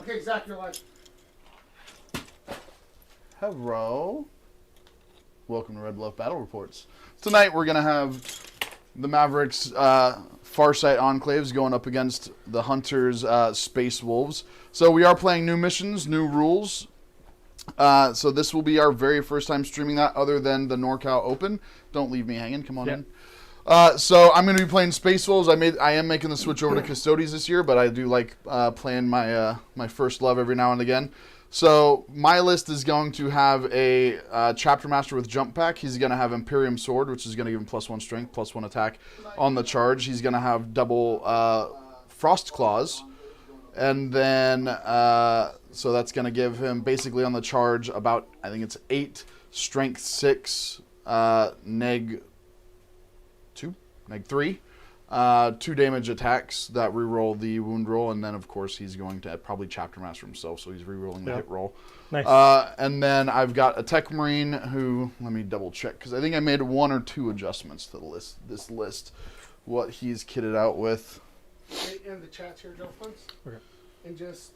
Okay, Zach, you're live. Hello. Welcome to Red Bluff Battle Reports. Tonight we're going to have the Mavericks Farsight Enclaves going up against the Hunters Space Wolves. So we are playing new missions, new rules. So this will be our very first time streaming that other than the NorCal Open. Don't leave me hanging. Come on in. So I'm going to be playing Space Wolves. I am making the switch over to Custodies this year, but I do like playing my my first love every now and again. So my list is going to have a Chapter Master with Jump Pack. He's going to have Imperium Sword, which is going to give him +1 strength, +1 attack on the charge. He's going to have double Frost Claws. And then, so that's going to give him basically on the charge about, I think it's 8, strength 6, neg 3. 2 damage attacks that reroll the wound roll, and then of course he's going to probably Chapter Master himself, so he's rerolling the hit roll. Nice. And then I've got a Tech Marine who, let me double check, because I think I made 1 or 2 adjustments to the this list, what he's kitted out with. In the chat here, Joe Funds. Okay. And just,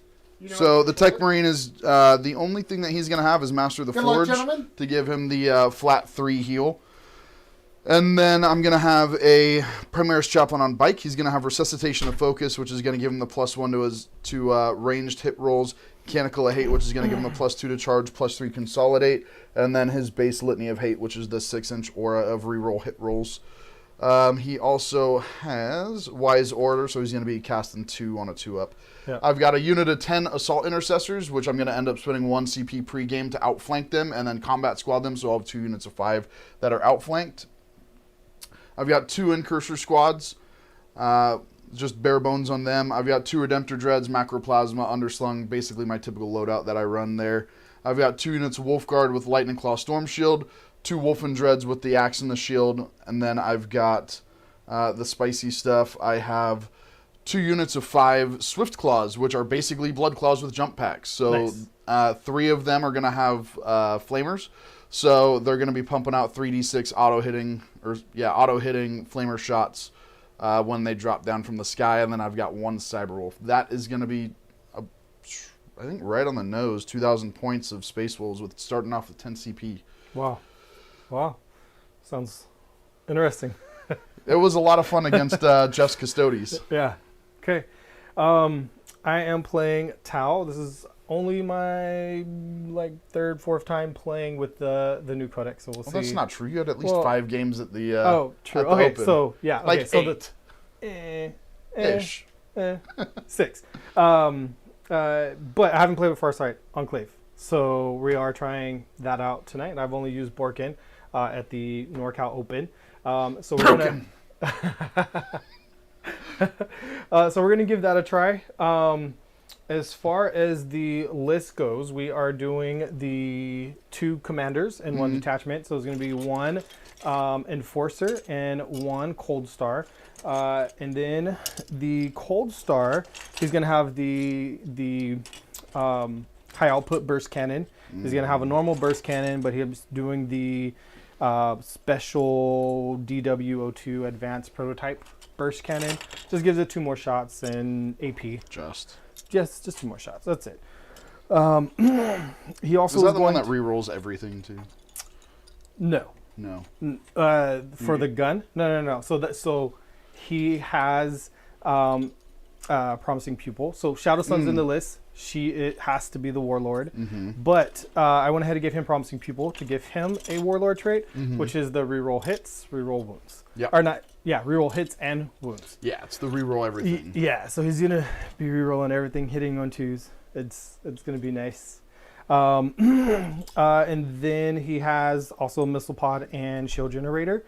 so the Tech Marine is the only thing that he's going to have is Master of the Forge to give him the flat 3 heal. And then I'm going to have a Primaris Chaplain on Bike. He's going to have Resuscitation of Focus, which is going to give him the +1 to his ranged hit rolls. Mechanical of Hate, which is going to give him a +2 to charge, +3 consolidate. And then his base Litany of Hate, which is the 6-inch aura of reroll hit rolls. He also has Wise Order, so he's going to be casting 2 on a 2-up. Yeah. I've got a unit of 10 Assault Intercessors, which I'm going to end up spending 1 CP pre-game to outflank them, and then Combat Squad them, so I'll have 2 units of 5 that are outflanked. I've got 2 Incursor Squads, just bare bones on them. I've got 2 Redemptor Dreads, Macroplasma, Underslung, basically my typical loadout that I run there. I've got 2 units of Wolf Guard with Lightning Claw Storm Shield, 2 Wolfen Dreads with the Axe and the Shield, and then I've got the spicy stuff. I have 2 units of 5 Swift Claws, which are basically Blood Claws with Jump Packs. So nice. 3 of them are going to have Flamers. So they're going to be pumping out 3d6 auto-hitting flamer shots when they drop down from the sky. And then I've got 1 Cyberwolf. That is going to be, I think, right on the nose, 2,000 points of Space Wolves with starting off with 10 CP. Wow. Wow. Sounds interesting. It was a lot of fun against Jeff's Custodies. Yeah. Okay. I am playing Tau. This is only my 3rd, 4th time playing with the new codex, so we'll see. That's not true. You had at least 5 games at the true. At the okay, Open. So yeah, like okay, 8. Ish. 6. But I haven't played with Farsight Enclave, so we are trying that out tonight. I've only used Borkin at the NorCal Open, so we're gonna so we're gonna give that a try. As far as the list goes, we are doing the 2 commanders and 1 detachment. So it's going to be 1 enforcer and 1 cold star. And then the cold star, he's going to have the high output burst cannon. He's going to have a normal burst cannon, but he's doing the special DW02 advanced prototype burst cannon. Just gives it 2 more shots and AP. Just 2 more shots. That's it. He also is that the one that rerolls everything too? No. For the gun? No. So he has Promising Pupil. So Shadow Sun's in the list. It has to be the Warlord. But I went ahead and gave him Promising Pupil to give him a Warlord trait, which is the reroll hits, reroll wounds. Or not. Yeah, reroll hits and wounds. Yeah, it's the reroll everything. Yeah, so he's gonna be rerolling everything, hitting on 2s. It's gonna be nice. And then he has also Missile Pod and Shield Generator.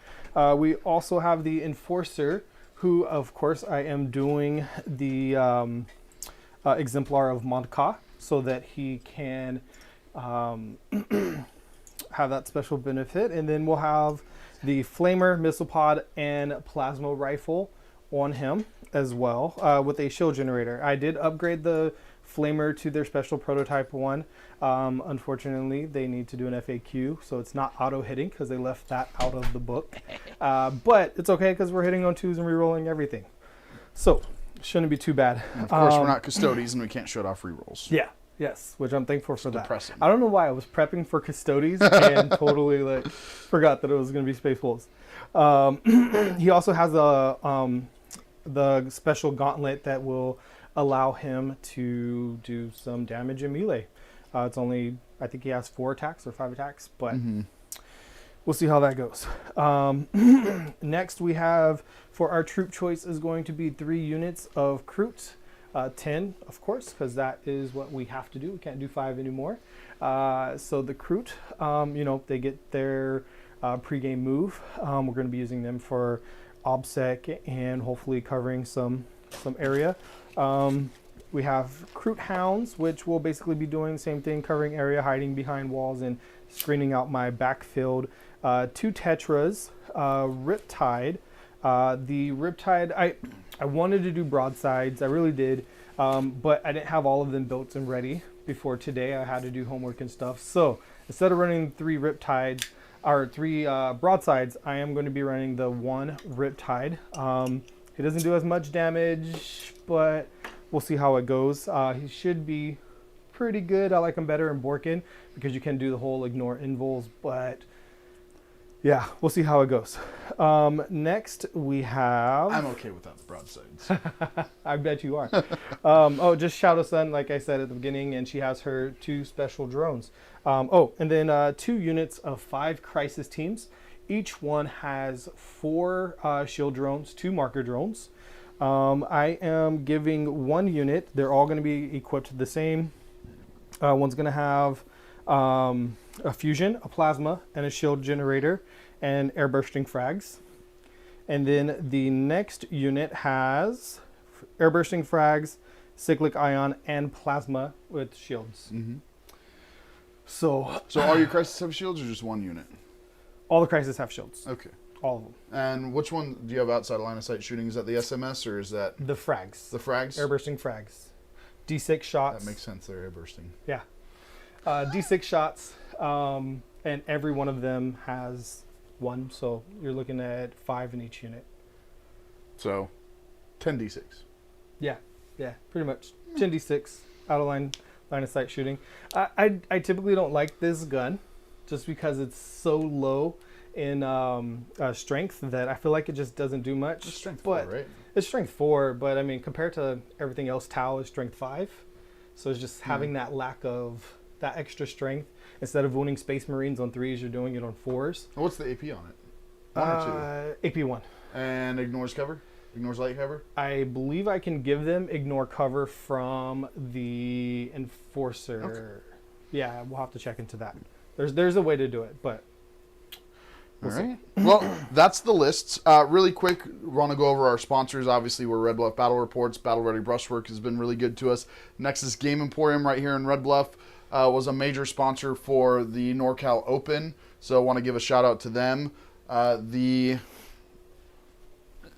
We also have the Enforcer, who of course I am doing the Exemplar of Monka, so that he can have that special benefit. And then we'll have the Flamer, Missile Pod, and Plasma Rifle on him as well, with a Shield Generator. I did upgrade the Flamer to their special prototype 1. Unfortunately, they need to do an FAQ, so it's not auto-hitting because they left that out of the book. But it's okay because we're hitting on 2s and rerolling everything. So Shouldn't be too bad. And of course, we're not custodies, and we can't shut off rerolls. Yeah. Yes, which I'm thankful for that. Depressing. I don't know why I was prepping for custodies and totally like forgot that it was going to be Space Wolves. He also has the special gauntlet that will allow him to do some damage in melee. It's only, I think he has 4 attacks or 5 attacks, but we'll see how that goes. Next we have, for our troop choice, is going to be 3 units of Kroot. 10, of course, because that is what we have to do. We can't do 5 anymore. So the Kroot, they get their pregame move. We're going to be using them for OBSEC and hopefully covering some area. We have Kroot Hounds, which will basically be doing the same thing, covering area, hiding behind walls, and screening out my backfield. 2 Tetras, Riptide. The Riptide, I wanted to do broadsides, I really did, but I didn't have all of them built and ready before today. I had to do homework and stuff. So instead of running 3 Riptides, or 3 broadsides, I am going to be running the 1 Riptide. He doesn't do as much damage, but we'll see how it goes. He should be pretty good. I like him better in Borkin because you can do the whole ignore invuls, but yeah, we'll see how it goes. Next, we have... I'm okay without the broadsides. I bet you are. Just Shadow Sun, like I said at the beginning, and she has her 2 special drones. And then 2 units of 5 crisis teams. Each one has 4 shield drones, 2 marker drones. I am giving 1 unit. They're all going to be equipped the same. One's going to have a fusion, a plasma, and a shield generator, and air bursting frags. And then the next unit has air bursting frags, cyclic ion, and plasma with shields. So all your crisis have shields, or just 1 unit? All the crisis have shields. Okay. All of them. And which one do you have outside line of sight shooting? Is that the SMS, or is that the frags? The frags. Air bursting frags. D6 shots. That makes sense. They're air bursting. Yeah. D6 shots, and every one of them has 1, so you're looking at 5 in each unit. So 10d6. Yeah, pretty much 10d6 out of line of sight shooting. I typically don't like this gun just because it's so low in strength that I feel like it just doesn't do much. It's strength 4, right? It's strength 4, but I mean compared to everything else, Tau is strength 5, so it's just having that lack of that extra strength. Instead of wounding Space Marines on 3s, you're doing it on 4s. What's the AP on it? 1 or 2? AP 1. And ignores cover? Ignores light cover? I believe I can give them ignore cover from the Enforcer. Okay. Yeah, we'll have to check into that. There's a way to do it, but we'll see. Well, that's the lists. Really quick, want to go over our sponsors. Obviously, we're Red Bluff Battle Reports. Battle Ready Brushwork has been really good to us. Nexus Game Emporium right here in Red Bluff was a major sponsor for the NorCal Open, so I want to give a shout out to them.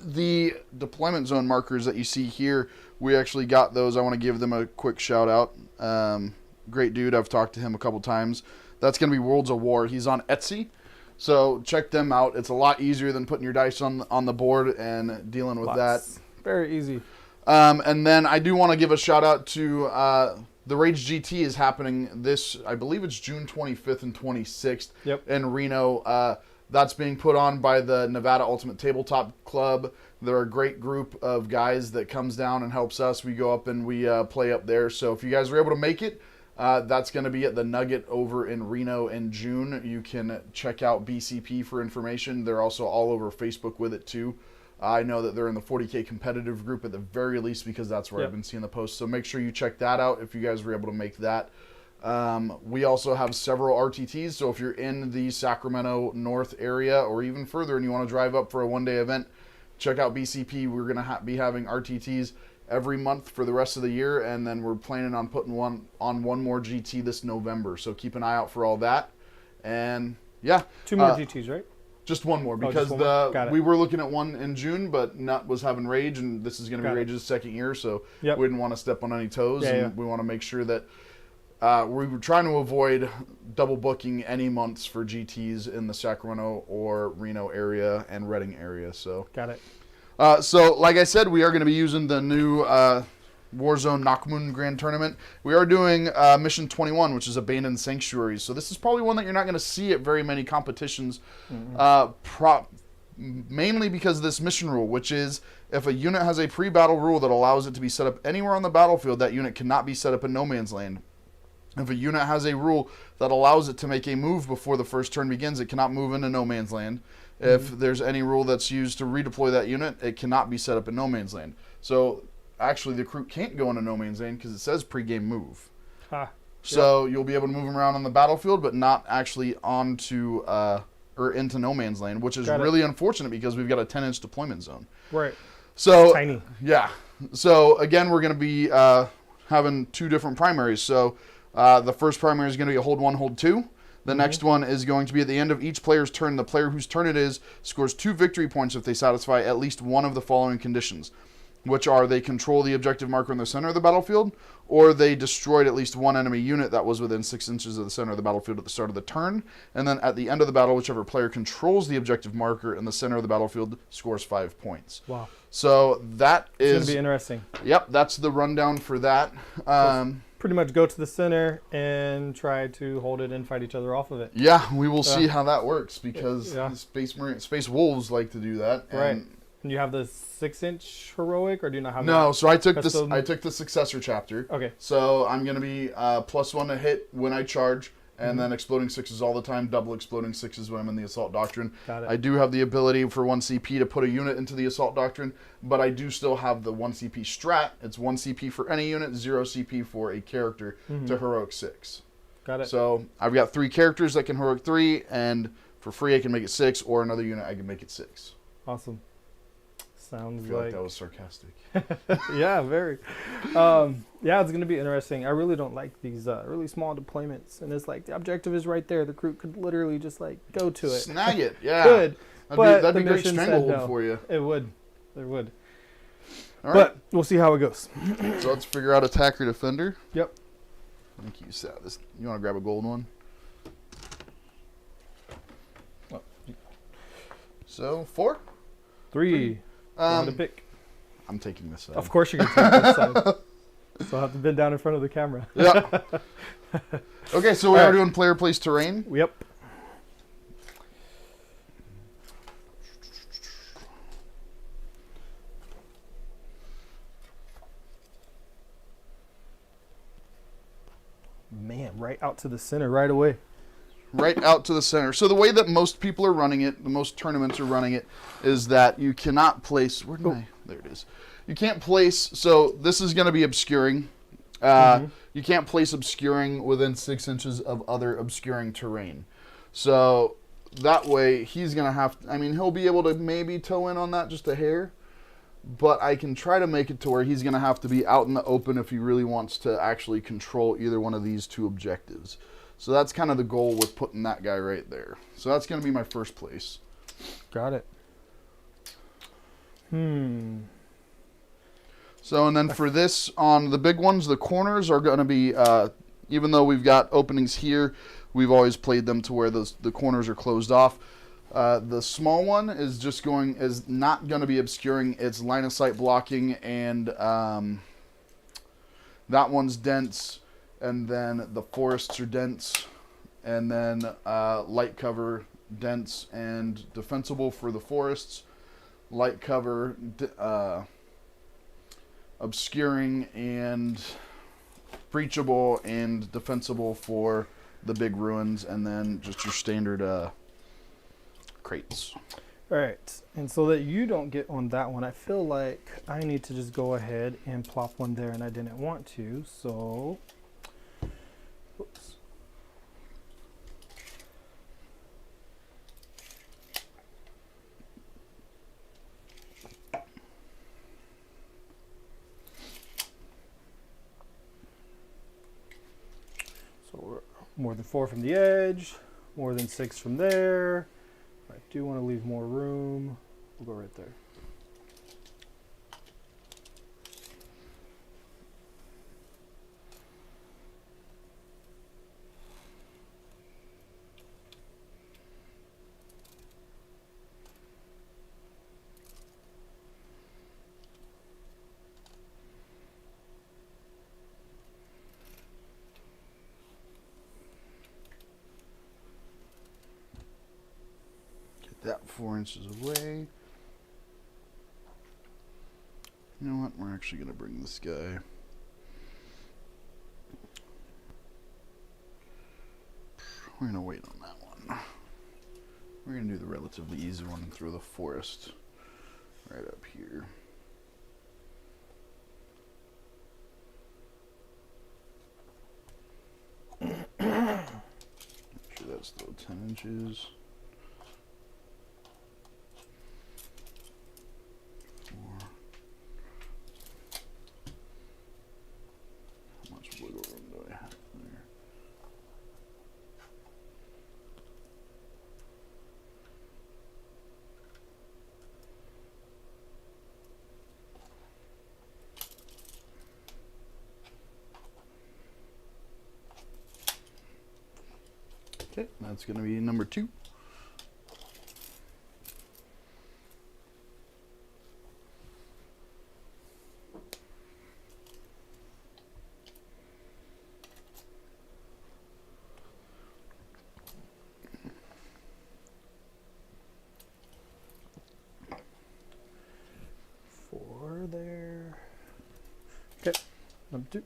The deployment zone markers that you see here, we actually got those. I want to give them a quick shout out. Great dude. I've talked to him a couple times. That's going to be Worlds of War. He's on Etsy, so check them out. It's a lot easier than putting your dice on the board and dealing with that. Very easy. And then I do want to give a shout out to the Rage GT is happening this, I believe it's June 25th and 26th in Reno. That's being put on by the Nevada Ultimate Tabletop Club. They're a great group of guys that comes down and helps us. We go up and we play up there. So if you guys are able to make it, that's going to be at the Nugget over in Reno in June. You can check out BCP for information. They're also all over Facebook with it too. I know that they're in the 40K competitive group at the very least because that's where I've been seeing the posts. So make sure you check that out if you guys were able to make that. We also have several RTTs. So if you're in the Sacramento North area or even further and you want to drive up for a one-day event, check out BCP. We're going to be having RTTs every month for the rest of the year. And then we're planning on putting one more GT this November. So keep an eye out for all that. And yeah. 2 more GTs, right? Just one more because we were looking at one in June, but Nut was having Rage, and this is going to be Rage's second year, so we didn't want to step on any toes, and we want to make sure that we were trying to avoid double booking any months for GTs in the Sacramento or Reno area and Redding area. So got it. So, like I said, we are going to be using the new Warzone Nakmun Grand Tournament. We are doing Mission 21, which is Abandoned Sanctuaries. So this is probably one that you're not going to see at very many competitions, mainly because of this mission rule, which is if a unit has a pre-battle rule that allows it to be set up anywhere on the battlefield, that unit cannot be set up in no man's land. If a unit has a rule that allows it to make a move before the first turn begins, it cannot move into no man's land. If there's any rule that's used to redeploy that unit, it cannot be set up in no man's land. So actually the crew can't go into no man's land because it says pre-game move. So you'll be able to move them around on the battlefield, but not actually onto or into no man's land, which is really unfortunate because we've got a 10-inch deployment zone. Right. So tiny. Yeah. So again, we're going to be having two different primaries. So the first primary is going to be a hold 1, hold 2. The next one is going to be at the end of each player's turn. The player whose turn it is scores 2 victory points if they satisfy at least one of the following conditions, which are they control the objective marker in the center of the battlefield, or they destroyed at least one enemy unit that was within 6 inches of the center of the battlefield at the start of the turn. And then at the end of the battle, whichever player controls the objective marker in the center of the battlefield scores 5 points. Wow. So that is going to be interesting. Yep, that's the rundown for that. Pretty much go to the center and try to hold it and fight each other off of it. Yeah, we will see how that works because Space Wolves like to do that. Right. And you have the 6-inch heroic, or do you not have? No, that? so I took this. I took the successor chapter. Okay. So I'm gonna be +1 to hit when I charge, and then exploding 6s all the time. Double exploding 6s when I'm in the assault doctrine. Got it. I do have the ability for 1 CP to put a unit into the assault doctrine, but I do still have the 1 CP strat. It's 1 CP for any unit, 0 CP for a character to heroic 6. Got it. So I've got 3 characters that can heroic 3, and for free I can make it 6, or another unit I can make it 6. Awesome. Sounds I feel like that was sarcastic. Yeah, very. Yeah, it's going to be interesting. I really don't like these really small deployments. And it's like the objective is right there. The crew could literally just like go to it. Snag it, yeah. Good. That'd be great stranglehold for you. It would. It would. All right. But we'll see how it goes. So let's figure out attacker defender. Yep. I think you said this. You want to grab a gold one? So 4? 3. To pick. I'm taking this side. Of course you're going to take this side. So I'll have to bend down in front of the camera. Yeah. Okay, so we are doing player place terrain. Yep. Man, right out to the center right away. Right out to the center. So the way that most people are running it, the most tournaments are running it, is that you cannot place... Where did I... There it is. You can't place... So this is going to be obscuring. You can't place obscuring within 6 inches of other obscuring terrain. So that way he's going to have... I mean, he'll be able to maybe toe in on that just a hair. But I can try to make it to where he's going to have to be out in the open if he really wants to actually control either one of these 2 objectives. So that's kind of the goal with putting that guy right there. So that's going to be my first place. Got it. So, and then for this, on the big ones, the corners are going to be, even though we've got openings here, we've always played them to where the corners are closed off. The small one is not going to be obscuring. It's line of sight blocking, and that one's dense. And then the forests are dense, and then light cover, dense and defensible for the forests, light cover, obscuring and breachable and defensible for the big ruins, and then just your standard crates. All right, and so that you don't get on that one, I feel like I need to just go ahead and plop one there, and I didn't want to, so... Oops. So we're more than 4 from the edge, more than 6 from there. I do want to leave more room. We'll go right there. 4 inches away. You know what? We're actually going to bring this guy. We're going to wait on that one. We're going to do the relatively easy one through the forest right up here. Make sure that's still 10 inches. 4. How much wiggle room do I have there? Okay, that's going to be number 2. There. Okay, number 2.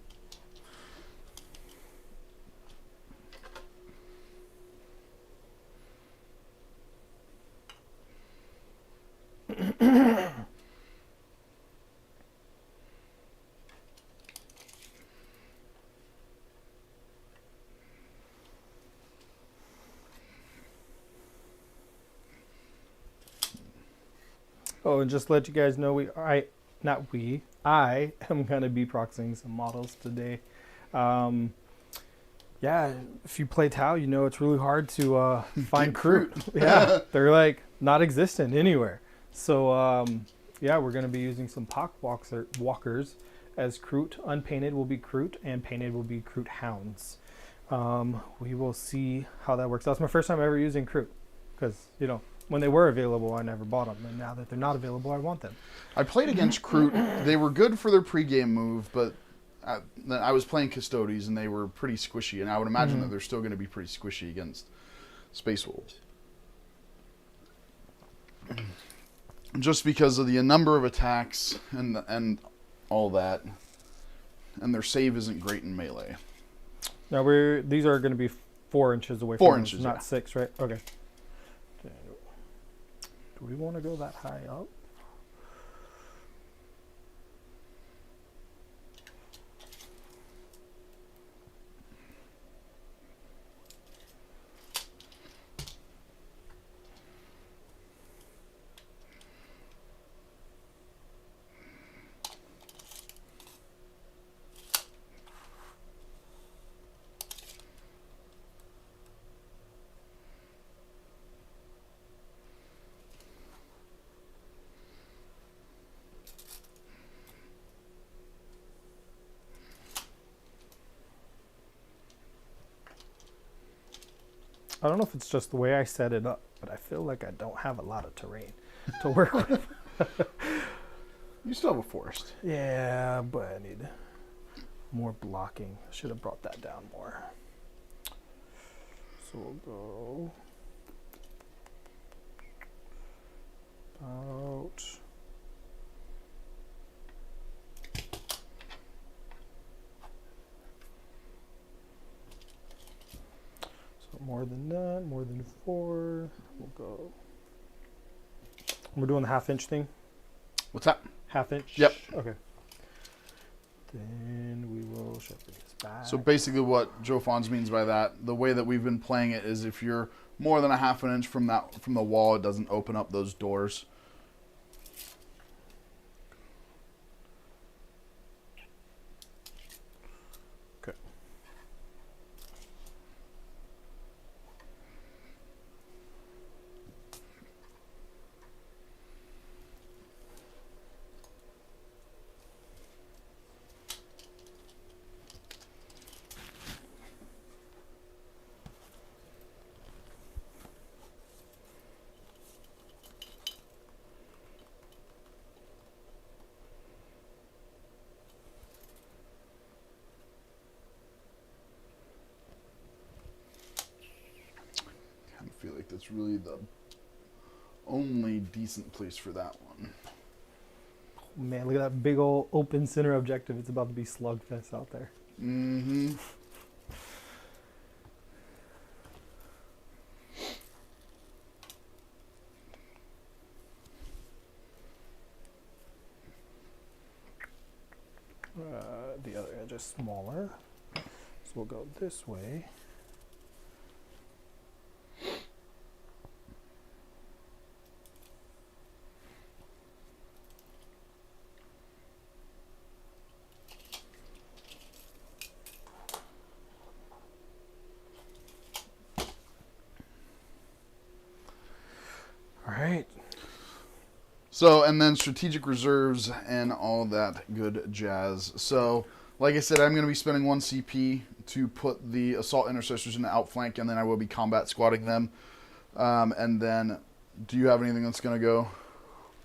Oh, and just to let you guys know, I am going to be proxying some models today. Yeah, if you play Tau, you know it's really hard to find Kroot. Yeah, they're like not existent anywhere. So yeah, we're going to be using some walkers as Kroot. Unpainted will be Kroot, and painted will be Kroot hounds. We will see how that works. That's my first time ever using Kroot, because when they were available, I never bought them, and now that they're not available, I want them. I played against Kroot. They were good for their pregame move, but I was playing Custodes, and they were pretty squishy, and I would imagine that they're still going to be pretty squishy against Space Wolves. Just because of the number of attacks and all that, and their save isn't great in melee. Now these are going to be 4 inches away. 4 from inches, us, not yeah. 6, right? Okay. Do we want to go that high up? I don't know if it's just the way I set it up, but I feel like I don't have a lot of terrain to work with. You still have a forest. Yeah, but I need more blocking. I should have brought that down more. So we'll go about more than that, more than 4. We'll go. We're doing the half-inch thing. What's that? Half-inch. Yep. Okay. Then we will shepherd this back. So basically, what Joe Fons means by that, the way that we've been playing it is, if you're more than a half an inch from the wall, it doesn't open up those doors. I feel like that's really the only decent place for that one. Man, look at that big old open center objective. It's about to be slugfest out there. Mm-hmm. The other edge is smaller, so we'll go this way. All right. So, and then strategic reserves and all that good jazz. So, like I said, I'm going to be spending 1 CP to put the assault intercessors in the outflank, and then I will be combat squatting them. And then, do you have anything that's going to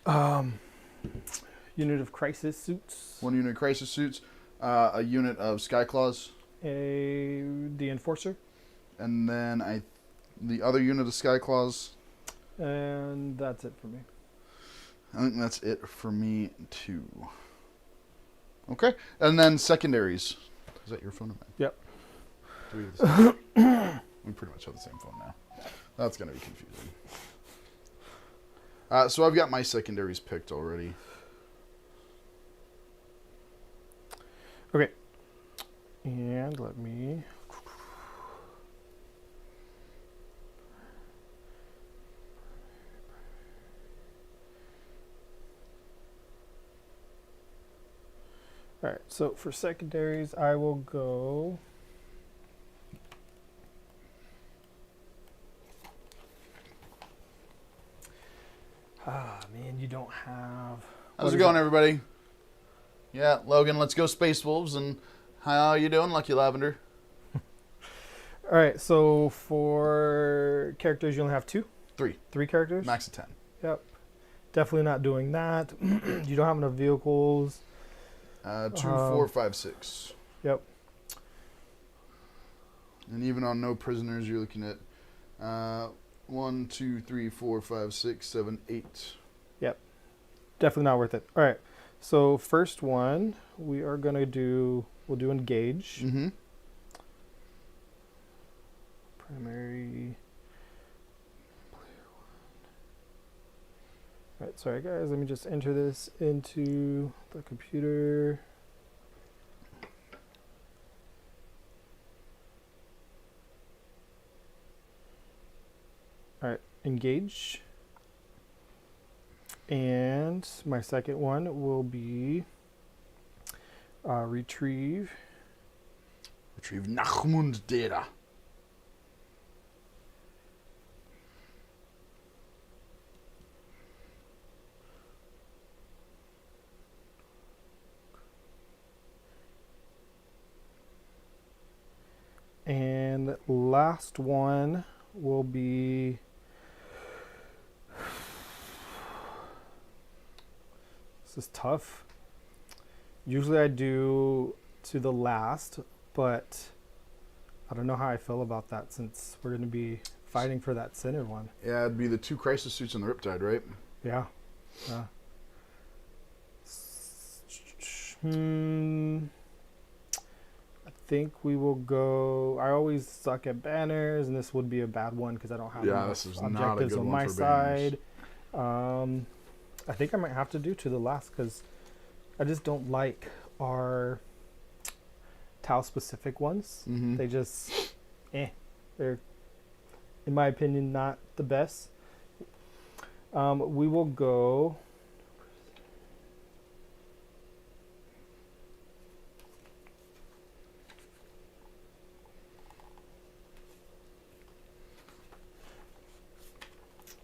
go? Unit of crisis suits. 1 unit of crisis suits, a unit of Skyclaws. The enforcer. And then the other unit of Skyclaws. And that's it for me. I think that's it for me, too. Okay. And then secondaries. Is that your phone? Yep. Do we have the same? We pretty much have the same phone now. That's going to be confusing. So I've got my secondaries picked already. Okay. And let me... All right, so for secondaries, I will go... man, you don't have... How's it going, everybody? Yeah, Logan, let's go Space Wolves. And how you doing, Lucky Lavender? All right, so for characters, you only have 2? 3. 3 characters? Max of 10. Yep. Definitely not doing that. You don't have enough vehicles. 2, 4, 5, 6. Yep. And even on no prisoners, you're looking at 1, 2, 3, 4, 5, 6, 7, 8. Yep. Definitely not worth it. All right. So first one, we are going to do, we'll do engage. Mm-hmm. Primary. All right, sorry guys, let me just enter this into the computer. All right, engage. And my second one will be retrieve. Retrieve Nachmund data. And last one will be this is tough. Usually I do to the last, but I don't know how I feel about that since we're going to be fighting for that center one. Yeah, it'd be the 2 crisis suits and the Riptide, right? Yeah. I think we will go. I always suck at banners, and this would be a bad one because I don't have this is objectives not a good on one my for side. I think I might have to do to the last because I just don't like our Tau specific ones. Mm-hmm. They just, they're, in my opinion, not the best. We will go.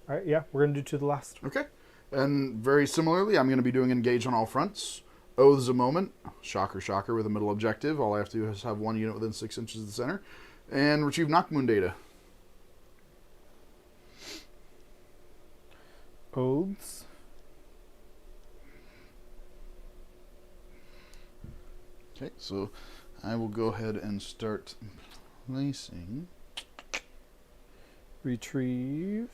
All right, yeah, we're going to do to the last. Okay. And very similarly, I'm going to be doing engage on all fronts. Oaths a moment. Shocker, shocker with a middle objective. All I have to do is have 1 unit within 6 inches of the center. And retrieve Knockmoon data. Oaths. Okay, so I will go ahead and start placing. Retrieve.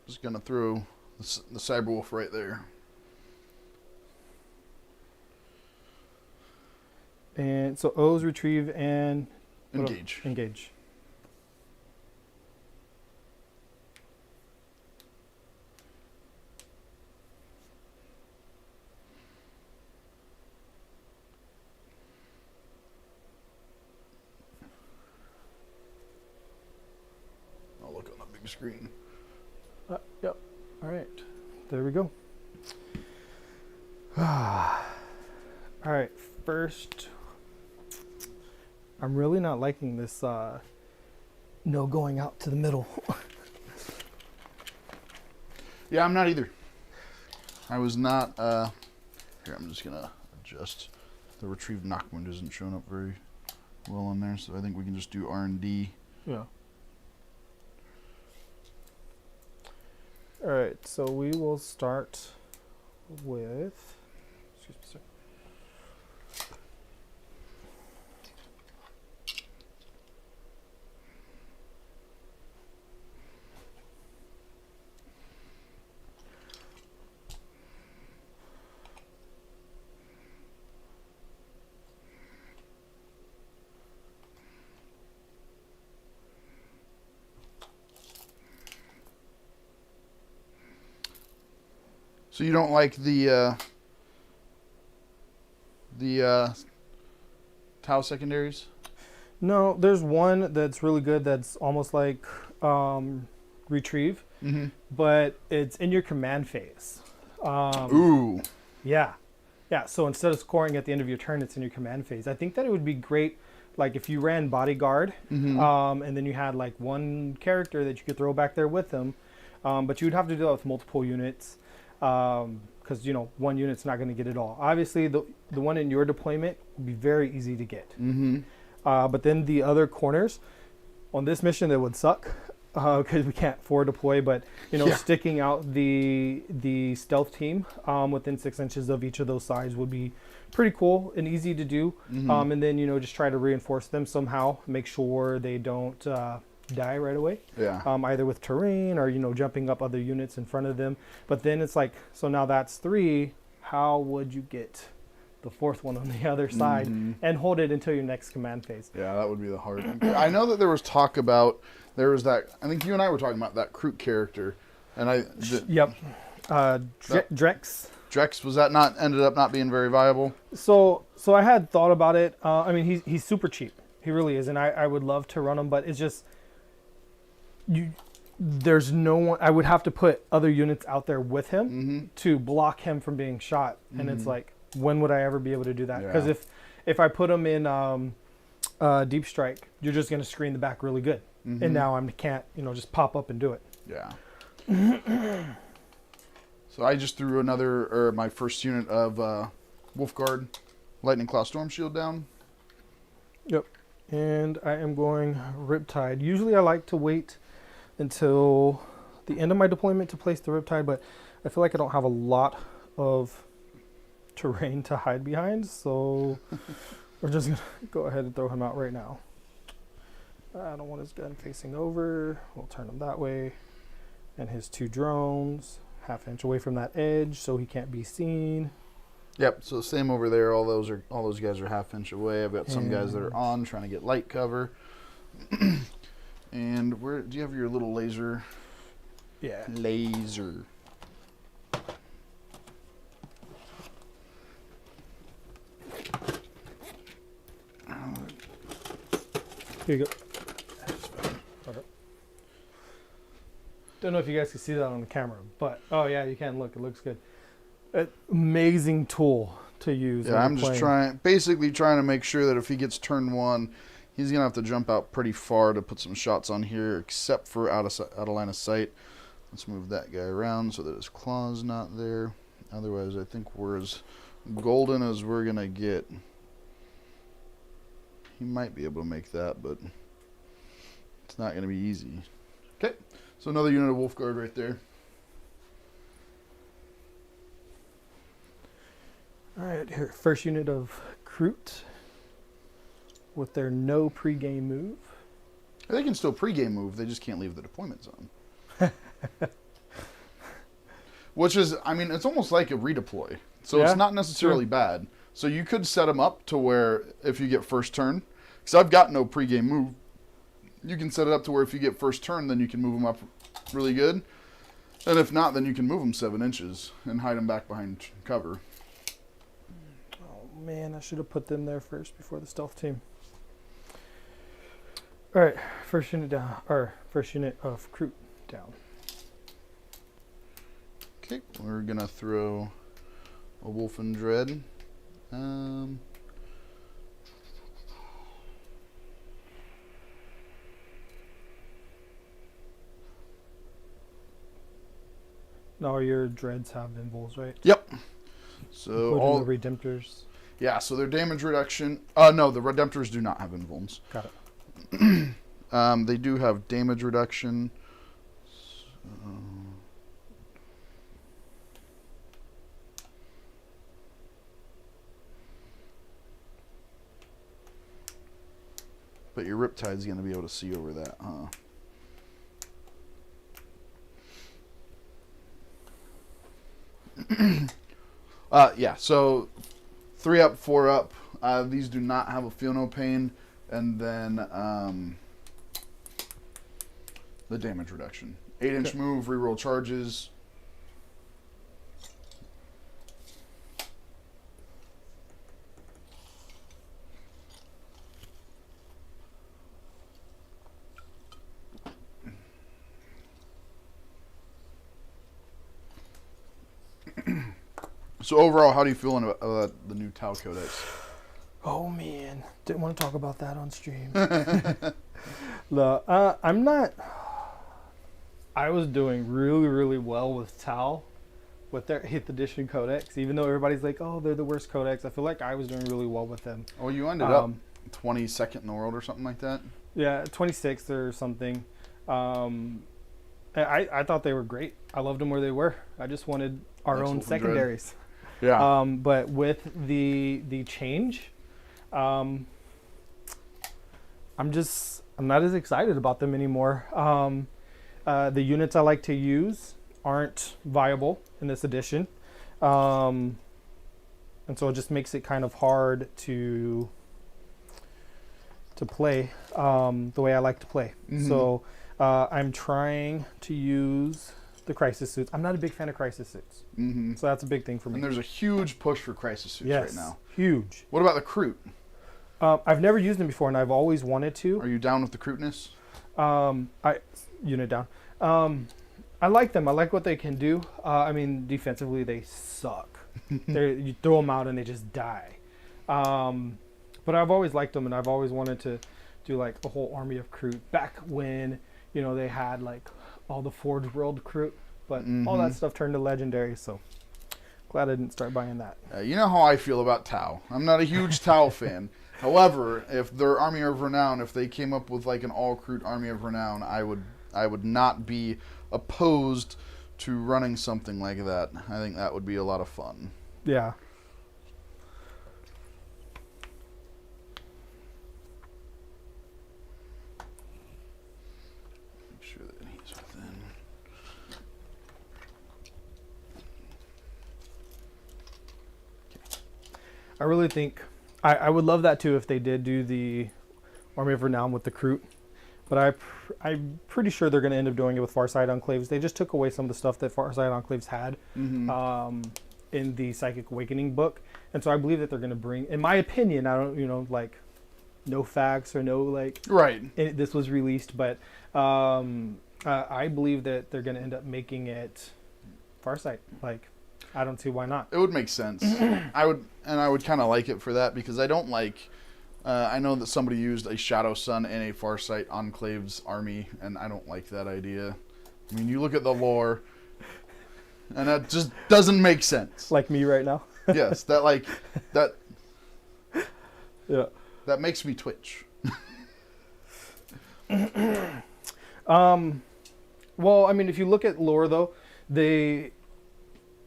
Just gonna throw the Cyberwolf right there. And so O's retrieve and Engage. Engage. I'll look on the big screen. Yep. All right. There we go. All right. First, I'm really not liking this no going out to the middle. Yeah, I'm not either. I was not. Here, I'm just gonna adjust. The retrieved knock wound isn't showing up very well in there, so I think we can just do R&D. Yeah. All right, so we will start with. Excuse me, sir. So you don't like the Tau secondaries? No, there's one that's really good that's almost like retrieve, but it's in your command phase. Ooh. Yeah. Yeah, so instead of scoring at the end of your turn, it's in your command phase. I think that it would be great, like if you ran bodyguard, and then you had like one character that you could throw back there with them, but you would have to do that with multiple units. Because one unit's not going to get it all. Obviously, the one in your deployment would be very easy to get. But then the other corners on this mission that would suck because we can't forward deploy. But sticking out the stealth team within 6 inches of each of those sides would be pretty cool and easy to do. And then just try to reinforce them somehow, make sure they don't die right away. Yeah. Either with terrain or jumping up other units in front of them. But then it's like, so now that's 3. How would you get the 4th one on the other side and hold it until your next command phase? Yeah, that would be the hard one. I know that there was talk about that. I think you and I were talking about that Kroot character, and Yep. Drex. Drex, was that ended up not being very viable? So I had thought about it. I mean, he's super cheap. He really is, and I would love to run him, but it's just. There's no one. I would have to put other units out there with him to block him from being shot, and it's like, when would I ever be able to do that? Because if I put him in deep strike, you're just going to screen the back really good, and now I can't just pop up and do it. Yeah. So I just threw my first unit of Wolf Guard Lightning Claw Storm Shield down. Yep, and I am going Riptide. Usually I like to wait until the end of my deployment to place the Riptide, but I feel like I don't have a lot of terrain to hide behind, so we're just gonna go ahead and throw him out right now. I don't want his gun facing over. We'll turn him that way, and his 2 drones ½ inch away from that edge so he can't be seen. Yep, so same over there. All those guys are ½ inch away. I've got some guys that are on trying to get light cover. And where do you have your little laser? Yeah. Laser. Here you go. Okay. Don't know if you guys can see that on the camera, but oh yeah, you can. Look, it looks good. Amazing tool to use. Yeah, I'm just basically trying to make sure that if he gets turn 1, he's gonna have to jump out pretty far to put some shots on here, except for out of line of sight. Let's move that guy around so that his claw's not there. Otherwise, I think we're as golden as we're gonna get. He might be able to make that, but it's not gonna be easy. Okay, so another unit of Wolf Guard right there. All right, here, first unit of Kroot with their no pregame move. They can still pregame move, they just can't leave the deployment zone. Which is, I mean, it's almost like a redeploy. So it's not necessarily bad. So you could set them up to where if you get first turn, because I've got no pregame move, you can set it up to where if you get first turn, then you can move them up really good. And if not, then you can move them 7 inches and hide them back behind cover. Oh, man, I should have put them there first before the stealth team. All right, first unit down, or first unit of crew down. Okay, we're going to throw a Wolf and Dread. Now your dreads have invuls, right? Yep. So including all the Redemptors. Yeah, so their damage reduction. No, the Redemptors do not have invuls. Got it. They do have damage reduction. So... But your Riptide's going to be able to see over that, huh? Yeah, so 3 up, 4 up. These do not have a Feel No Pain. And then the damage reduction. 8-inch move, reroll charges. So overall, how do you feel about the new Tau Codex? Oh man, didn't want to talk about that on stream. I'm not. I was doing really well with Tau, with their 8th edition codex. Even though everybody's like, "Oh, they're the worst codex," I feel like I was doing really well with them. Oh, you ended up 22nd in the world or something like that. Yeah, 26th or something. I thought they were great. I loved them where they were. I just wanted our own secondaries. Yeah. But with the change, I'm not as excited about them anymore. The units I like to use aren't viable in this edition, and so it just makes it kind of hard to play the way I like to play. Mm-hmm. So I'm trying to use the crisis suits. I'm not a big fan of crisis suits. Mm-hmm. So that's a big thing for me. And there's a huge push for crisis suits right now. Huge. What about the Kroot? I've never used them before, and I've always wanted to. Are you down with the Krootness? Unit down. I like them. I like what they can do. I mean, defensively, they suck. You throw them out, and they just die. But I've always liked them, and I've always wanted to do like a whole army of Kroot back when, you know, they had like all the Forge World Kroot, but all that stuff turned to legendary, so glad I didn't start buying that. You know how I feel about Tau. I'm not a huge Tau fan. However, if their Army of Renown, if they came up with like an all Kroot Army of Renown, I would not be opposed to running something like that. I think that would be a lot of fun. Yeah. I really think I would love that too if they did do the Army of Renown with the Kroot, but I'm pretty sure they're going to end up doing it with Farsight Enclaves. They just took away some of the stuff that Farsight Enclaves had in the Psychic Awakening book, and so I believe that they're going to bring, in my opinion, I don't, like, no facts or no, like, right. This was released, but I believe that they're going to end up making it Farsight, like. I don't see why not. It would make sense. I would kind of like it for that because I don't like. I know that somebody used a Shadow Sun and a Farsight Enclaves army, and I don't like that idea. I mean, you look at the lore, and that just doesn't make sense. Like me right now. Yes, that. Yeah. That makes me twitch. Well, I mean, if you look at lore though,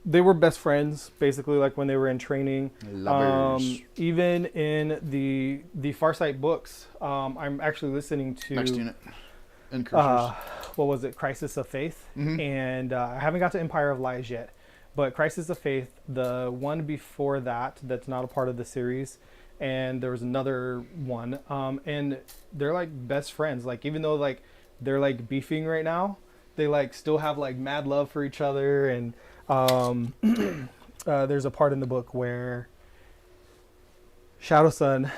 they were best friends, basically, like when they were in training. Lovers. Even in the Farsight books, I'm actually listening to Next unit. Incursors. What was it? Crisis of Faith. And I haven't got to Empire of Lies yet. But Crisis of Faith, the one before that, that's not a part of the series, and there was another one, and they're like best friends. Like even though like they're like beefing right now, they like still have like mad love for each other. And there's a part in the book where Shadow Sun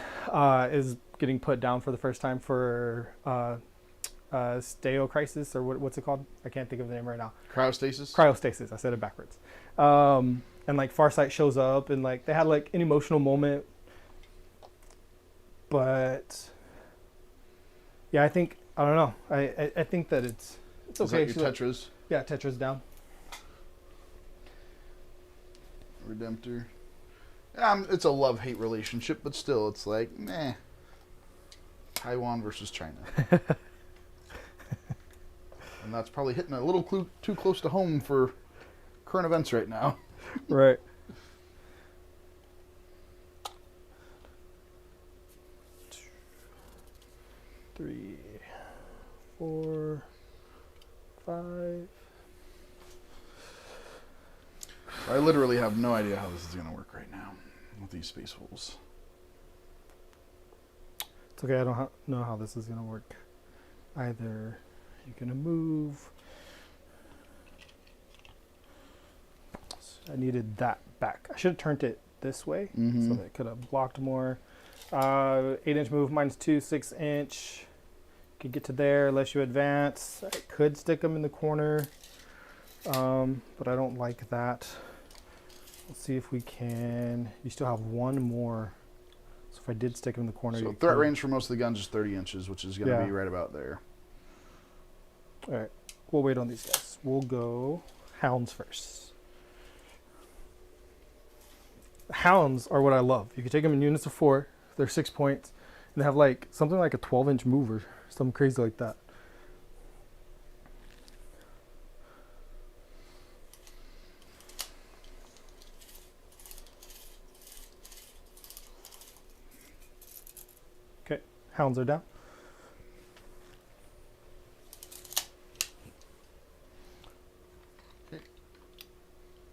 is getting put down for the first time for Steocrisis, or what's it called? I can't think of the name right now. Cryostasis? Cryostasis. I said it backwards. And like Farsight shows up, and like they had like an emotional moment. But yeah, I don't know. I think that it's okay. Is that your Tetras? Yeah, Tetra's down. Redemptor. It's a love-hate relationship, but still, it's like, meh. Taiwan versus China. And that's probably hitting a little too close to home for current events right now. Right. Three, 4, 5. I literally have no idea how this is going to work right now with these space holes. It's okay, I don't know how this is going to work either. You're going to move. I needed that back. I should have turned it this way so that it could have blocked more. 8-inch move, -2, 6-inch. Could get to there unless you advance. I could stick them in the corner, but I don't like that. Let's see if we can. You still have one more. So if I did stick them in the corner. So threat range for most of the guns is 30 inches, which is going to be right about there. All right. We'll wait on these guys. We'll go Hounds first. Hounds are what I love. You can take them in units of 4. They're 6 points. And they have like something like a 12-inch move or something crazy like that. Okay, Hounds are down. Okay.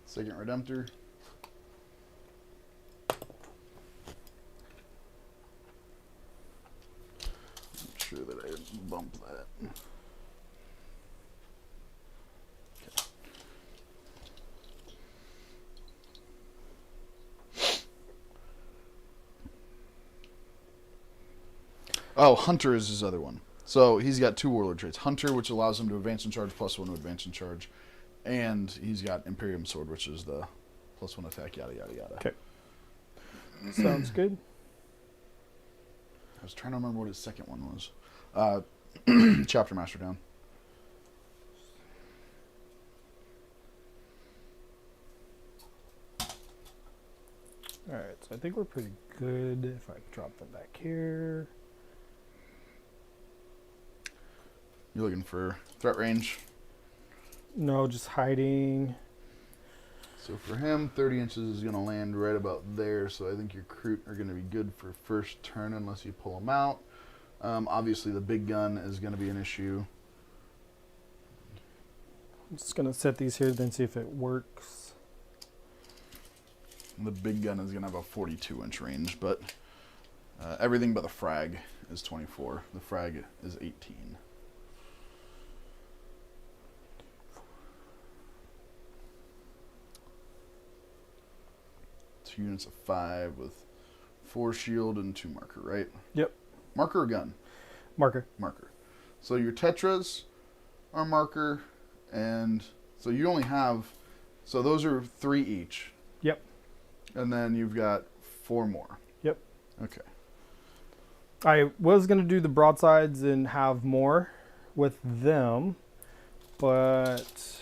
Second Redemptor. Sure that I didn't bump that. Okay. Oh, Hunter is his other one. So he's got 2 Warlord traits. Hunter, which allows him to advance in charge, +1 to advance in charge. And he's got Imperium Sword, which is the +1 attack, yada, yada, yada. Okay. Sounds good. I was trying to remember what his second one was. Chapter Master down. Alright, so I think we're pretty good. If I drop them back here. You're looking for threat range? No, just hiding. So for him, 30 inches is going to land right about there. So I think your Kroot are going to be good for first turn unless you pull them out. Obviously, the big gun is going to be an issue. I'm just going to set these here, then see if it works. The big gun is going to have a 42-inch range, but everything but the frag is 24. The frag is 18. Two units of 5 with 4 shield and 2 marker, right? Yep. Marker or gun? Marker. Marker. So your Tetras are marker, and so you only have, so those are 3 each. Yep. And then you've got 4 more. Yep. Okay. I was going to do the broadsides and have more with them, but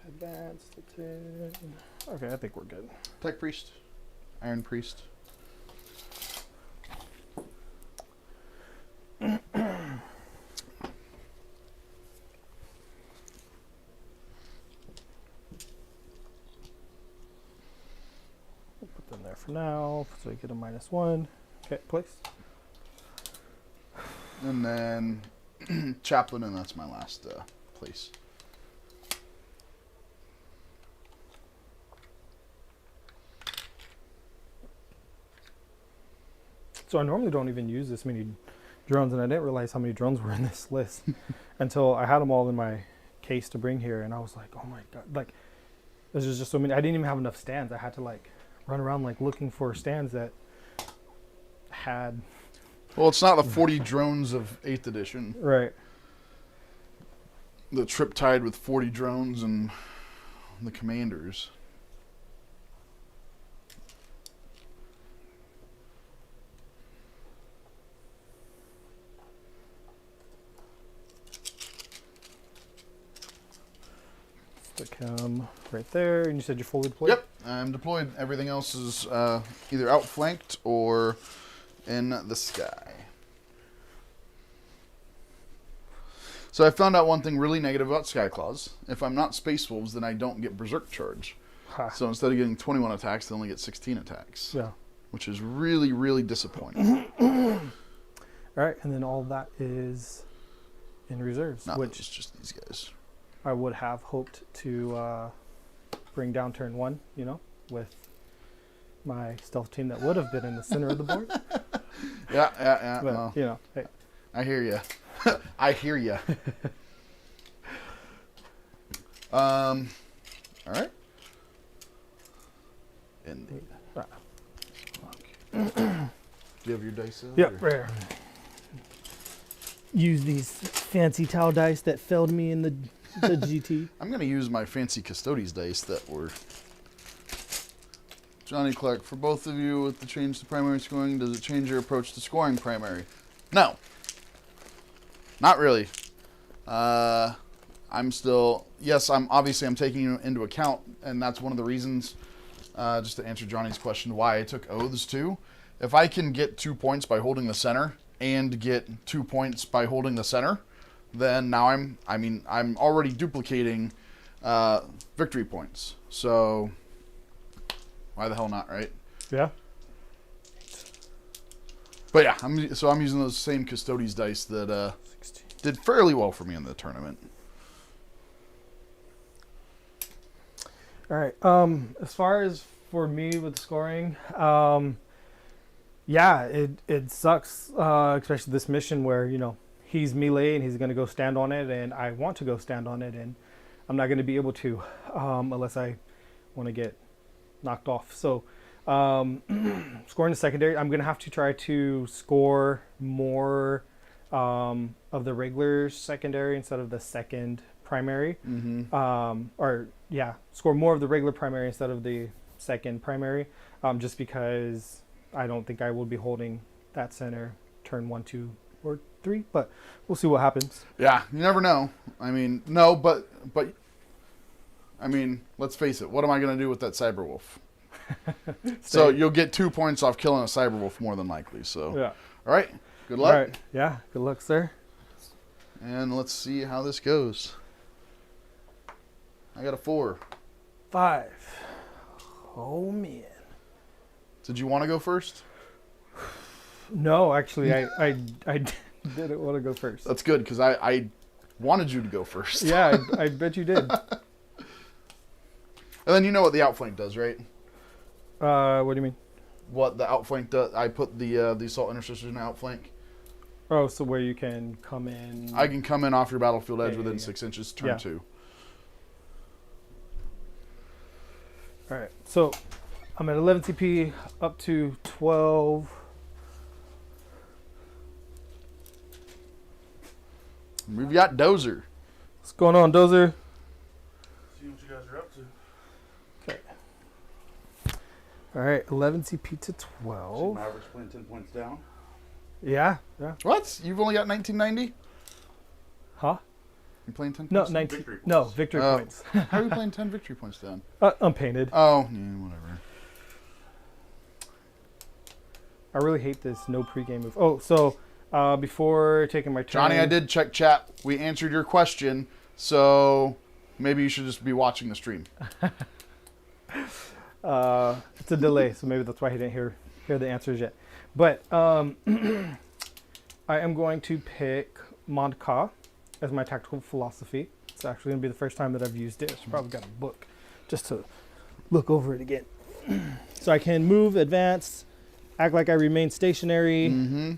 advanced. Okay, I think we're good. Tech Priest. Iron Priest. We'll put them there for now, so I get a -1. Okay, place. And then Chaplain, and that's my last place. So I normally don't even use this many drones, and I didn't realize how many drones were in this list until I had them all in my case to bring here, and I was like, oh my god, like there's just so many. I didn't even have enough stands. I had to like run around like looking for stands that had. Well, it's not the 40 drones of 8th edition. Right. The trip tied with 40 drones and the commanders. Stick him right there. And you said you're fully deployed? Yep, I'm deployed. Everything else is either outflanked or in the sky. So I found out one thing really negative about Skyclaws. If I'm not Space Wolves, then I don't get Berserk Charge. Ha. So instead of getting 21 attacks, they only get 16 attacks. Yeah. Which is really, really disappointing. All right, and then all that is in reserves, No, which it's just these guys. I would have hoped to bring down turn 1, you know, with my stealth team that would have been in the center of the board. Yeah. But, Well, you know, hey. I hear you. I hear you. All right. Indeed. Do you have your dice out? Yep, or- right here. Use these fancy tau dice that failed me in the GT. I'm going to use my fancy Custodes dice that were... Johnny Clark, for both of you, with the change to primary scoring, does it change your approach to scoring primary? No. Not really. I'm still... Yes, I'm taking into account, and that's one of the reasons, just to answer Johnny's question, why I took Oaths too. If I can get 2 points by holding the center and get 2 points by holding the center, then now I'm already duplicating victory points. So why the hell not, right? Yeah. But yeah, I'm using those same Custodes dice that 16. did fairly well for me in the tournament. All right. As far as for me with scoring, yeah, it sucks, especially this mission where, you know, he's melee and he's going to go stand on it, and I want to go stand on it, and I'm not going to be able to unless I want to get knocked off. So scoring the secondary, I'm going to have to try to score more of the regular secondary instead of the second primary. Score more of the regular primary instead of the second primary, just because I don't think I will be holding that center turn 1, 2, or 3, but we'll see what happens. Yeah, you never know. I mean, no, but I mean, let's face it. What am I going to do with that Cyberwolf? So you'll get 2 points off killing a Cyberwolf more than likely. So Yeah. All right. Good luck. All right. Yeah. Good luck, sir. And let's see how this goes. I got a 4. 5. Oh man. Did you want to go first? No, actually, I didn't want to go first. That's good, because I wanted you to go first. Yeah, I bet you did. And then you know what the outflank does, right? What do you mean? What the outflank does? I put the assault intercessors in outflank. Oh, so where you can come in. I can come in off your battlefield edge within yeah. 6 inches, turn Yeah. 2. All right, so I'm at 11 CP up to 12. We've got Dozer. What's going on, Dozer? See what you guys are up to. Okay. All right, 11 CP to 12. Maverick's playing 10 points down. Yeah. What? You've only got 1990? Huh? You're playing 10 No, points? 19. Victory points. No, victory Oh. points. How are you playing 10 victory points down? Unpainted. Oh, yeah, whatever. I really hate this no pregame move. Oh, so before taking my turn. Johnny, I did check chat. We answered your question, so maybe you should just be watching the stream. It's a delay, so maybe that's why he didn't hear the answers yet. But I am going to pick Mondka as my tactical philosophy. It's actually going to be the first time that I've used it. So probably got a book just to look over it again. So I can move, advance, act like I remain stationary. Mm-hmm.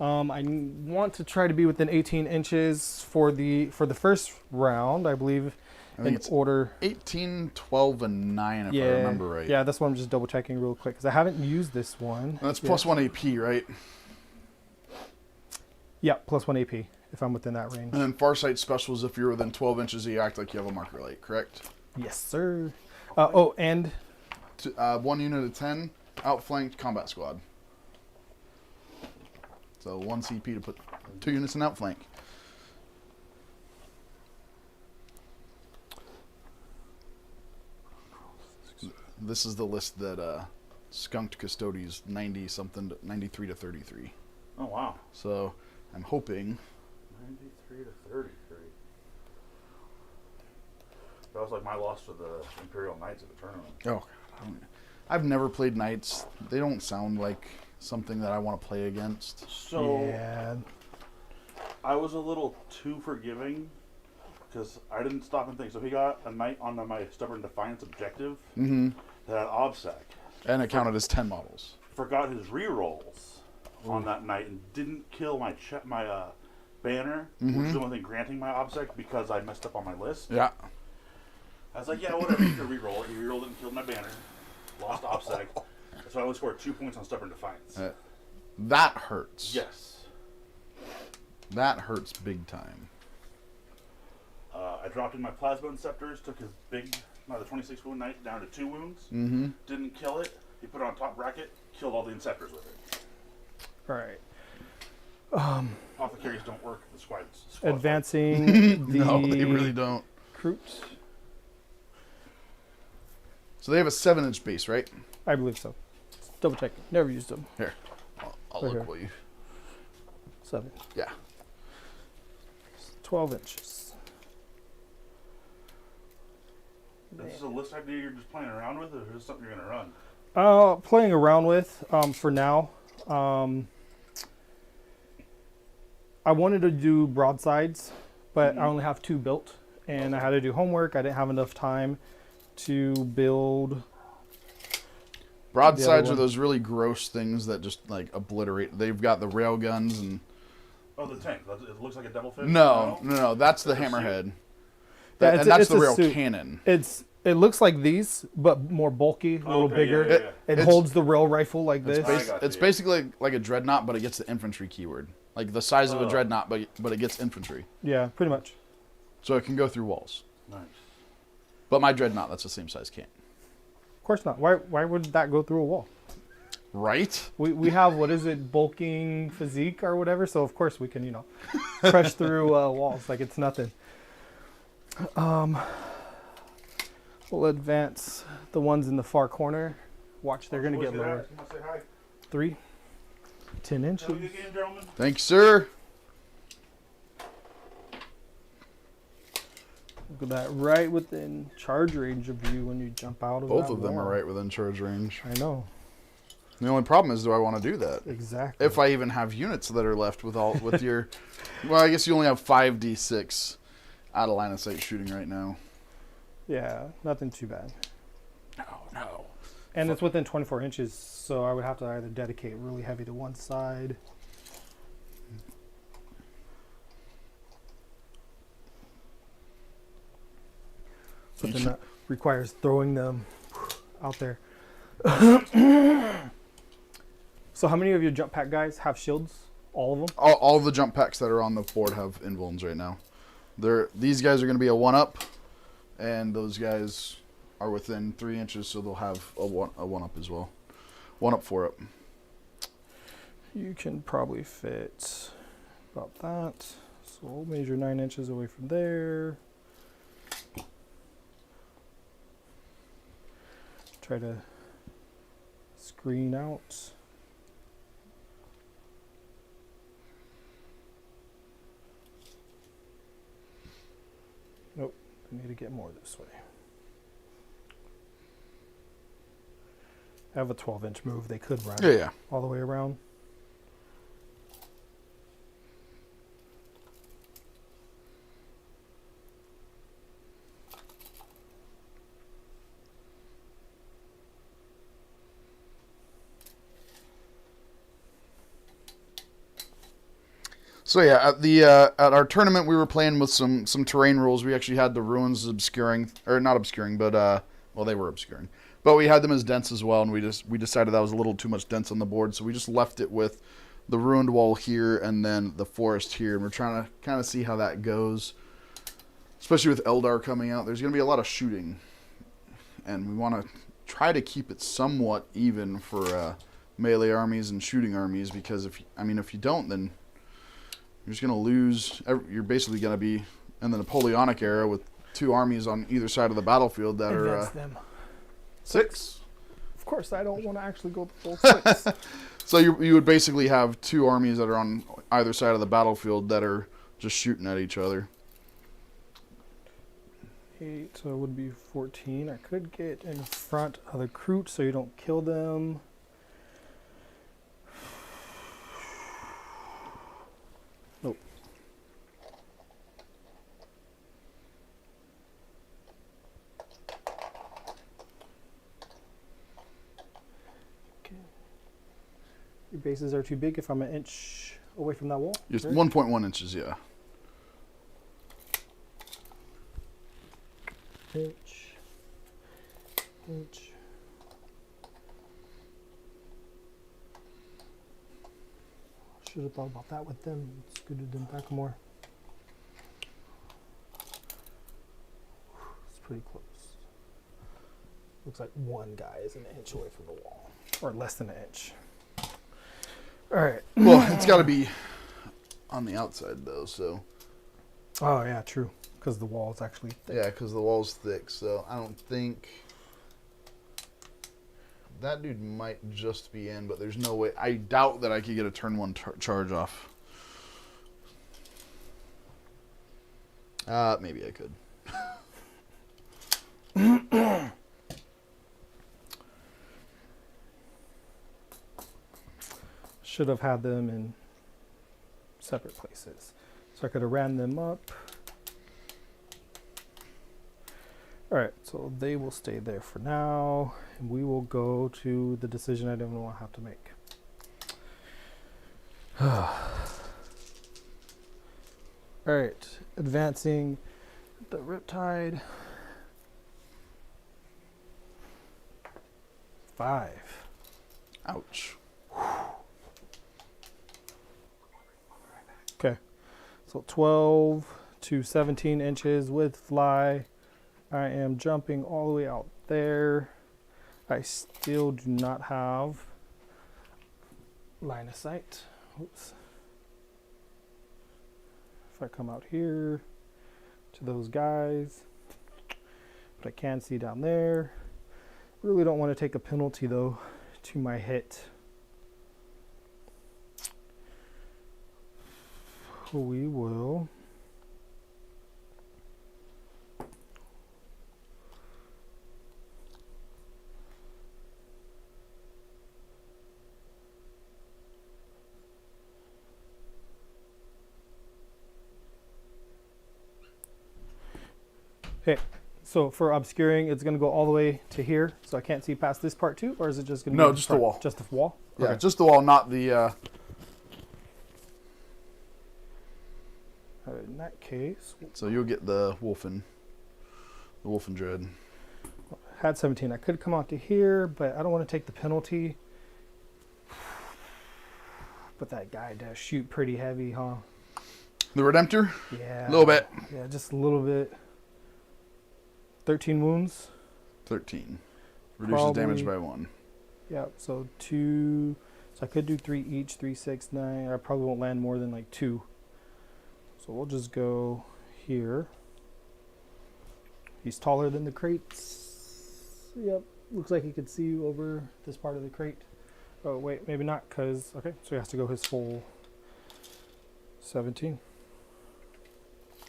I want to try to be within 18 inches for the first round, I believe. I think in order 18, 12, and 9, if I remember right. Yeah, that's what I'm just double checking real quick because I haven't used this one. And that's plus 1 AP, right? Yeah, plus 1 AP if I'm within that range. And then Farsight specials if you're within 12 inches, you act like you have a marker light, correct? Yes, sir. And 1 unit of 10, outflanked combat squad. So 1 CP to put 2 units in outflank. This is the list that skunked Custodes 90 something, 93 to 33. Oh wow. So I'm hoping 93 to 33. That was like my loss to the Imperial Knights at the tournament. Oh, I've never played Knights. They don't sound like something that I want to play against. So yeah. I was a little too forgiving because I didn't stop and think. So he got a Knight on my Stubborn Defiance objective that had OBSEC. And it counted as 10 models. Forgot his rerolls on that night and didn't kill my banner, which is the only thing granting my OBSEC because I messed up on my list. Yeah. I was like, yeah, whatever, you can reroll it. He rerolled it and killed my banner. Lost OBSEC. So I only scored 2 points on Stubborn Defiance. That hurts. Yes. That hurts big time. I dropped in my Plasma Inceptors, took his the 26 wound Knight down to 2 wounds. Didn't kill it. He put it on top bracket, killed all the Inceptors with it. All right. Apothecaries don't work. The squads. Advancing the No, they really don't. recruits. So they have a 7-inch base, right? I believe so. Double check. Never used them. Here. I'll Right look here. for you. 7. Yeah. 12 inches. This is a list idea you're just playing around with, or is this something you're going to run? Playing around with for now. I wanted to do broadsides, but I only have 2 built, and I had to do homework. I didn't have enough time to build. Broadsides are those really gross things that just like obliterate. They've got the rail guns and. Oh, the tank. It looks like a devilfish. No. That's the hammerhead. Yeah, And that's it's the a rail suit. cannon. It looks like these, but more bulky, a little bigger. Yeah. It holds the rail rifle like this. It's basically like a dreadnought, but it gets the infantry keyword. Like the size of a dreadnought, but it gets infantry. Yeah, pretty much. So it can go through walls. Nice. But my dreadnought, that's the same size cannon. Of course not. Why would that go through a wall? Right? We have, what is it, bulking physique or whatever, so of course we can, crush through walls like it's nothing. We'll advance the ones in the far corner. Watch, they're going to get lower. Say hi. 3, 10 inches. Have a good game, gentlemen. Thanks, sir. Look at that, right within charge range of you when you jump out of Both that of them wall. are right within charge range. I know. The only problem is, do I want to do that? Exactly. If I even have units that are left with your... Well, I guess you only have 5d6 out of line of sight shooting right now. Yeah, nothing too bad. No. And it's within 24 inches, so I would have to either dedicate really heavy to one side. But then that requires throwing them out there. So how many of your jump pack guys have shields? All of them? All the jump packs that are on the board have invulns right now. These guys are going to be a 1-up, and those guys are within 3 inches, so they'll have a 1-up as well. 1-up, 4-up. You can probably fit about that. So we'll measure 9 inches away from there. Try to screen out. Nope, I need to get more this way. I have a 12-inch move. They could run Yeah. all the way around. So yeah, at our tournament we were playing with some terrain rules. We actually had the ruins obscuring, or not obscuring, but well, they were obscuring. But we had them as dense as well, and we decided that was a little too much dense on the board, so we just left it with the ruined wall here and then the forest here, and we're trying to kind of see how that goes. Especially with Eldar coming out, there's going to be a lot of shooting, and we want to try to keep it somewhat even for melee armies and shooting armies, because if you don't, then you're just going to lose. You're basically going to be in the Napoleonic era with 2 armies on either side of the battlefield that Advance them. 6. Of course, I don't want to actually go the full 6. So you would basically have 2 armies that are on either side of the battlefield that are just shooting at each other. 8, so it would be 14. I could get in front of the Kroot so you don't kill them. Nope. Okay. Your bases are too big if I'm an inch away from that wall. Just right? 1.1 inches, yeah. Inch. Should have thought about that with them. Scooted them back more. It's pretty close. Looks like one guy is an inch away from the wall, or less than an inch. All right. Well, it's got to be on the outside though, so. Oh yeah, true. Because the wall is actually thick. Yeah, because the wall's thick, so I don't think that dude might just be in, but there's no way. I doubt that I could get a turn 1 charge off. Maybe I could. Should have had them in separate places, so I could have ran them up. All right, so they will stay there for now, and we will go to the decision I don't want to have to make. All right, advancing the Riptide. 5. Ouch. Okay, so 12 to 17 inches with fly. I am jumping all the way out there. I still do not have line of sight. Oops. If I come out here to those guys, but I can see down there. Really don't want to take a penalty though to my hit. We will. Okay, so for obscuring, it's going to go all the way to here, so I can't see past this part too, or is it just going to be No, just the wall. Just the wall? Yeah, Okay. just the wall, not the. All right, in that case, So you'll get the Wolfen Dread. had 17. I could come out to here, but I don't want to take the penalty. But that guy does shoot pretty heavy, huh? The Redemptor? Yeah. A little bit. Yeah, just a little bit. 13 wounds. 13. Reduces damage by 1. Yep, so 2. So I could do 3 each, 3, 6, 9. I probably won't land more than like 2. So we'll just go here. He's taller than the crates. Yep, looks like he could see over this part of the crate. Oh, wait, maybe not, because, okay, so he has to go his full 17.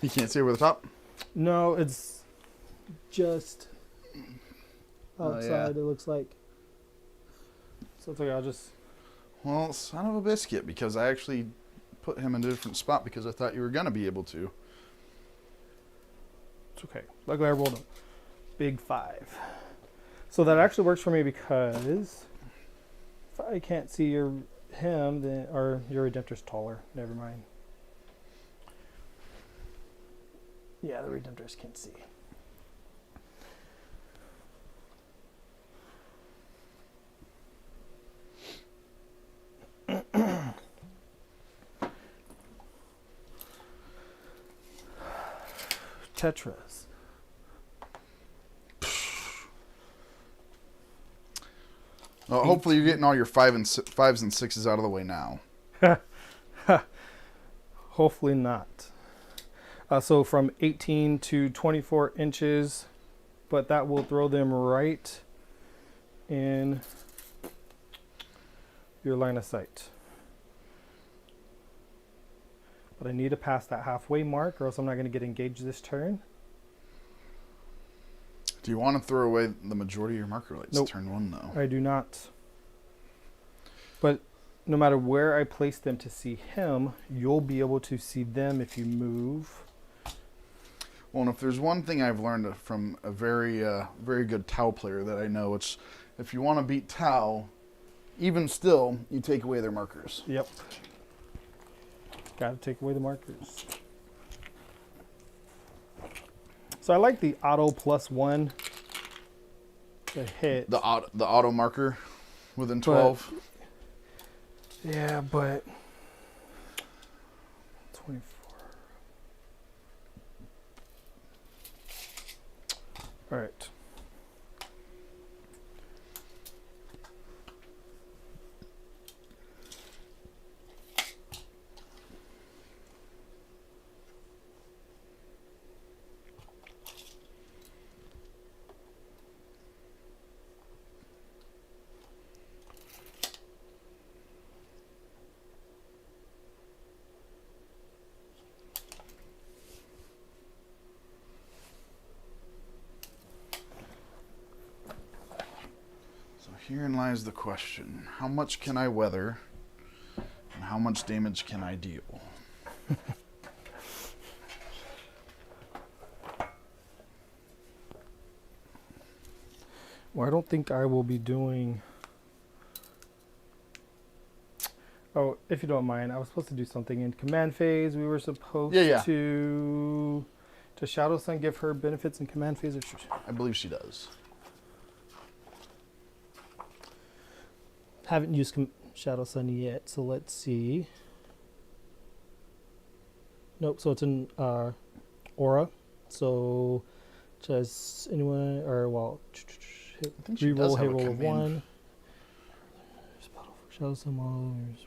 You can't see over the top? No, it's just outside, yeah. it looks like. So it's okay, I'll just... Well, son of a biscuit, because I actually put him in a different spot because I thought you were going to be able to. It's okay. Luckily I rolled a big 5. So that actually works for me because if I can't see him, then, or your Redemptor's taller. Never mind. Yeah, the Redemptors can see. Tetras. Well, hopefully you're getting all your fives and sixes out of the way now. Hopefully not. So from 18 to 24 inches, but that will throw them right in your line of sight. But I need to pass that halfway mark or else I'm not going to get engaged this turn. Do you want to throw away the majority of your marker lights? Nope. Turn 1, though. I do not. But no matter where I place them to see him, you'll be able to see them if you move. Well, and if there's one thing I've learned from a very good Tau player that I know, it's if you want to beat Tau, even still, you take away their markers. Yep. Got to take away the markers. So I like the auto +1 to hit. The auto marker within 12. Yeah, but 24. All right. Herein lies the question. How much can I weather? And how much damage can I deal? Well, I don't think I will be doing... Oh, if you don't mind, I was supposed to do something in command phase. We were supposed to... Does Shadow Sun give her benefits in command phase? Or I believe she does. Haven't used Shadow Sun yet, so let's see. Nope, so it's an aura. So just anyone, or well, reroll hit roll of 1. Shadow Sun models.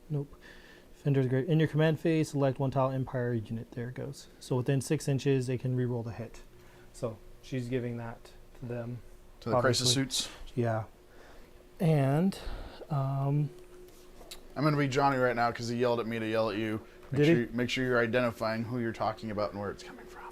Nope. Defender's great. In your command phase, select one tile Empire unit. There it goes. So within 6 inches, they can reroll the hit. So she's giving that to them. To the crisis suits? Yeah. And I'm going to be Johnny right now because he yelled at me to yell at you. Make sure you're identifying who you're talking about and where it's coming from.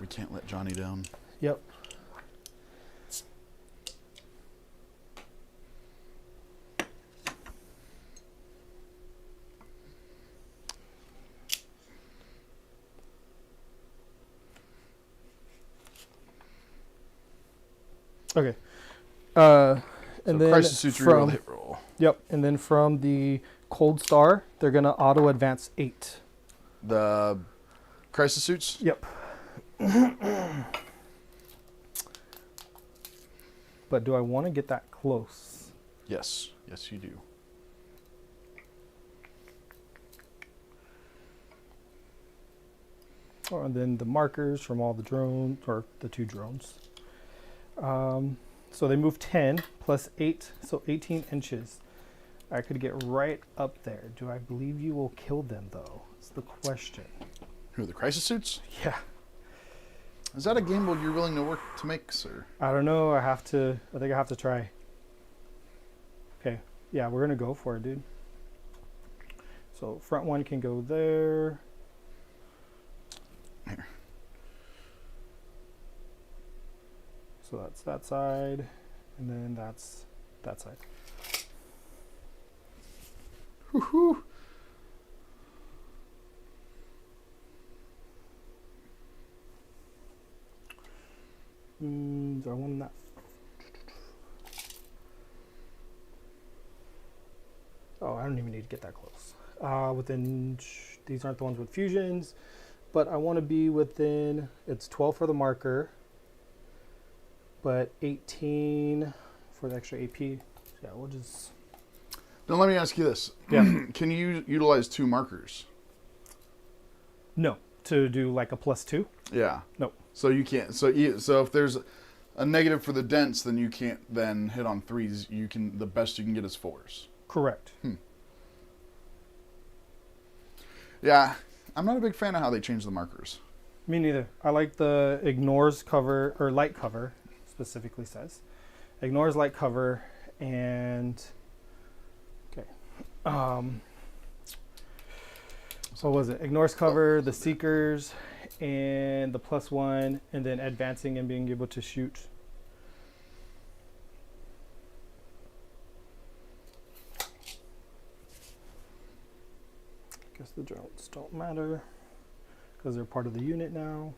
We can't let Johnny down. Yep. Okay. And so then crisis suits reroll hit roll. Yep. And then from the Cold Star, they're gonna auto advance 8. The crisis suits? Yep. But do I want to get that close? Yes. Yes, you do. Oh, and then the markers from all the drones, or the 2 drones. So they move 10 plus 8, so 18 inches. I could get right up there. Do I believe you will kill them, though? That's the question. Who, the crisis suits? Yeah. Is that a gamble you're willing to work to make, sir? I don't know. I think I have to try. Okay. Yeah, we're going to go for it, dude. So front one can go there. Here. So that's that side, and then that's that side. Do I want that? Oh, I don't even need to get that close. These aren't the ones with fusions, but I want to be within, it's 12 for the marker, but 18 for the extra AP. Yeah, we'll just... Now let me ask you this. Yeah. Can you utilize 2 markers? No. To do like a +2? Yeah. No. So you can't. So if there's a negative for the dents, then you can't then hit on 3s. You can, the best you can get is 4s. Correct. Yeah, I'm not a big fan of how they change the markers. Me neither. I like the ignores cover, or light cover, specifically says. Ignores light cover, and... Okay. So what was it? Ignores cover, the seekers, and the +1, and then advancing and being able to shoot. I guess the drones don't matter because they're part of the unit now.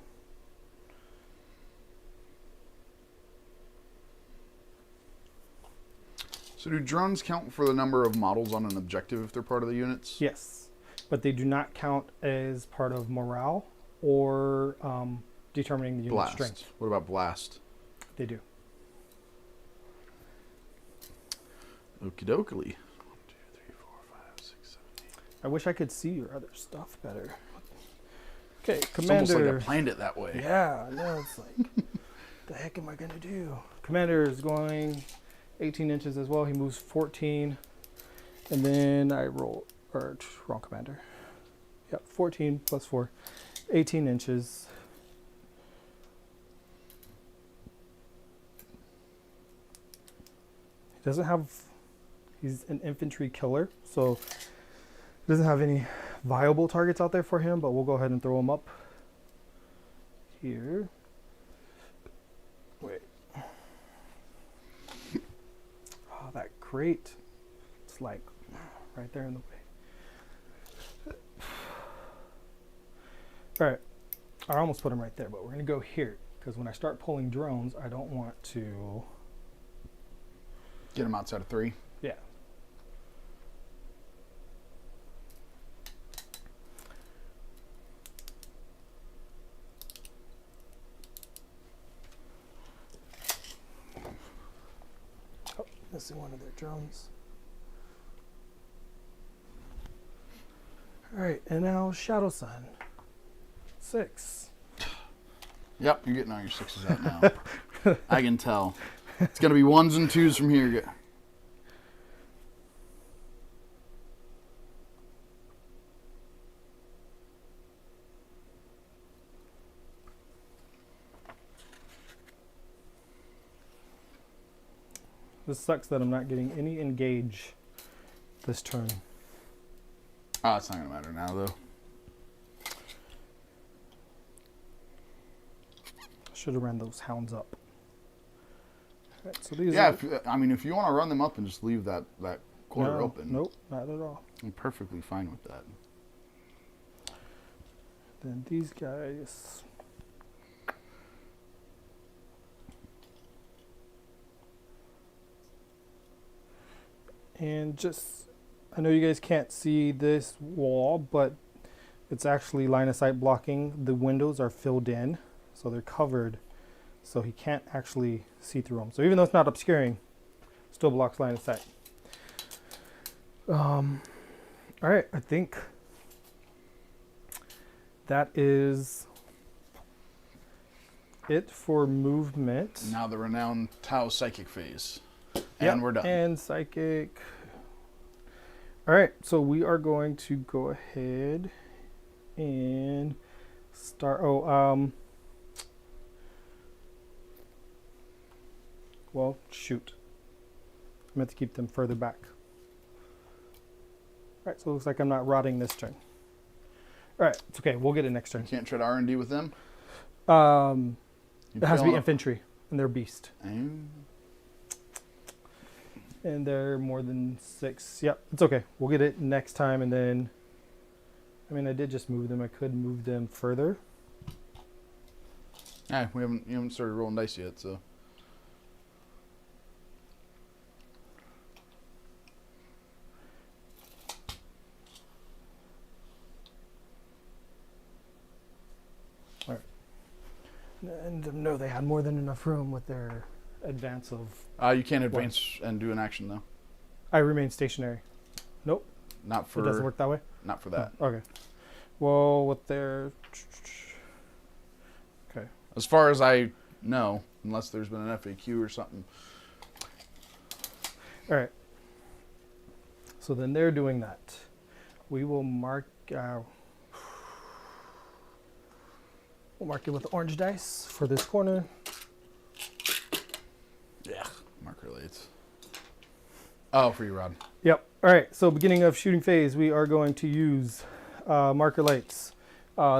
So do drones count for the number of models on an objective if they're part of the units? Yes, but they do not count as part of morale or determining the unit Blast. strength. What about blast? They do. Okie dokie. 1, 2, 3, 4, 5, 6, 7, 8. I wish I could see your other stuff better. Okay, It's Commander. almost like I planned it that way. Yeah, I know. It's like, the heck am I going to do? Commander is going 18 inches as well. He moves 14. And then I roll, or wrong commander. Yep, 14 plus 4. 18 inches. He doesn't have, he's an infantry killer, so he doesn't have any viable targets out there for him, but we'll go ahead and throw him up here. Wait. Oh, that crate. It's like right there in the way. All right. I almost put him right there, but we're going to go here because when I start pulling drones, I don't want to... Get them outside of 3. Yeah. Oh, missing one of their drones. All right, and now Shadow Sun. 6. Yep, you're getting all your 6s out now. I can tell. It's going to be 1s and 2s from here. This sucks that I'm not getting any engage this turn. Oh, it's not going to matter now, though. Should have ran those hounds up. All right, so these Yeah, are, I mean, if you want to run them up and just leave that corner no, open. Nope, not at all. I'm perfectly fine with that. Then these guys. And just, I know you guys can't see this wall, but it's actually line of sight blocking. The windows are filled in, so they're covered, so he can't actually see through them. So even though it's not obscuring, still blocks line of sight. All right, I think that is it for movement. Now the renowned Tau psychic phase. Yep, And we're done. And psychic. All right, so we are going to go ahead and start. Well, shoot. I meant to keep them further back. All right, so it looks like I'm not rotting this turn. All right, it's okay. We'll get it next turn. Can't trade R&D with them? It has to be infantry, and they're beast. And they're more than 6. Yep, it's okay. We'll get it next time, and then... I mean, I did just move them. I could move them further. Yeah, you haven't started rolling dice yet, so. All right. And no, they had more than enough room with their advance of. You can't advance and do an action though. I remain stationary. Nope. Not for. It doesn't work that way. Not for that. Oh, okay. Well, with their. Okay. As far as I know, unless there's been an FAQ or something. All right. So then they're doing that. We will mark. We'll mark it with the orange dice for this corner. Yeah. Marker lights. Oh, for you, Rod. Yep. All right. So beginning of shooting phase, we are going to use marker lights.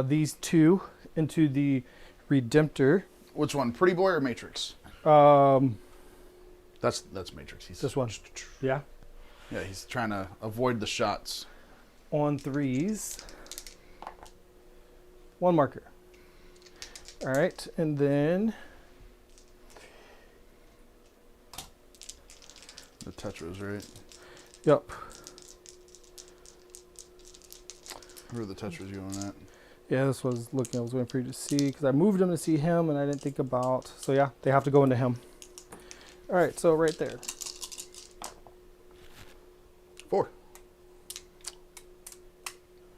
These two into the Redemptor. Which one, Pretty Boy or Matrix? That's That's Matrix. He's this one. Yeah. Yeah, he's trying to avoid the shots. On threes. One marker. All right, and then The Tetras, right? yep. Where are the Tetras going at? Yeah, this was looking. I was waiting for you to see because I moved him to see him, and I didn't think about. So yeah, they have to go into him. All right, so right there. 4. All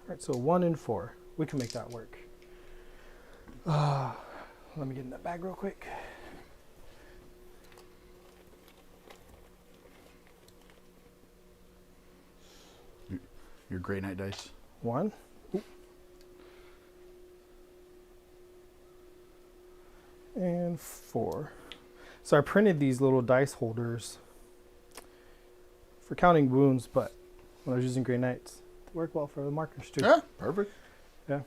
right, so 1 and 4. We can make that work. Let me get in that bag real quick. Your Grey Knight dice. 1. Ooh. And 4. So I printed these little dice holders for counting wounds, but when I was using Grey Knights, they work well for the markers too. Yeah, perfect. Yeah.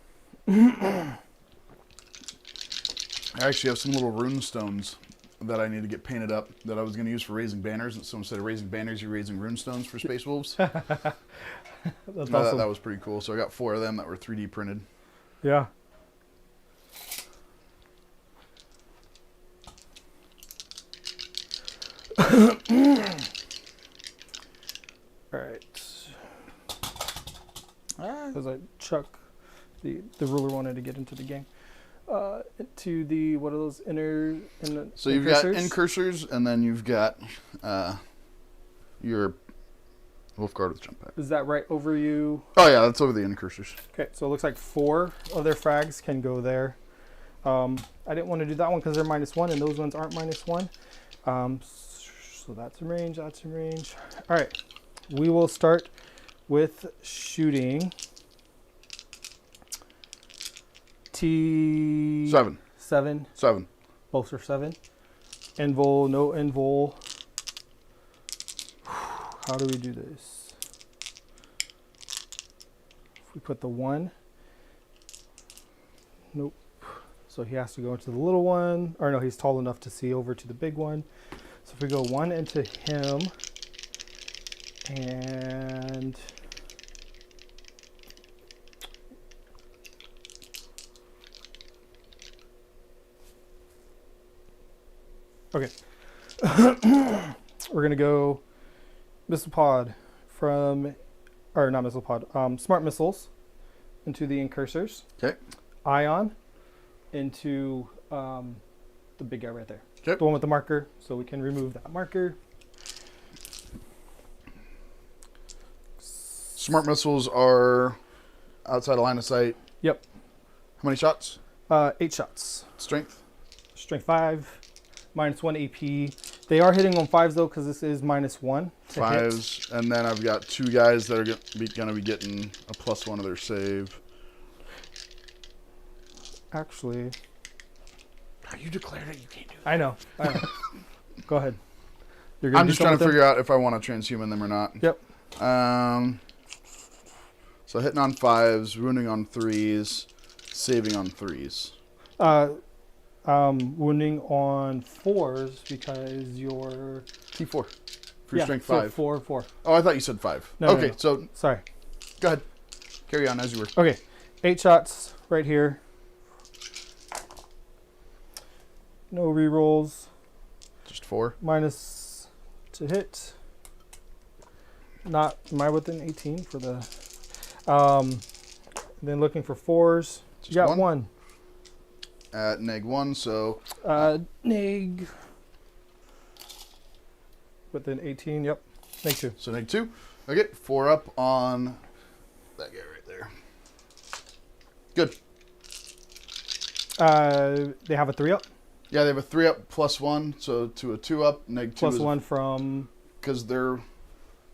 I actually have some little rune stones that I need to get painted up that I was going to use for raising banners. And so instead of raising banners, you're raising rune stones for Space Wolves. That's awesome. That was pretty cool. So I got 4 of them that were 3D printed. Yeah. All right. As I chuck the ruler wanted to get into the game. To the what are those inner? So you've got incursors, and then you've got your Wolfguard with jump pack. Is that right over you? Oh yeah, that's over the incursors. Okay, so it looks like 4 of their frags can go there. I didn't want to do that one because they're -1, and those ones aren't -1. So that's in range. That's in range. All right, we will start with shooting. Seven. 7. 7. Both are 7. Invul, no invul. How do we do this? If we put the 1. Nope. So he has to go into the little one. Or no, he's tall enough to see over to the big one. So if we go 1 into him. And... okay. We're going to go missile pod from, or not missile pod, smart missiles into the incursors. Okay. Ion into the big guy right there. Okay. The one with the marker, so we can remove that marker. Smart missiles are outside of line of sight. Yep. How many shots? 8 shots. Strength? Strength 5. -1 AP. They are hitting on 5s though, because this is -1 to 5s, and then I've got 2 guys that are going to be getting a +1 of their save. Actually, You declared it. You can't do I know. Go ahead. I'm just trying to figure out if I want to transhuman them or not. Yep. So hitting on 5s, wounding on 3s, saving on 3s. Wounding on 4s because you're T4 for your strength 5. So 4. Oh, I thought you said 5. No, okay, no. so Sorry. go ahead. Carry on as you were. Okay, 8 shots right here. No rerolls. Just 4. Minus to hit. Not, am I within 18 for the... then looking for 4s. Just You got one? 1. At -1, so... Neg. Within 18, yep. Neg 2. So -2. Okay, 4 up on that guy right there. Good. They have a 3 up. Yeah, they have a 3 up +1, so to a 2 up. -2 Plus is 1 from... because they're...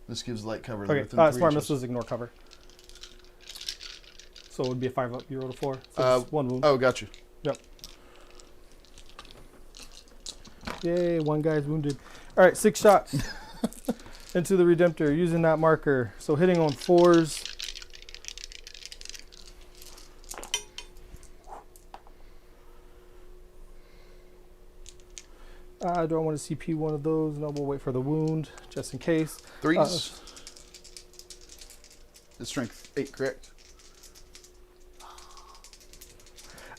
This gives light cover. Okay, within 3 smart inches. missiles ignore cover. So it would be a 5 up. You rolled a 4. So it's 1 wound. Oh, got you. Yep. Yay, 1 guy's wounded. All right, 6 shots into the Redemptor using that marker. So hitting on 4s. Do I want to CP one of those? No, we'll wait for the wound just in case. 3s. It's strength 8, correct?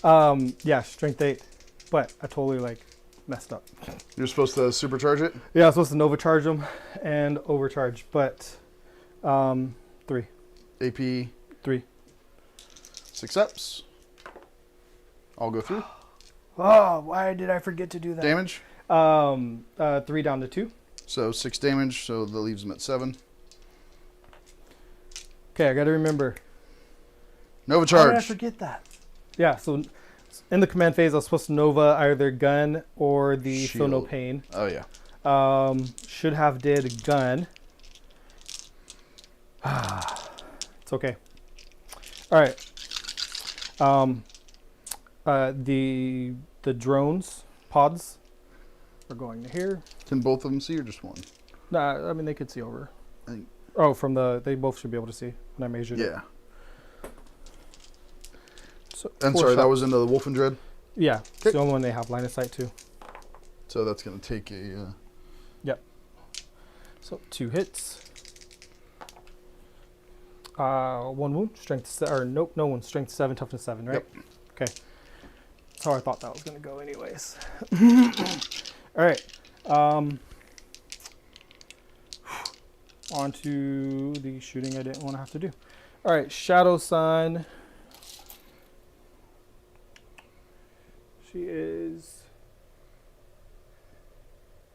Yeah, strength 8. But I totally messed up. You're supposed to supercharge it? Yeah, I was supposed to Nova charge them and overcharge, but 3. AP 3. 6 ups. I'll go through. Oh, why did I forget to do that? Damage. 3 down to 2. So 6 damage, so that leaves him at 7. Okay, I got to remember. Nova How charge. did I forget that? Yeah, so in the command phase, I was supposed to Nova either gun or the Feel No Shield. Pain. Oh, yeah. Should have did gun. It's okay. All right. The drones pods are going to here. Can both of them see or just one? Nah, I mean they could see over. I think- Oh, they both should be able to see when I measured it. Yeah. So, And 4 sorry, that shots. was into the Wolf and Dread. Yeah, it's Okay. the only one they have line of sight to. So that's going to take a... Yep. So 2 hits. 1 wound, strength or nope, no wound, strength 7, toughness 7, right? Yep. Okay. That's how I thought that was gonna go, anyways. All right. On to the shooting I didn't want to have to do. All right, Shadow Sun. She is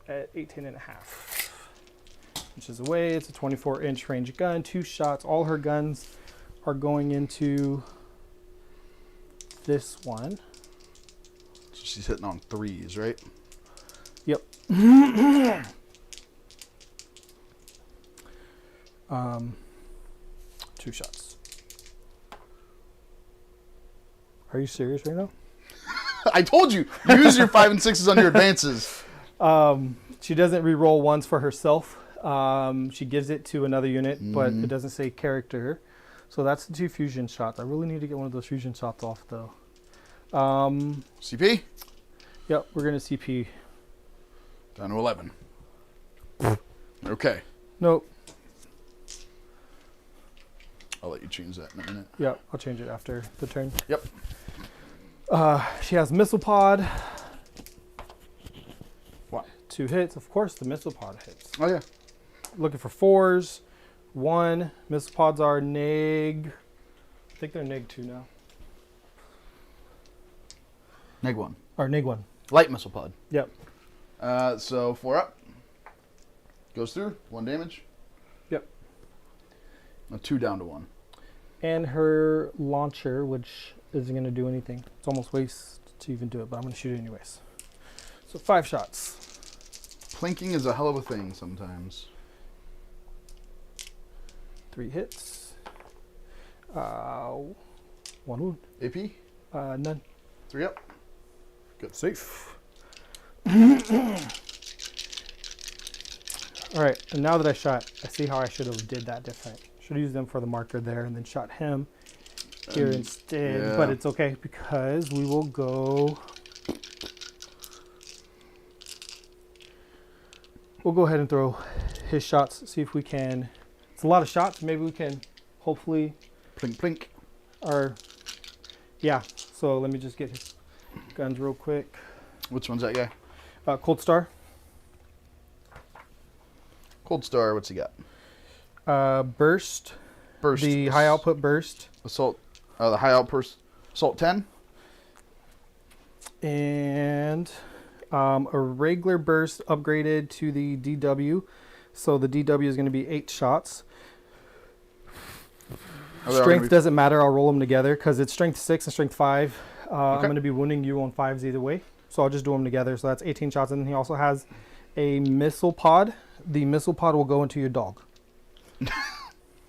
at 18.5 inches away. It's a 24-inch range gun, 2 shots. All her guns are going into this one. So she's hitting on 3s, right? Yep. 2 shots. Are you serious right now? I told you! Use your 5 and 6s on your advances. She doesn't re-roll ones for herself. She gives it to another unit, but it doesn't say character. So that's the 2 fusion shots. I really need to get one of those fusion shots off, though. CP? Yep, we're going to CP. Down to 11. Okay. Nope. I'll let you change that in a minute. Yep, I'll change it after the turn. Yep. She has Missile Pod. What? 2 hits. Of course, the Missile Pod hits. Oh, yeah. Looking for 4s. 1. Missile Pods are neg. I think they're neg 2 now. Neg 1. Or neg 1. Light missile pod. Yep. So 4 up. Goes through. 1 damage. Yep. A 2 down to 1. And her launcher, which isn't going to do anything. It's almost waste to even do it, but I'm going to shoot it anyways. So 5 shots. Plinking is a hell of a thing sometimes. 3 hits. 1 wound. AP? None. 3 up. Good. Safe. All right, and now that I shot, I see how I should have did that different. Should have used them for the marker there and then shot him here instead. yeah. But it's okay because we will go. We'll go ahead and throw his shots, see if we can. It's a lot of shots. Maybe we can hopefully. Plink, plink. Yeah, so let me just get his guns real quick. Which one's that guy? Cold Star. Cold Star, what's he got? Burst. Burst. The high output burst. Assault. The high output. Assault 10. And a regular burst upgraded to the DW. So the DW is going to be 8 shots. Strength doesn't matter. I'll roll them together because it's strength 6 and strength 5. I'm going to be wounding you on 5s either way. So I'll just do them together. So that's 18 shots. And then he also has a missile pod. The missile pod will go into your dog.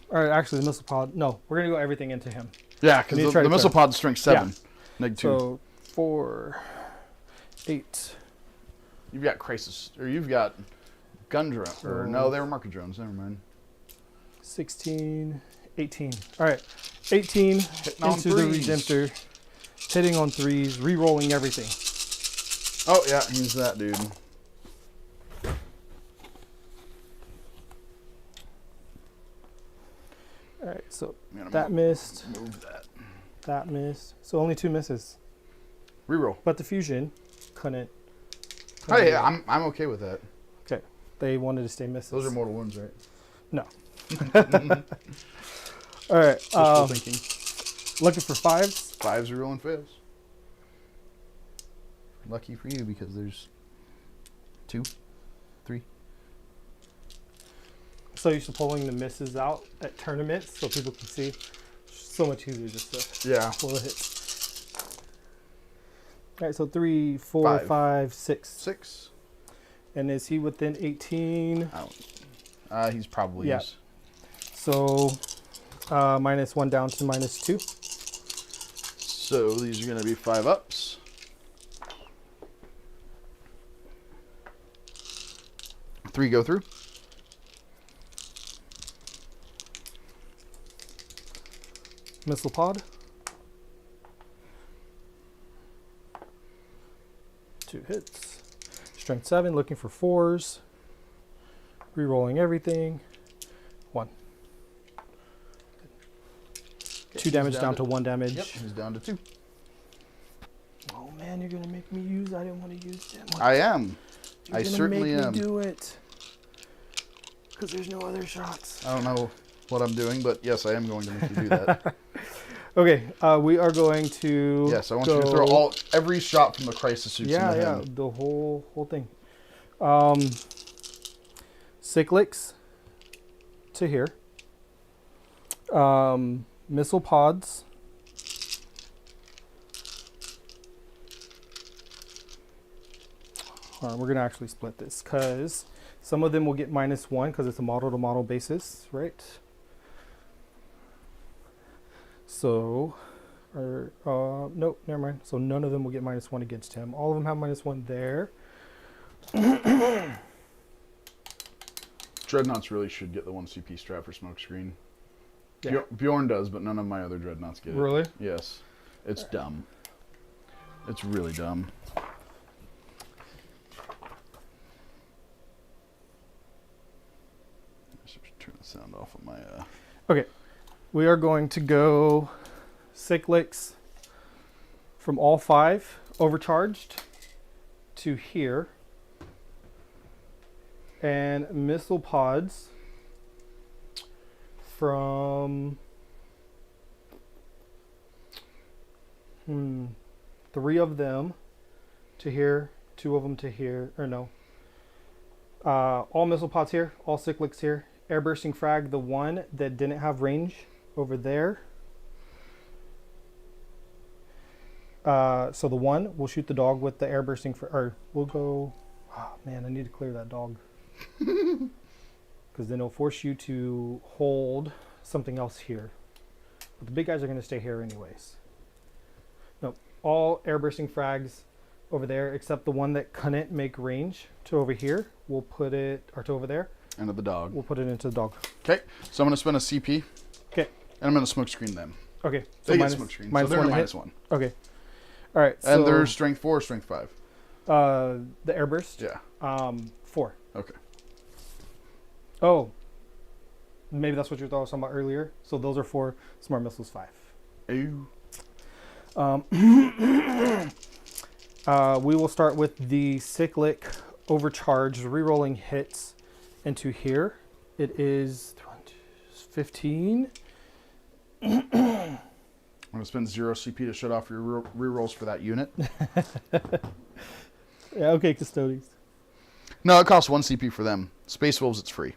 Or actually, the missile pod. No, we're going to go everything into him. Yeah, because the missile pod's strength 7. Yeah. -2. So 4, 8. You've got crisis, or you've got gun drone. Or no, they were marker drones. Never mind. 16, 18. All right, 18 into the Redemptor. Hitting on 3s, re-rolling everything. Oh, yeah, he's that dude. All right, so that missed. Move that. That missed. So only 2 misses. Reroll. But the fusion couldn't. Hey, I'm okay with that. Okay, they wanted to stay misses. Those are mortal wounds, right? No. All right. Thinking. Looking for 5s. 5s are rolling fails. Lucky for you because there's 2, 3. So used to pulling the misses out at tournaments so people can see. So much easier just to pull the hits. All right, so 3, 4, 5, 6. 6. And is he within 18? He's probably is. So -1 down to -2. So these are going to be 5 ups. Three go through. Missile pod. 2 hits. Strength 7, looking for 4s. Rerolling everything. 1. 2 damage down to 1 damage. Yep, he's down to 2. Oh man, you're gonna make me use. I didn't want to use them. I am. I certainly am. You're gonna make me do it. Because there's no other shots. I don't know what I'm doing, but yes, I am going to make you do that. Okay, we are going to. Yes, I want you to throw every shot from the crisis suits in the head. The whole thing. Cyclics to here. Missile pods. We're going to actually split this because some of them will get -1 because it's a model-to-model basis, right? So, nope, never mind. So none of them will get -1 against him. All of them have -1 there. Dreadnoughts really should get the 1 CP strap for smokescreen. Yeah. Bjorn does, but none of my other Dreadnoughts get it. Really? Yes. It's dumb. It's really dumb. I should turn the sound off of my... Okay. We are going to go cyclics from all 5 overcharged to here. And missile pods from 3 of them to here, 2 of them to here, or no. All missile pods here, all cyclics here. Air bursting frag, the one that didn't have range over there. So the one, we'll shoot the dog with the air bursting, or we'll go, oh man, I need to clear that dog. Because then it'll force you to hold something else here. But the big guys are going to stay here anyways. No, all air bursting frags over there, except the one that couldn't make range to over here. We'll put it, or to over there. Into the dog. We'll put it into the dog. Okay, so I'm going to spend a CP. Okay. And I'm going to smoke screen them. Okay. So they get smoke screen. So they're -1. Okay. All right. And they're strength 4 or strength 5? The air burst? Yeah. 4. Okay. Oh. Maybe that's what you thought I was talking about earlier. So those are 4, smart missiles 5. Ew. We will start with the Cyclic Overcharge, re-rolling hits into here. It is 15. I'm going to spend 0 CP to shut off your rerolls for that unit. Yeah, okay, Custodies. No, it costs 1 CP for them. Space Wolves, it's free.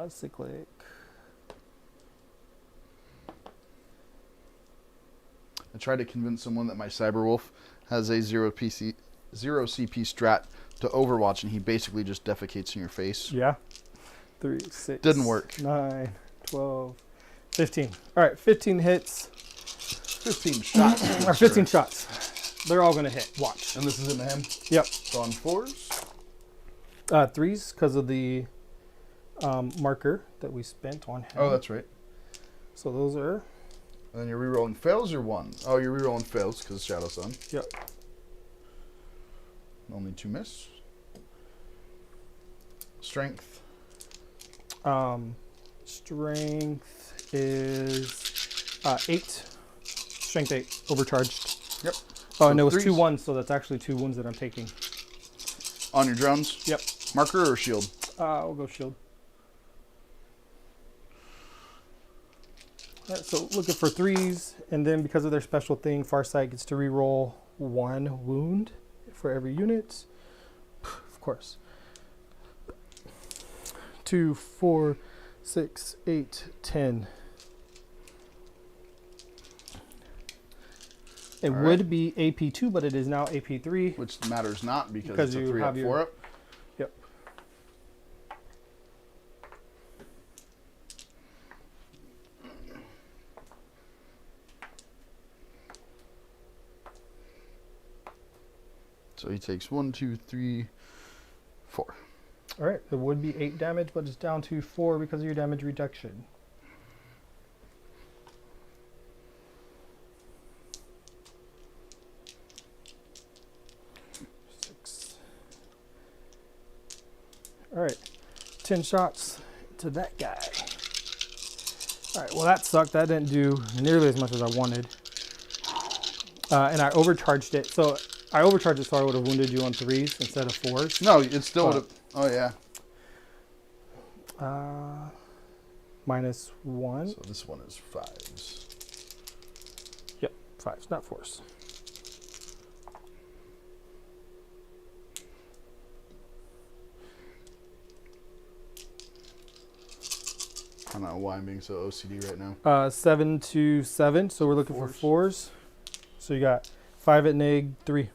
Cyclic. I tried to convince someone that my Cyberwolf has a 0 CP strat to Overwatch, and he basically just defecates in your face. Yeah. 3, 6. Didn't work. 9, 12, 15. All right, 15 hits. 15 shots. Or 15 shots. They're all going to hit. Watch. And this is into him? Yep. So on 4s? 3s because of the marker that we spent on him. Oh, that's right. So those are... And then you're rerolling fails or 1? Oh, you're rerolling fails because Shadow Sun. Yep. Only 2 miss. Strength. Strength is 8. Strength 8, overcharged. Yep. Oh, So and it was 2 3s. ones, so that's actually 2 wounds that I'm taking. On your drones? Yep. Marker or shield? We'll go shield. All right, so looking for 3s, and then because of their special thing, Farsight gets to reroll 1 wound for every unit. Of course. 2, 4, 6, 8, 10. It All right. would be AP2, but it is now AP3. Which matters not because it's Because a you 3 up, have your- 4 up. Yep. So he takes 1, 2, 3, 4. All right, it would be 8 damage, but it's down to 4 because of your damage reduction. All right, 10 shots to that guy. All right, well that sucked. That didn't do nearly as much as I wanted. And I overcharged it. So I overcharged it so I would have wounded you on 3s instead of 4s. No, it still would have. Oh, yeah. -1. So this one is 5s. Yep, 5s, not 4s. I don't know why I'm being so OCD right now. 7 to 7, so we're looking for 4s. So you got 5 at neg 3.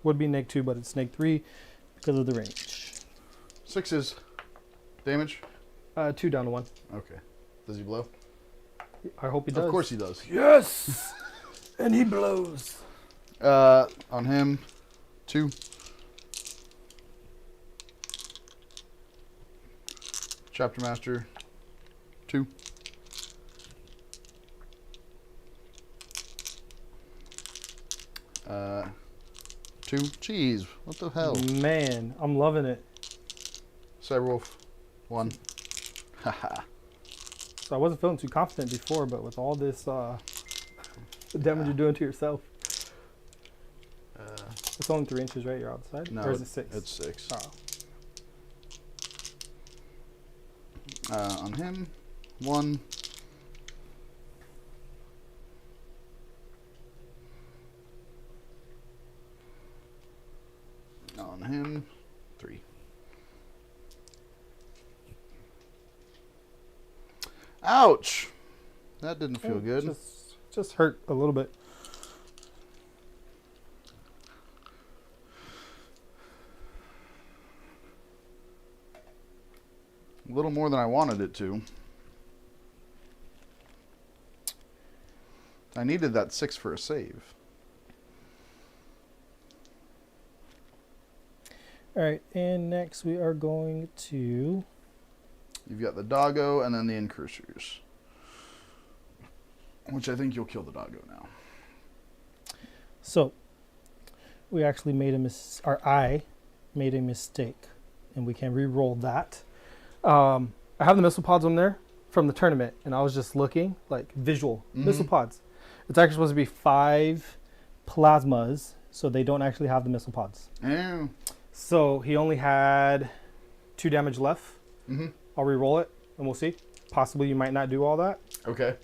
Would be neg 2, but it's neg 3 because of the range. 6s. Damage? 2 down to 1. Okay. Does he blow? I hope he does. Of course he does. Yes! And he blows. On him, 2. Chapter Master, 2. Two. Jeez, what the hell? Man, I'm loving it. Cyberwolf, 1. Haha. So I wasn't feeling too confident before, but with all this the damage you're doing to yourself. It's only 3 inches, right? You're outside? No, or is it 6? It's 6. Oh. On him, 1. On him, 3. Ouch! That didn't feel good. Just hurt a little bit. A little more than I wanted it to. I needed that 6 for a save. All right, and next we are going to... You've got the doggo and then the incursors. Which I think you'll kill the doggo now. So, we actually made I made a mistake, and we can re-roll that. I have the missile pods on there from the tournament, and I was just looking, like, visual missile pods. It's actually supposed to be 5 plasmas, so they don't actually have the missile pods. Yeah. So he only had 2 damage left. Mm-hmm. I'll re-roll it, and we'll see. Possibly you might not do all that. Okay.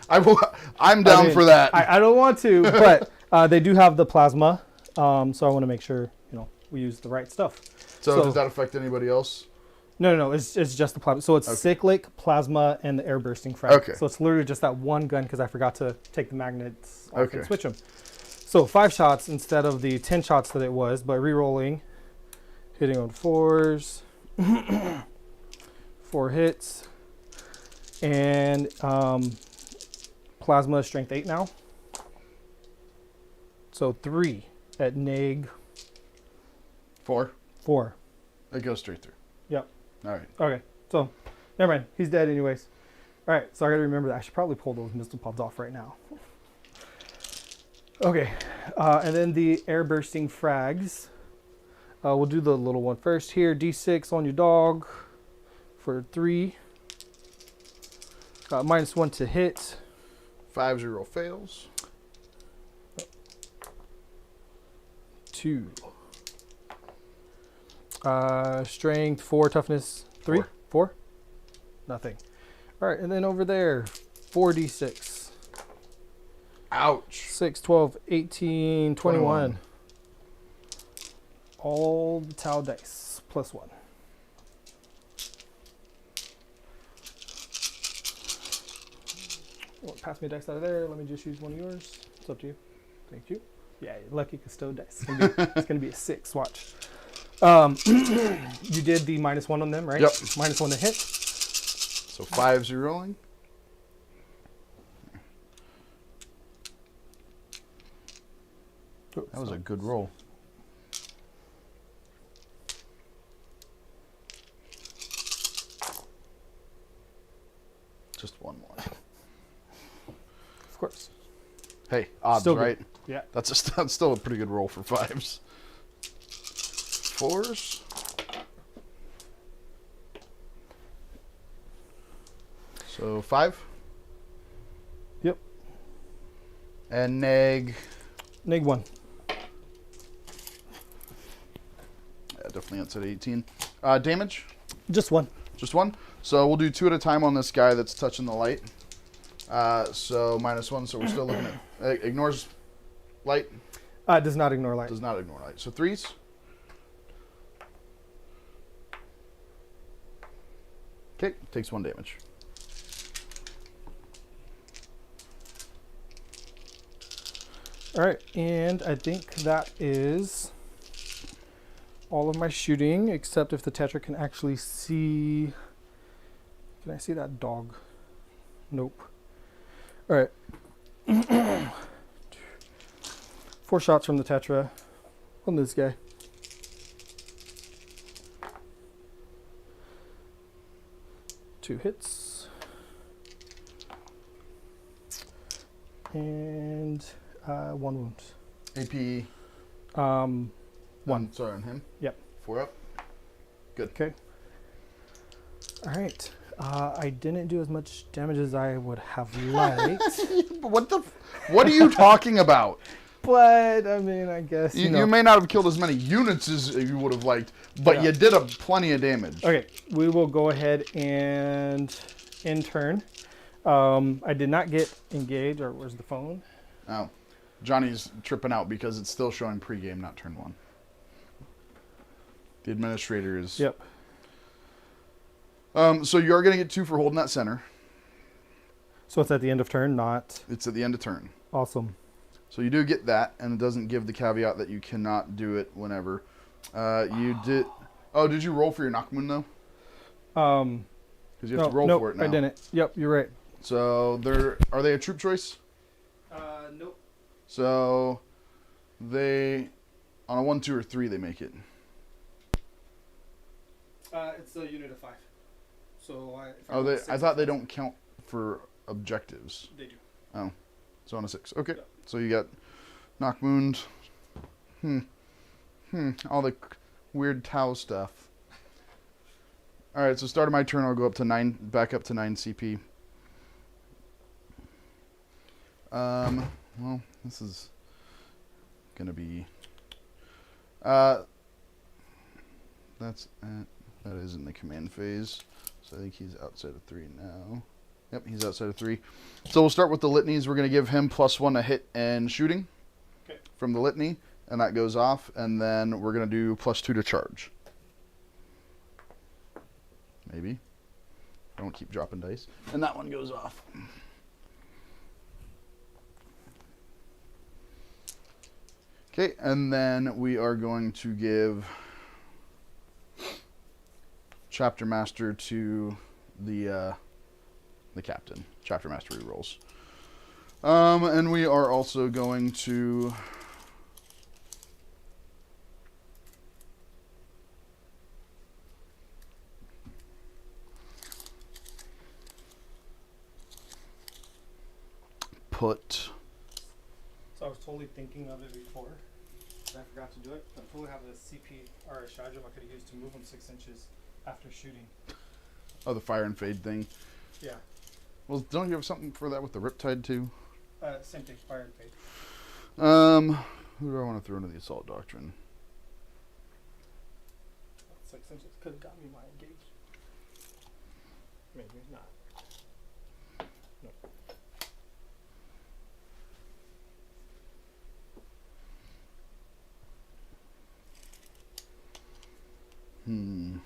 I'm down for that. I don't want to, but they do have the plasma, so I want to make sure we use the right stuff. So does that affect anybody else? No. It's just the plasma. So it's cyclic, plasma, and the air bursting frag. Okay. So it's literally just that one gun because I forgot to take the magnets off and switch them. So 5 shots instead of the 10 shots that it was, but re-rolling, hitting on 4s, 4 hits, and plasma strength 8 now. So 3 at neg 4. It goes straight through. Yep. All right. Okay. So never mind. He's dead anyways. All right. So I got to remember that. I should probably pull those missile pods off right now. Okay. And then the air bursting frags. We'll do the little one first here. D6 on your dog for 3. -1 to hit. 5-0 fails. 2. Strength 4, toughness 3. 4. Nothing. All right, and then over there, 4d6. Ouch. 6, 12, 18, 21. All the Tau dice +1. Pass me a dice out of there. Let me just use one of yours. It's up to you. Thank you. Yeah, lucky Custo dice. It's gonna be a 6. Watch. You did the -1 on them, right? Yep. -1 to hit. So 5s you're rolling. That was a good roll. Just one more. Of course. Hey, odds, Still good. right? Yeah. That's still a pretty good roll for 5s. 4s. So 5. Yep. And neg. Neg 1. Yeah, definitely hits at 18. Damage? Just 1. Just 1. So we'll do 2 at a time on this guy that's touching the light. So -1. So we're still looking at ignores light. Does not ignore light. Does not ignore light. So 3s. Okay, takes 1 damage. All right, and I think that is all of my shooting, except if the Tetra can actually see. Can I see that dog? Nope. All right. 4 shots from the Tetra on this guy. Two hits. And 1 wound. AP. 1. Sorry, on him. Yep. 4 up. Good. Okay. All right. I didn't do as much damage as I would have liked. What are you talking about? But, I mean, I guess, You may not have killed as many units as you would have liked, but you did plenty of damage. Okay, we will go ahead and end turn. I did not get engaged, or where's the phone? Oh. Johnny's tripping out because it's still showing pregame, not turn 1. The administrator is... Yep. So you are going to get 2 for holding that center. So it's at the end of turn, not... It's at the end of turn. Awesome. So you do get that, and it doesn't give the caveat that you cannot do it whenever. You did... Oh, did you roll for your Knockmoon, though? Because you have to roll for it now. I didn't. Yep, you're right. So are they a troop choice? Nope. So they... On a 1, 2, or 3, they make it. It's a unit of 5. So I thought they don't count for objectives. They do. Oh, so on a 6. Okay, so you got Knockmoon. All the weird Tau stuff. All right, so start of my turn, I'll go up to 9, back up to 9 CP. Well, this is gonna be. That is in the command phase, so I think he's outside of 3 now. Yep, he's outside of 3. So we'll start with the litanies. We're gonna give him +1 to hit and shooting from the litany, and that goes off. And then we're gonna do +2 to charge. Maybe. I don't keep dropping dice, and that one goes off. Okay, and then we are going to give Chapter Master to the captain. Chapter Master rerolls. And we are also going to put. So I was totally thinking of it before, but I forgot to do it. I totally have a CP or a Shadram I could have used to move him 6 inches after shooting. Oh, the fire and fade thing. Yeah. Well, don't you have something for that with the Riptide too? Same thing, fire and fade. Who do I want to throw into the Assault Doctrine? 6 inches could have got me my engage. Maybe not. No.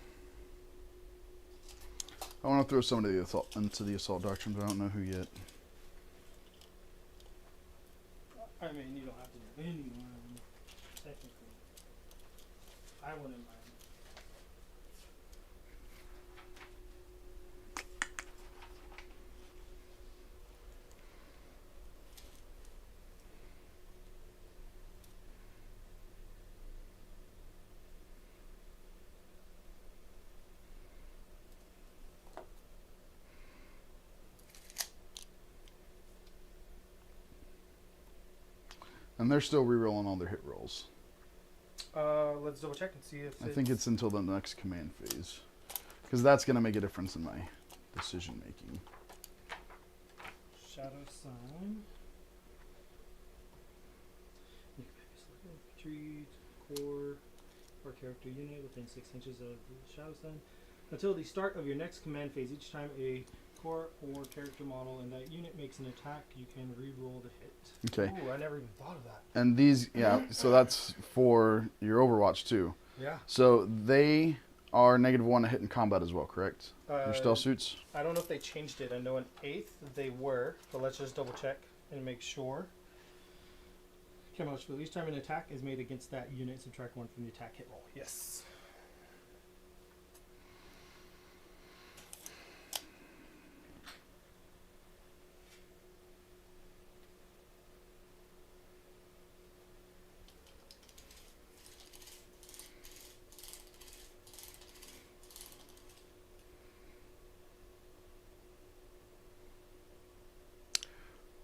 I want to throw somebody into the Assault Doctrine, but I don't know who yet. I mean, you don't have to do anyone, technically. I wouldn't mind. And they're still rerolling all their hit rolls. Let's double check and see if I think it's until the next command phase. Because that's going to make a difference in my decision making. Shadow Sign. You can retreat, core, or character unit within 6 inches of the Shadow Sign. Until the start of your next command phase, each time a core or character model in that unit makes an attack, you can re-roll the hit. Okay. Ooh, I never even thought of that. And these, yeah, so that's for your Overwatch too. Yeah. So they are -1 to hit in combat as well, correct? Your stealth suits? I don't know if they changed it. I know in 8th they were, but let's just double check and make sure. Okay, for each time an attack is made against that unit, subtract 1 from the attack hit roll. Yes.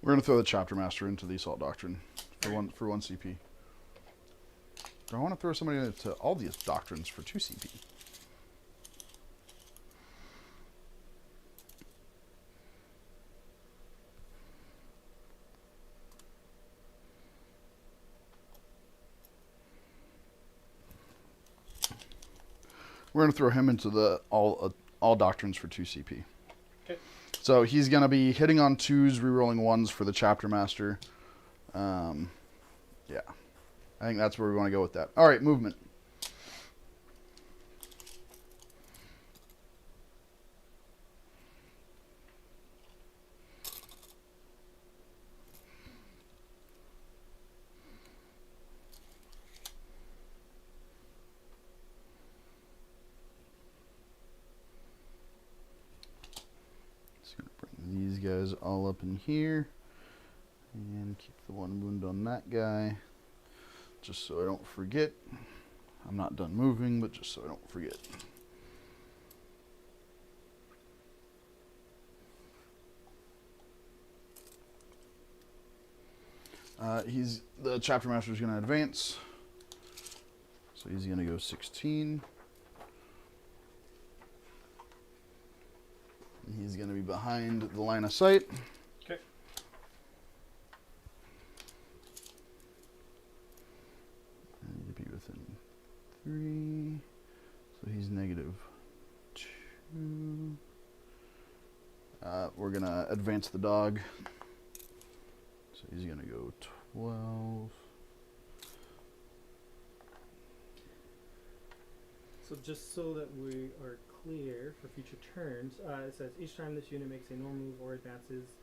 We're going to throw the Chapter Master into the Assault Doctrine for one CP. Do I want to throw somebody into all these doctrines for 2 CP? We're going to throw him into the all doctrines for 2 CP. Okay. So he's going to be hitting on 2s, rerolling 1s for the Chapter Master. Yeah. I think that's where we want to go with that. All right, movement. These guys all up in here and keep the 1 wound on that guy just so I don't forget. I'm not done moving, but just so I don't forget. The Chapter Master is going to advance, so he's going to go 16. He's going to be behind the line of sight. Okay. within 3. So he's -2. We're going to advance the dog. So he's going to go 12. So just so that we are clear for future turns, it says each time this unit makes a normal move or advances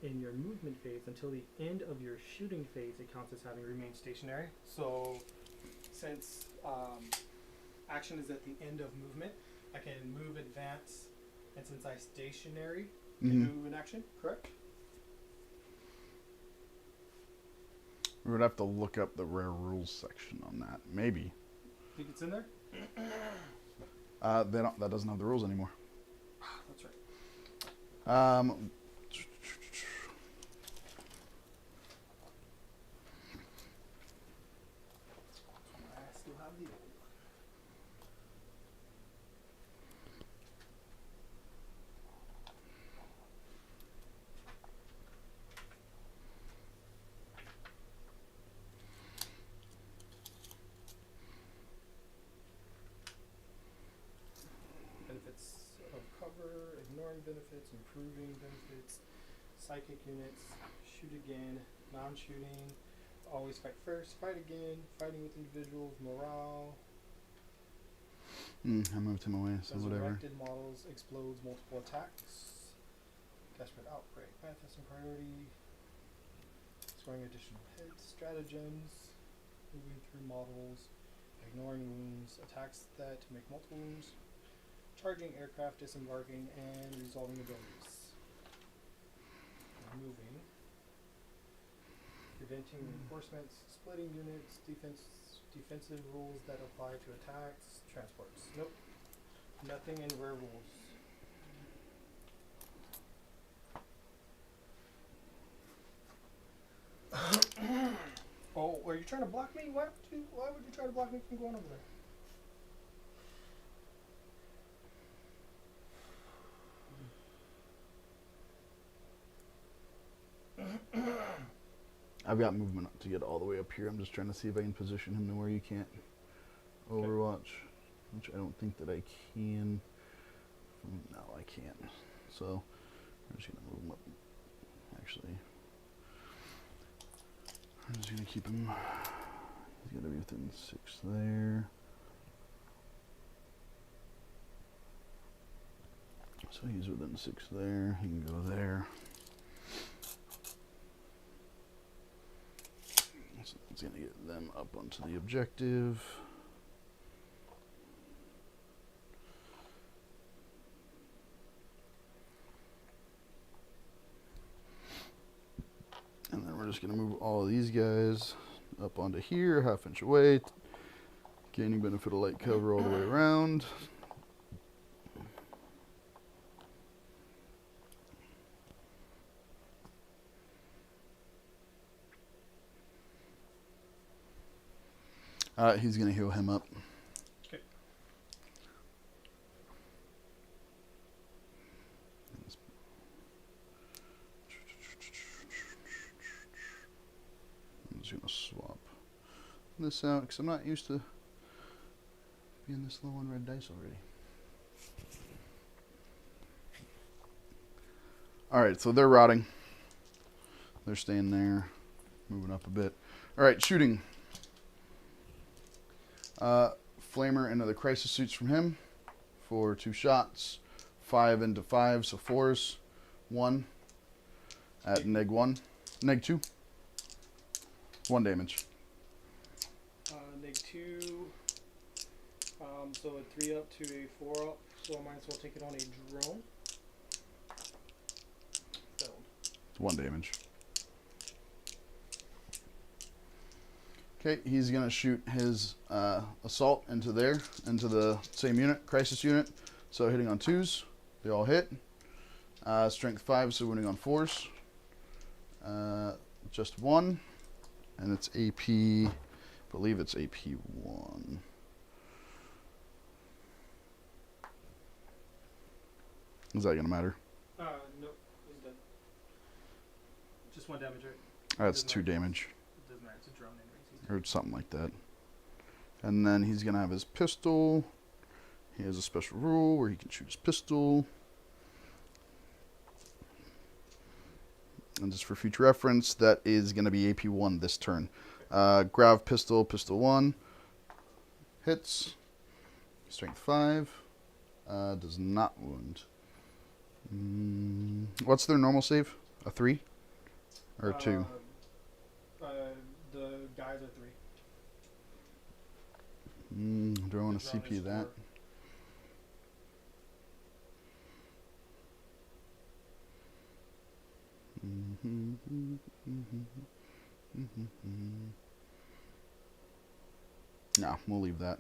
in your movement phase until the end of your shooting phase, it counts as having remained stationary. So since action is at the end of movement, I can move, advance, and since I'm stationary, can move in action, correct? We would have to look up the rare rules section on that. Maybe. Think it's in there? That doesn't have the rules anymore. That's right. I still have the old one. Benefits of cover, ignoring benefits, improving benefits, psychic units, shoot again, non-shooting, always fight first, fight again, fighting with individuals, morale. I moved him away, so whatever. Resurrected models, explodes multiple attacks, desperate outbreak, manifesting priority, scoring additional hits, stratagems, moving through models, ignoring wounds, attacks that make multiple wounds, charging aircraft, disembarking, and resolving abilities. Moving. Preventing reinforcements, splitting units, defensive rules that apply to attacks, transports. Nope. Nothing in rare rules. Oh, are you trying to block me? Why would you try to block me from going over there? I've got movement up to get all the way up here. I'm just trying to see if I can position him to where you can't overwatch, which I don't think that I can. No, I can't. So I'm just gonna move him up. Actually, I'm just gonna keep him. He's gotta be within 6 there. So he's within 6 there. He can go there. So it's going to get them up onto the objective. And then we're just going to move all of these guys up onto here, ½ inch away, gaining benefit of light cover all the way around. He's going to heal him up. Okay. I'm just going to swap this out because I'm not used to being this low on red dice already. Alright, so they're rotting. They're staying there. Moving up a bit. Alright, shooting. Flamer into the crisis suits from him for 2 shots. 5 into 5, so 4s. 1 at -1. -2. 1 damage. -2. So a 3 up to a 4 up. So I might as well take it on a drone. Failed. 1 damage. Okay, he's going to shoot his assault into there, into the same unit, crisis unit. So hitting on 2s, they all hit. Strength 5, so winning on 4s. Just 1, and it's AP, I believe it's AP 1. Is that going to matter? Nope, he's dead. Just 1 damage, right? That's 2 damage. It doesn't matter, it's a drone anyways. Or something like that. And then he's going to have his pistol. He has a special rule where he can shoot his pistol. And just for future reference, that is going to be AP 1 this turn. Grav pistol, pistol 1. Hits. Strength 5. Does not wound. What's their normal save? A 3? Or a 2? The guys are 3. Do I want to CP that? No, we'll leave that.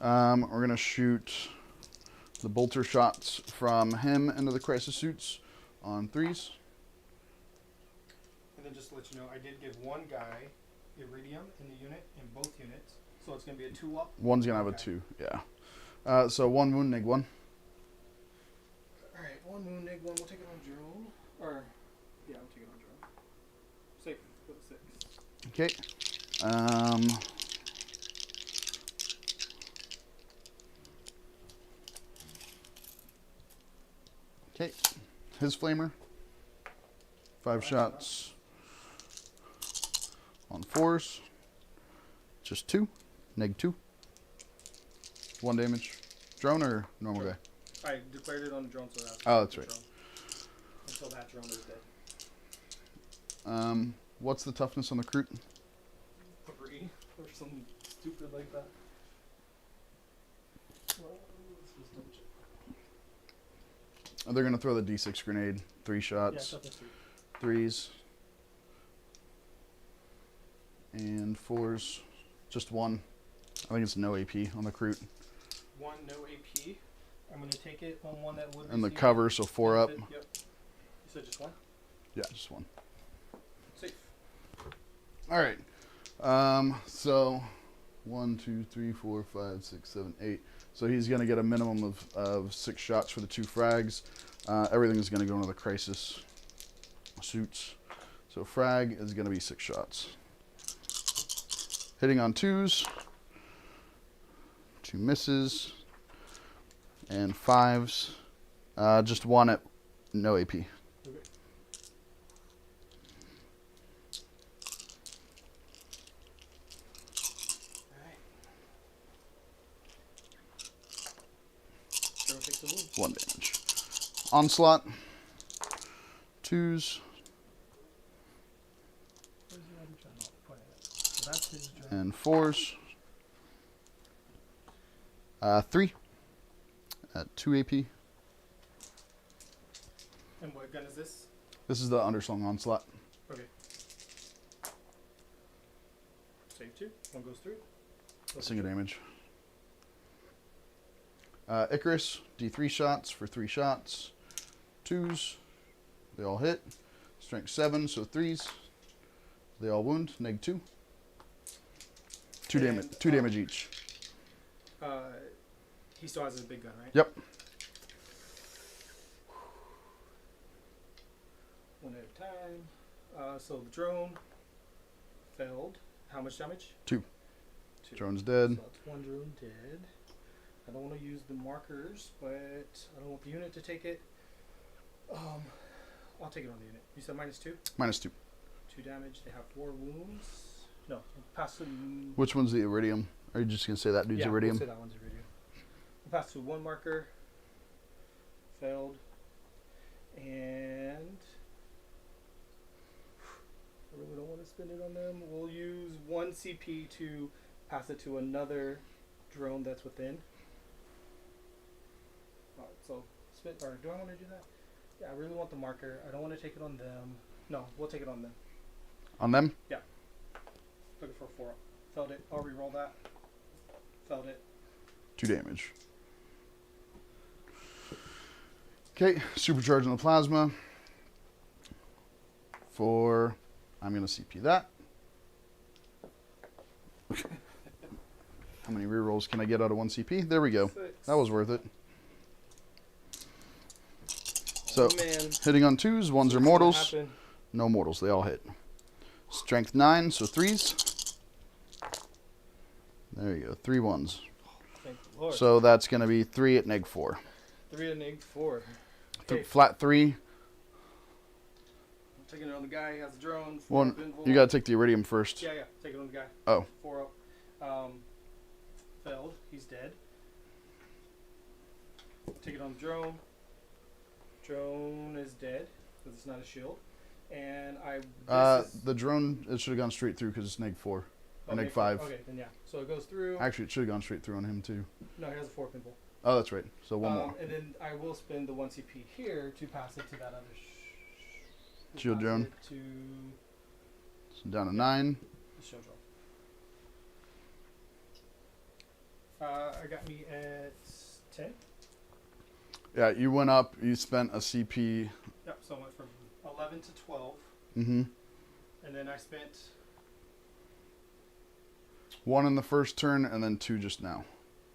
We're going to shoot the bolter shots from him into the crisis suits on 3s. And then just to let you know, I did give one guy iridium in the unit, in both units. So it's going to be a 2-up. One's going to have a 2, yeah. So 1 wound, neg 1. Alright, 1 wound, neg 1. We'll take it on drone. Or, yeah, we'll take it on drone. Safe, go to 6. Okay. Okay. His flamer. 5 shots on 4s. Just 2. Neg 2. 1 damage. Drone or normal guy? I declared it on the drone, so that's... Oh, that's right. Drone. Until that drone is dead. What's the toughness on the Crute? 3 or something stupid like that. Well, let's just double check. They're going to throw the D6 grenade. 3 shots. Yeah, toughness 3. 3s. And 4s. Just 1. I think it's no AP on the Crute. 1, no AP. I'm going to take it on one that would And the receive cover, so 4 up. Yep. You said just 1? Yeah, just 1. Safe. All right. So 1, 2, 3, 4, 5, 6, 7, 8. So he's going to get a minimum of 6 shots for the 2 frags. Everything is going to go into the crisis suits. So frag is going to be 6 shots. Hitting on 2s. 2 misses. And 5s. Just 1 at no AP. Okay. Drone takes the wound. 1 damage. Onslaught. 2s. Where's the other drone? Oh, point it at. So that's his drone. And 4s. 3 at 2 AP. And what gun is this? This is the underslung onslaught. Okay. Save 2. 1 goes through. Single damage. Icarus, D3 shots for 3 shots. 2s. They all hit. Strength 7, so 3s. They all wound. Neg 2. 2 damage. 2 damage each. He still has his big gun, right? Yep. 1 at a time. So the drone failed. How much damage? 2. 2. Drone's dead. So that's 1 drone dead. I don't want to use the markers, but I don't want the unit to take it. I'll take it on the unit. You said -2? -2. 2 damage. They have 4 wounds. No, pass to... Which one's the iridium? Are you just going to say that dude's iridium? We'll say that one's iridium. Pass to 1 marker. Failed. And... I really don't want to spend it on them. We'll use 1 CP to pass it to another drone that's within. Alright, so spin, or do I want to do that? Yeah, I really want the marker. I don't want to take it on them. No, we'll take it on them. On them? Yeah. Looking for a 4 up. Failed it. I'll reroll that. Failed it. 2 damage. Okay, supercharging the plasma. For, I'm going to CP that. How many rerolls can I get out of 1 CP? There we go. 6. That was worth it. So, hitting on 2s, 1s are mortals. No mortals, they all hit. Strength 9, so 3s. There you go. 3 ones. Thank the Lord. So that's going to be 3 at -4. 3 at -4. Okay. Flat 3. I'm taking it on the guy. He has a drone. You got to take the iridium first. Yeah. Take it on the guy. Oh. 4 up. Failed. He's dead. Take it on the drone. Drone is dead because it's not a shield. And the drone, it should have gone straight through because it's -4 or -5. Okay, then yeah. So it goes through. Actually, it should have gone straight through on him too. No, he has a 4 pinball. Oh, that's right. So one more. And then I will spend the 1 CP here to pass it to that other shield drone. To So down to 9. the shield drone. I got me at 10. Yeah, you went up. You spent a CP. Yep. So I went from 11 to 12. Mm-hmm. And then I spent 1 in the first turn and then 2 just now.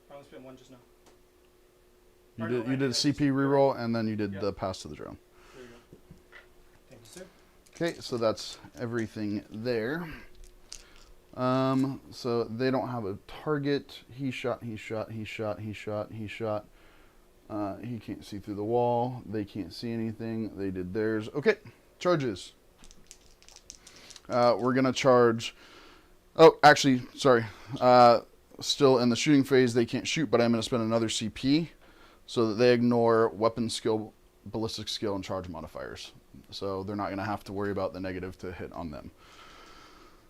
I only spent 1 just now. You did a CP reroll and then you did the pass to the drone. There you go. Thank you, sir. Okay, so that's everything there. So they don't have a target. He shot. He can't see through the wall. They can't see anything. They did theirs. Okay, charges. We're going to charge. Oh, actually, sorry. Still in the shooting phase, they can't shoot, but I'm going to spend another CP so that they ignore weapon skill, ballistic skill, and charge modifiers. So they're not going to have to worry about the negative to hit on them.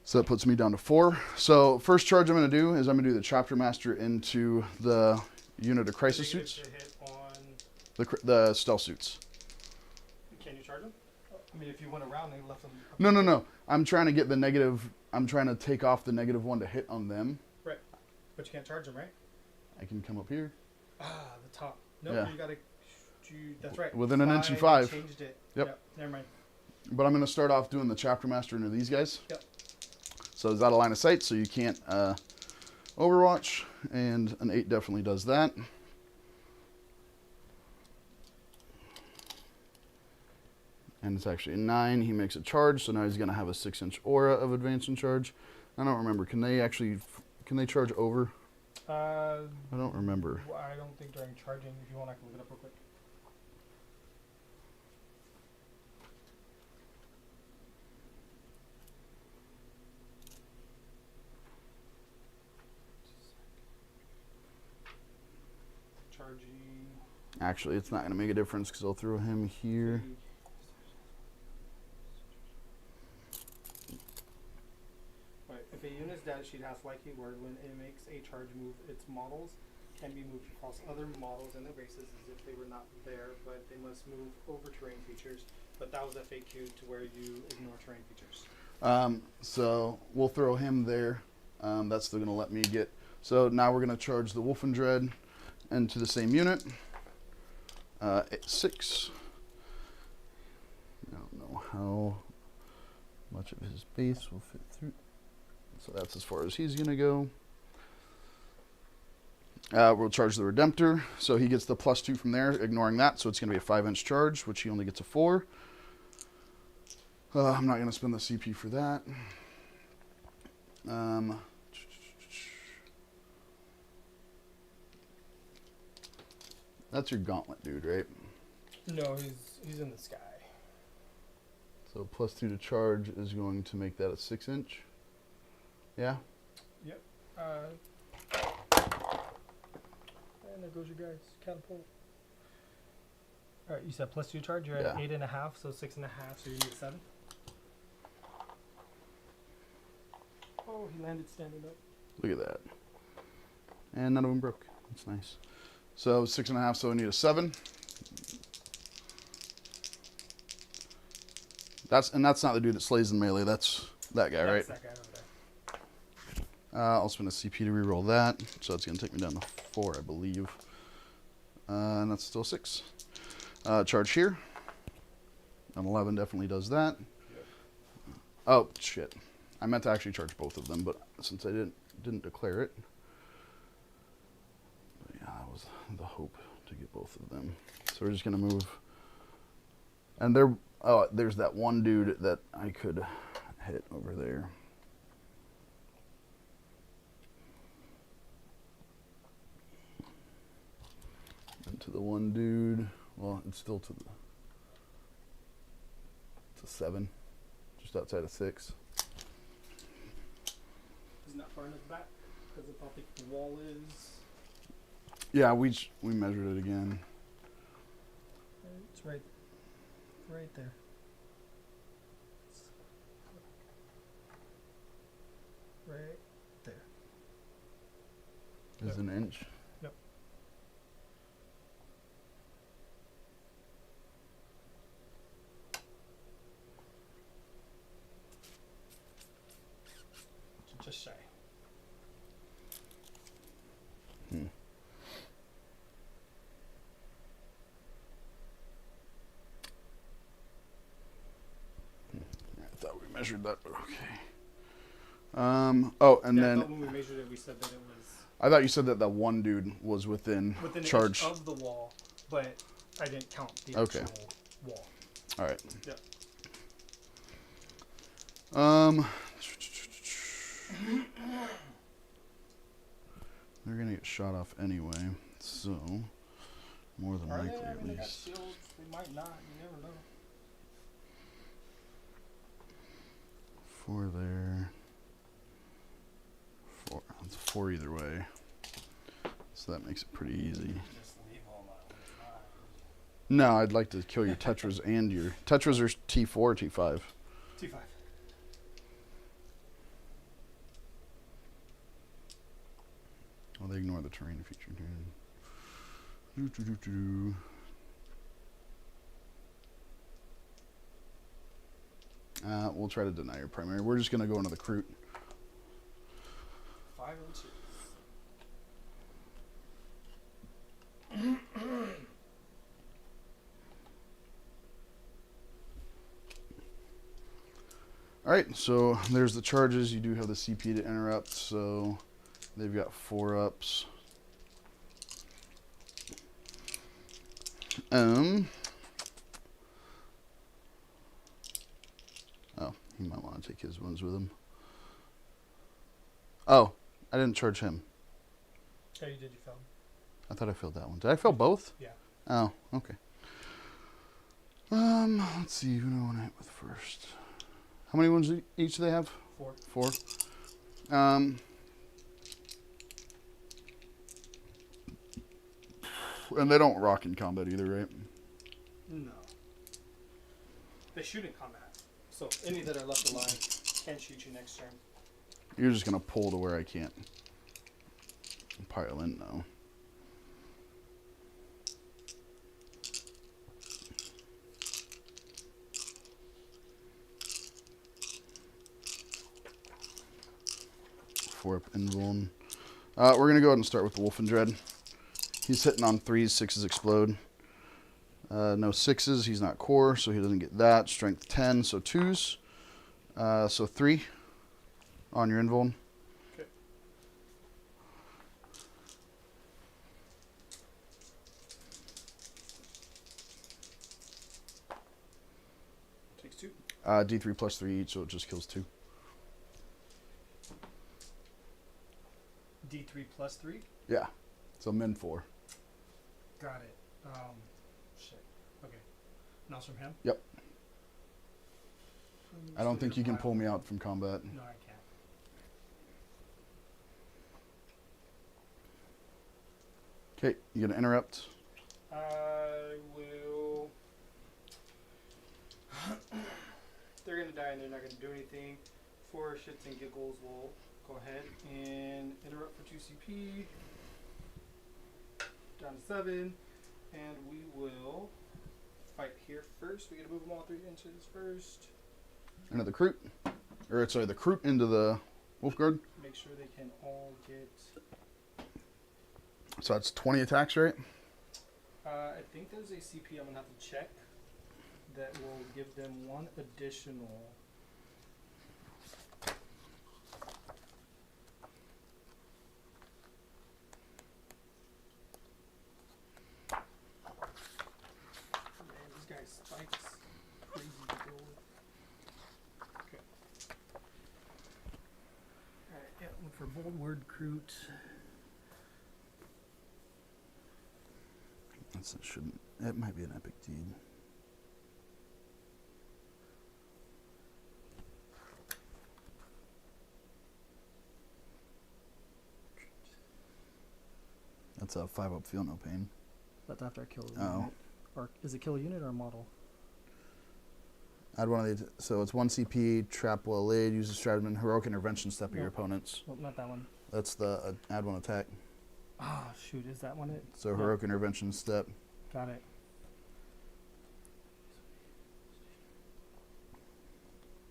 So that puts me down to 4. So first charge I'm going to do is I'm going to do the Chapter Master into the unit of crisis suits. Hit on The stealth suits. Can you charge them? I mean, if you went around and you left them. No. I'm trying to get the negative. I'm trying to take off the -1 to hit on them. Right. But you can't charge them, right? I can come up here. Ah, the top. No, Yeah. you gotta. That's right. Within an inch and 5. I changed it. Yep. Never mind. But I'm going to start off doing the Chapter Master into these guys. Yep. So it's out of line of sight, so you can't overwatch. And an 8 definitely does that. And it's actually a 9. He makes a charge, so now he's going to have a 6-inch aura of advance and charge. I don't remember. Can they charge over? I don't remember. I don't think during charging. If you want, I can look it up real quick. Charging. Actually, it's not going to make a difference because I'll throw him here. Right. If a unit's data sheet has likely word when it makes a charge move, its models can be moved across other models and their bases as if they were not there, but they must move over terrain features. But that was FAQ to where you ignore terrain features. So we'll throw him there. That's still going to let me get. So now we're going to charge the Wolfendread into the same unit. At 6. I don't know how much of his base will fit through. So that's as far as he's going to go. We'll charge the Redemptor. So he gets the +2 from there, ignoring that. So it's going to be a 5-inch charge, which he only gets a 4. I'm not going to spend the CP for that. That's your gauntlet, dude, right? No, he's in the sky. So +2 to charge is going to make that a 6-inch. Yeah? Yep. And there goes your guys. Catapult. All right, you said +2 charge. You're at 8.5, so 6.5, so you need 7. Oh, he landed standing up. Look at that. And none of them broke. That's nice. So 6.5, so we need a 7. That's not the dude that slays in melee. That's that guy, right? That's that guy over there. I'll spend a CP to reroll that. So it's going to take me down to 4, I believe. And that's still 6. Charge here. An 11 definitely does that. Yep. Oh, shit. I meant to actually charge both of them, but since I didn't declare it. But yeah, that was the hope to get both of them. So we're just going to move. And there's that one dude that I could hit over there. one dude. Well, it's still to the. It's a 7, just outside of 6. Isn't that far enough back? Because of how thick the wall is. Yeah, we measured it again. It's right there. Right there. Is an inch. Yep. Just shy. I thought we measured that, but okay. Oh, and Yeah, then I thought when we measured it, we said that it was I thought you said that one dude was within charge an inch of the wall, but I didn't count the Okay. actual wall. All right. Yep. They're gonna get shot off anyway, so more than likely at They got least. shields. They might not. You never know. 4 there. 4. That's 4 either way. So that makes it pretty easy. Just leave all that one. No, I'd like to kill your Tetras and your Tetras are T4 or T5. T5. Well, they ignore the terrain feature here. We'll try to deny your primary. We're just gonna go into the Crute. 5 and 2. All right, so there's the charges. You do have the CP to interrupt, so they've got 4 ups. Oh, you might want to take his ones with him. Oh, I didn't charge him. Yeah, you did. You failed. I thought I failed that one. Did I fail both? Yeah. Oh, okay. Let's see who do I want to hit with first. How many ones each do they have? 4. 4. And they don't rock in combat either, right? No. They shoot in combat. So any that are left alive can shoot you next turn. You're just gonna pull to where I can't. Pile in though. Four up invuln. We're gonna go ahead and start with the Wolfendread. He's hitting on 3s, 6s explode. No 6s, he's not core, so he doesn't get that. Strength 10, so 2s. So 3 on your invuln. Okay. Takes 2. D3 plus 3 each, so it just kills 2. D3 plus 3. Yeah, so min 4. Got it. Shit. Okay. Now it's from him? Yep. I don't think you can pull me out from combat. No, I can't. Okay, you gonna interrupt? I will. They're gonna die and they're not gonna do anything. For shits and giggles, we'll go ahead and interrupt for 2 CP. Down to 7. And we will fight here first. We gotta move them all 3 inches first. Into the Crute? Or, sorry, the Crute into the Wolfguard? Make sure they can all get. So that's 20 attacks, right? I think there's a CP I'm gonna have to check that will give them 1 additional. Man, this guy's spikes crazy to go with. Okay. Alright, yeah, look for bold word Crute. It shouldn't. It might be an epic deed. That's a 5-up, feel no pain. That's after I kill a Oh. unit. Or is it kill a unit or a model? Add one of these. So it's 1 CP, trap well laid, use a stratagem, heroic intervention step of your opponents. Nope, not that one. That's the add 1 attack. Ah, shoot, is that one it? So heroic intervention step. Got it.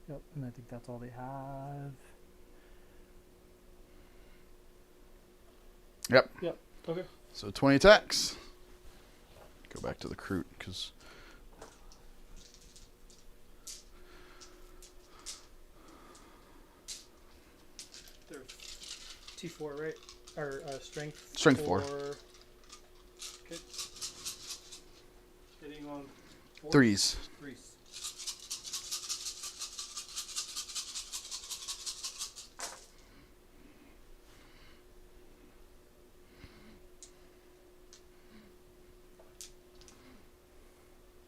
Yep, and I think that's all they have. Yep. Yep. Okay. So 20 attacks. Go back to the Kroot, because... They're T4, right? Or strength? Strength 4. Okay. Hitting on 4? 3s. 3s.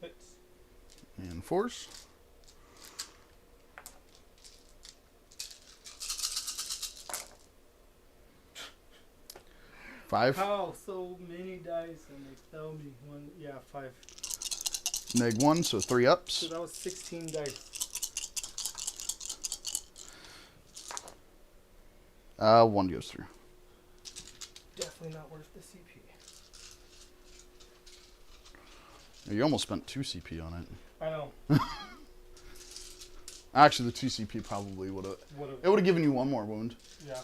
Hits. And 4s. 5. How so many dice and they tell me one? Yeah, 5. Neg 1, so 3 ups. So that was 16 dice. 1 goes through. Definitely not worth the CP. You almost spent 2 CP on it. I know. Actually, the 2 CP probably would have... It would have given you 1 more wound. Yeah.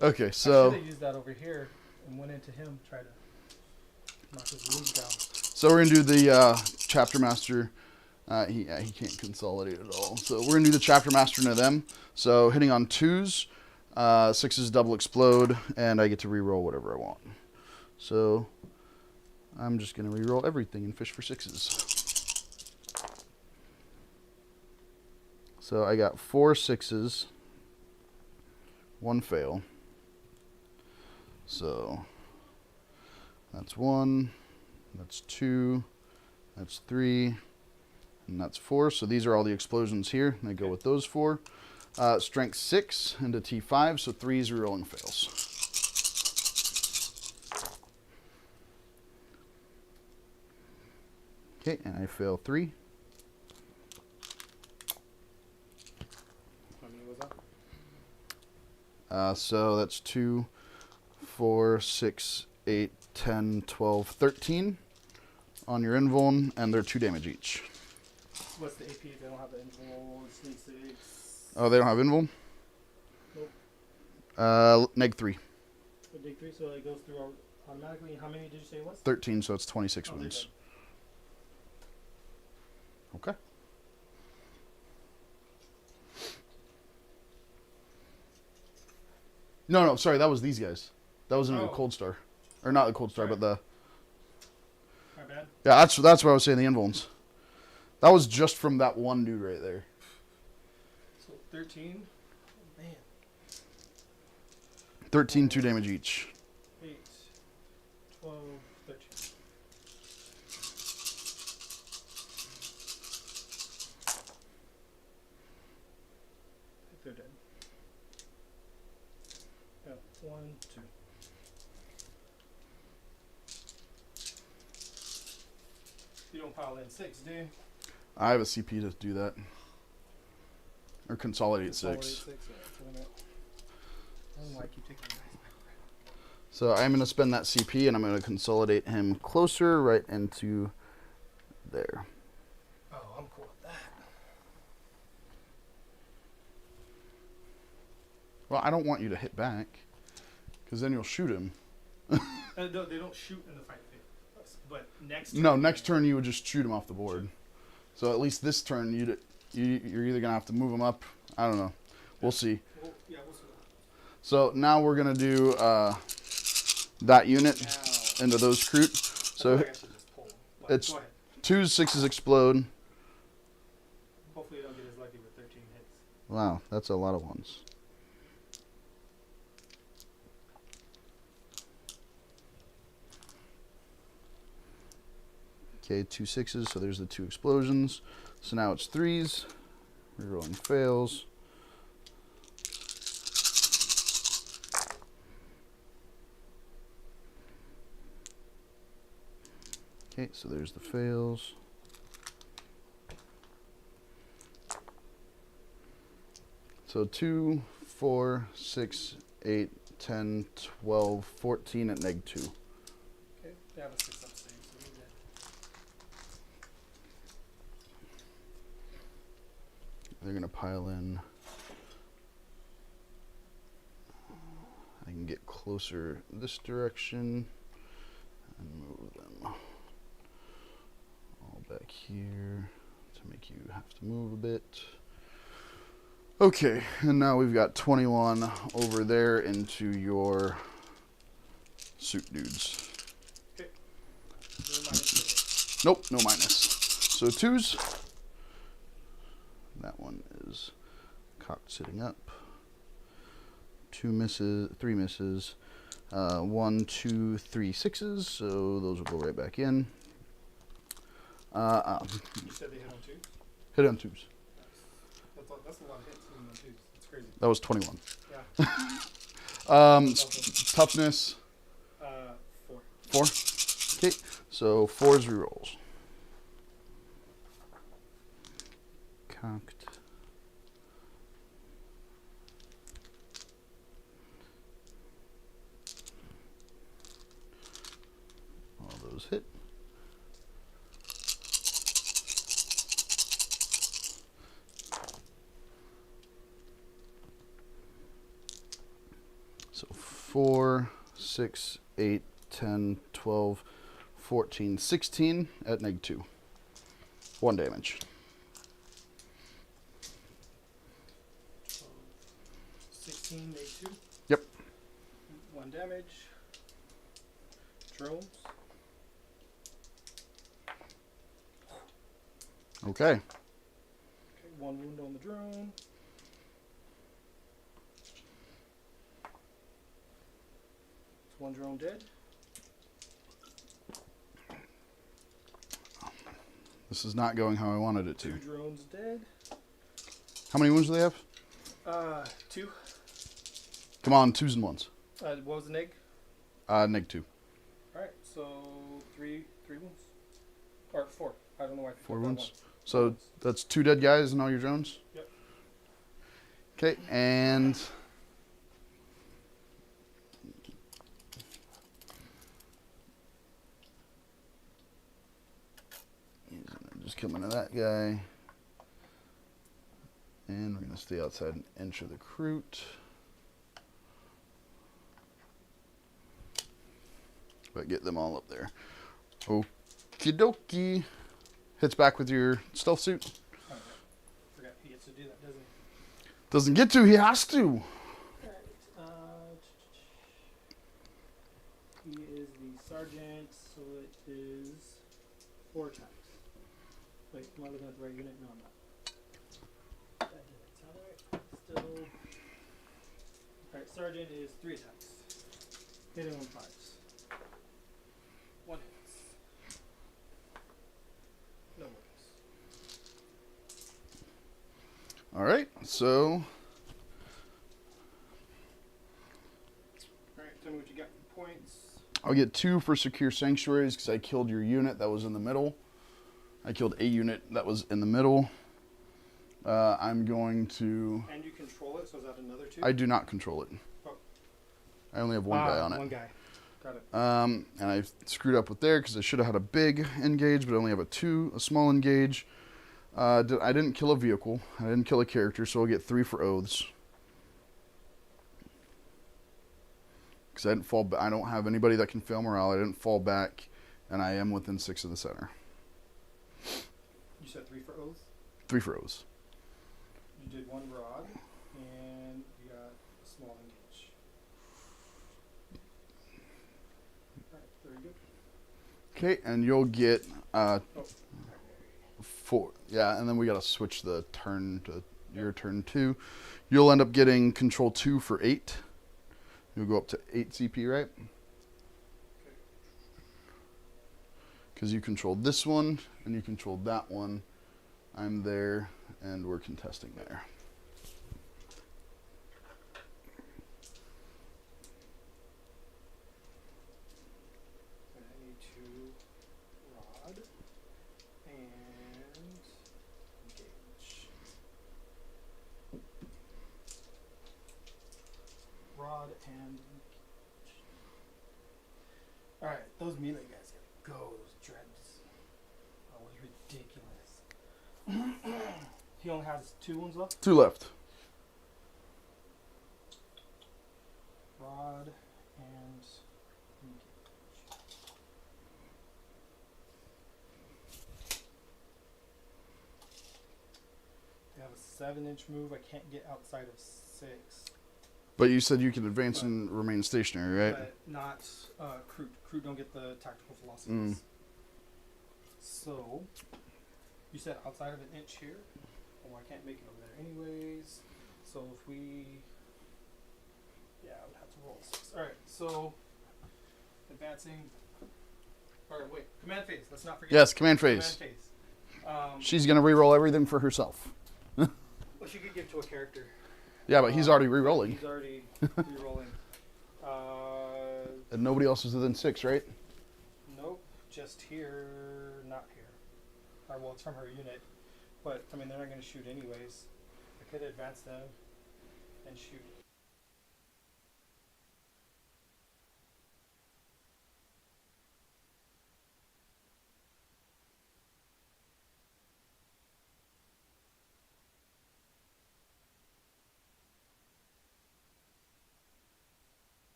Okay, I so... should have used that over here and went into him, try to knock his wounds down. So we're going to do the Chapter Master. He can't consolidate at all. So we're going to do the Chapter Master into them. So hitting on 2s, 6s double explode, and I get to reroll whatever I want. So I'm just going to reroll everything and fish for 6s. So I got 4 6s, 1 fail. So that's 1, that's 2, that's 3, and that's 4. So these are all the explosions here. And I go with those 4. Strength 6 into T5, so 3s rerolling fails. Okay, and I fail 3. How many was that? So that's 2, 4, 6, 8, 10, 12, 13 on your invuln, and they're 2 damage each. What's the AP? They don't have the invul. Sneak 6. Oh, they don't have invuln? Nope. Neg 3. Dig 3, so it goes through automatically. How many did you say it was? 13, so it's 26 wounds. Okay. No, sorry, that was these guys. That was in the Cold Star. Or not the Cold Star, but the... My bad. Yeah, that's what I was saying, the invulns. That was just from that one dude right there. So 13. Oh, man. 13, 2 damage each. 8, 12, 13. I think they're dead. Yeah, 1, 2. You don't pile in 6, do you? I have a CP to do that. Or consolidate 6. Yeah, that's what I meant. I don't know why I keep taking dice. So I'm going to spend that CP, and I'm going to consolidate him closer right into there. Oh, I'm cool with that. Well, I don't want you to hit back, because then you'll shoot him. No, they don't shoot in the fight phase. But next turn... No, next turn you would just shoot him off the board. So at least this turn, you're either going to have to move him up. I don't know. We'll see. Well, yeah, we'll see. So now we're going to do that unit into those Kroot. So I should just pull them. it's Go ahead. 2s, 6s explode. Hopefully you don't get as lucky with 13 hits. Wow, that's a lot of ones. Okay, 2 6s, so there's the 2 explosions. So now it's 3s. Rerolling fails. Okay, so there's the fails. So 2, 4, 6, 8, 10, 12, 14 at neg 2. Okay, yeah, that's 6 up save, so we're good. They're going to pile in. I can get closer this direction and move them all back here to make you have to move a bit. Okay, and now we've got 21 over there into your suit dudes. Okay. No minus. Nope, no minus. So 2s. That one is cocked sitting up. 2 misses, 3 misses. 1, 2, 3 6s. So those will go right back in. You said they hit on 2? Hit on 2s. That's a lot of hits on 2s. That's crazy. That was 21. Yeah. Toughness. 4. 4. Okay, so 4's rerolls. Cocked. All those hit. So 4, 6, 8, 10, 12, 14, 16 at neg 2. 1 damage. 16, neg 2. Yep. 1 damage. Drones. Okay. Okay, 1 wound on the drone. It's 1 drone dead. This is not going how I wanted it to. 2 drones dead. How many wounds do they have? 2. Come on, 2s and 1s. What was the neg? Neg 2. Alright, so 3 wounds. Or 4. I don't know why I 4 put that wounds. one. So that's 2 dead guys and all your drones? Yep. Okay, and just come into that guy. And we're going to stay outside an inch of the recruit. But get them all up there. Okie dokie. Hits back with your stealth suit. Oh, yeah. Forgot he gets to do that, doesn't he? Doesn't get to, he has to. Alright, he is the sergeant, so it is 4 attacks. Wait, am I looking at the right unit? No, I'm not. That didn't sound right. Still. Alright, sergeant is 3 attacks. Hitting on 5s. 1 hits. No worries. All right, so Alright, tell me what you got for points. I'll get 2 for secure sanctuaries because I killed your unit that was in the middle. I killed a unit that was in the middle. I'm going to... And you control it, so is that another 2? I do not control it. Oh. I only have 1 guy on it. 1 guy. Got it. And I screwed up with there because I should have had a big engage, but I only have a small engage. I didn't kill a vehicle. I didn't kill a character, so I'll get 3 for oaths. Because I didn't fall. I don't have anybody that can fail morale. I didn't fall back, and I am within 6 of the center. You said 3 for oath? 3 for oaths. You did 1 rod, and you got a small engage. Alright, very good. Okay, and you'll get 4. Yeah, and then we got to switch the turn to your turn 2. You'll end up getting control 2 for 8. You'll go up to 8 CP, right? Because you controlled this one, and you controlled that one. I'm there, and we're contesting there. And I need to rod and engage. Rod and engage. Alright, those melee guys gotta go, those dreads. That was ridiculous. He only has 2 wounds left? 2 left. Rod and engage. They have a 7-inch move. I can't get outside of 6. But you said you can advance and remain stationary, right? But not Kroot. Kroot don't get the tactical philosophies. So, you said outside of an inch here. Well, I can't make it over there anyways. So if we... Yeah, I would have to roll 6. Alright, so... Advancing... Or wait, command phase. Let's not forget. Yes, command phase. Command phase. She's going to re-roll everything for herself. Well, she could give to a character. Yeah, but he's already re-rolling. He's already re-rolling. And nobody else is within 6, right? Nope, just here, not here. Or, well, it's from her unit. But, I mean, they're not going to shoot anyways. I could advance them and shoot.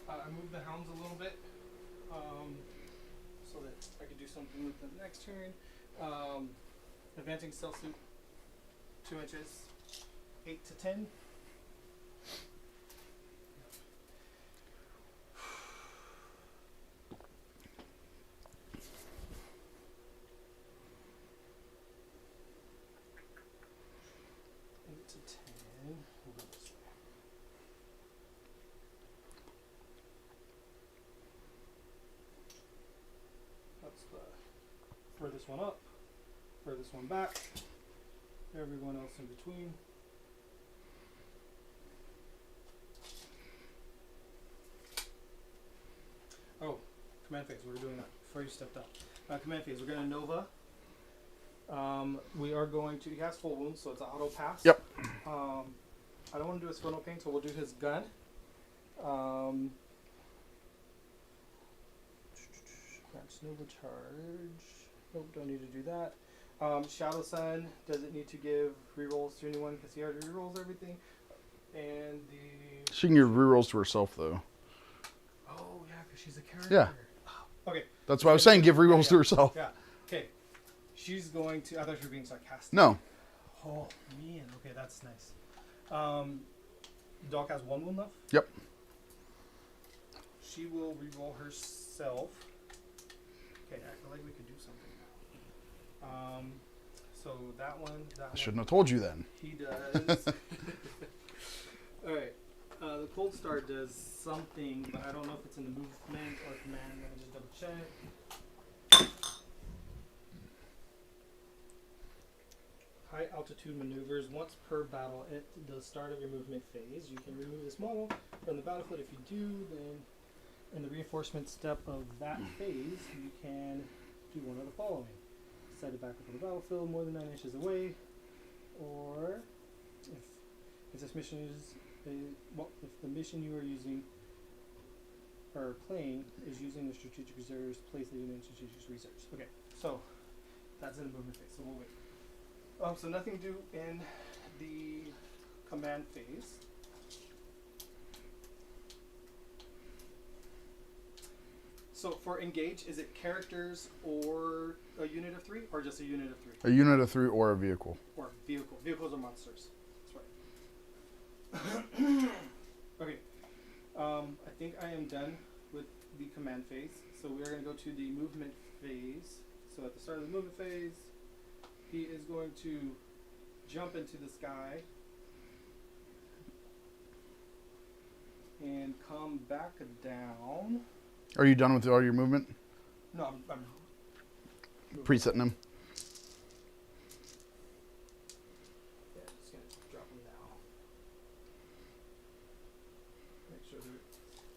I moved the hounds a little bit so that I could do something with the next turn. Advancing stealth suit 2 inches, 8 to 10. We'll go this way. That's the furthest one up, furthest one back, everyone else in between. Oh, command phase, we were doing that before you stepped up. Command phase, we're going to Nova. We are going to, he has full wounds, so it's an auto pass. Yep. I don't want to do his funnel pain, so we'll do his gun. Grants Nova charge. Nope, don't need to do that. Shadow Sun, does it need to give rerolls to anyone? Because he already rerolls everything. And the... She can give rerolls to herself, though. Oh, yeah, because she's a character. Yeah. Okay. That's what I was saying, give rerolls to herself. Yeah. Okay. She's going to... I thought you were being sarcastic. No. Oh, man. Okay, that's nice. Dog has 1 wound left? Yep. She will reroll herself. Okay, I feel like we could do something now. So that one, I shouldn't have told you then. He does. Alright. The Cold Star does something, but I don't know if it's in the movement or command. Let me just double check. High altitude maneuvers. Once per battle at the start of your movement phase, you can remove this model from the battlefield. If you do, then in the reinforcement step of that phase, you can do one of the following. Set it back up on the battlefield more than 9 inches away, or if this mission is if the mission you are using or playing is using the strategic reserves, place the unit in strategic reserves. Okay, so that's in the movement phase. So we'll wait. So nothing due in the command phase. So for engage, is it characters or a unit of 3, or just a unit of 3? A unit of 3 or a vehicle. Or vehicle. Vehicles are monsters. That's right. Okay. I think I am done with the command phase. So we are going to go to the movement phase. So at the start of the movement phase, he is going to jump into the sky and come back down. Are you done with all your movement? No, I'm Presetting him. Yeah, just going to drop him now. Make sure that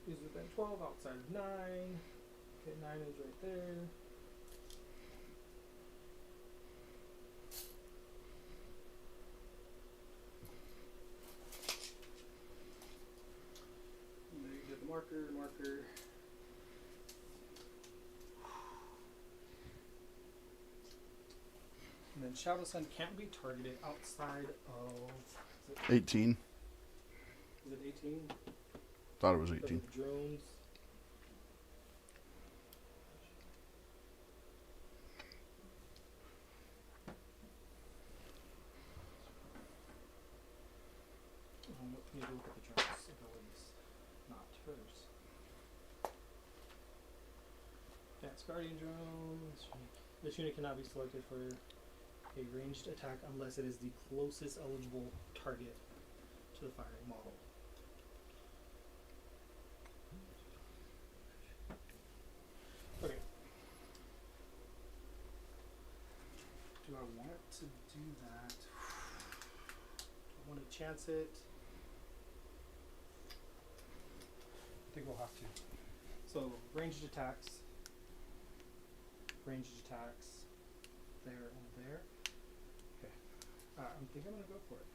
he's within 12, outside of 9. Okay, 9 is right there. And then you get the marker. And then Shadow Sun can't be targeted outside of... Is it 18. 18? Thought it was 18. Drones. Need to look at the drones abilities, not hers. Advanced Guardian drones. This unit cannot be selected for a ranged attack unless it is the closest eligible target to the firing model. Okay. Do I want to do that? Do I want to chance it? I think we'll have to. So ranged attacks, there and there. Okay, I think I'm gonna go for it.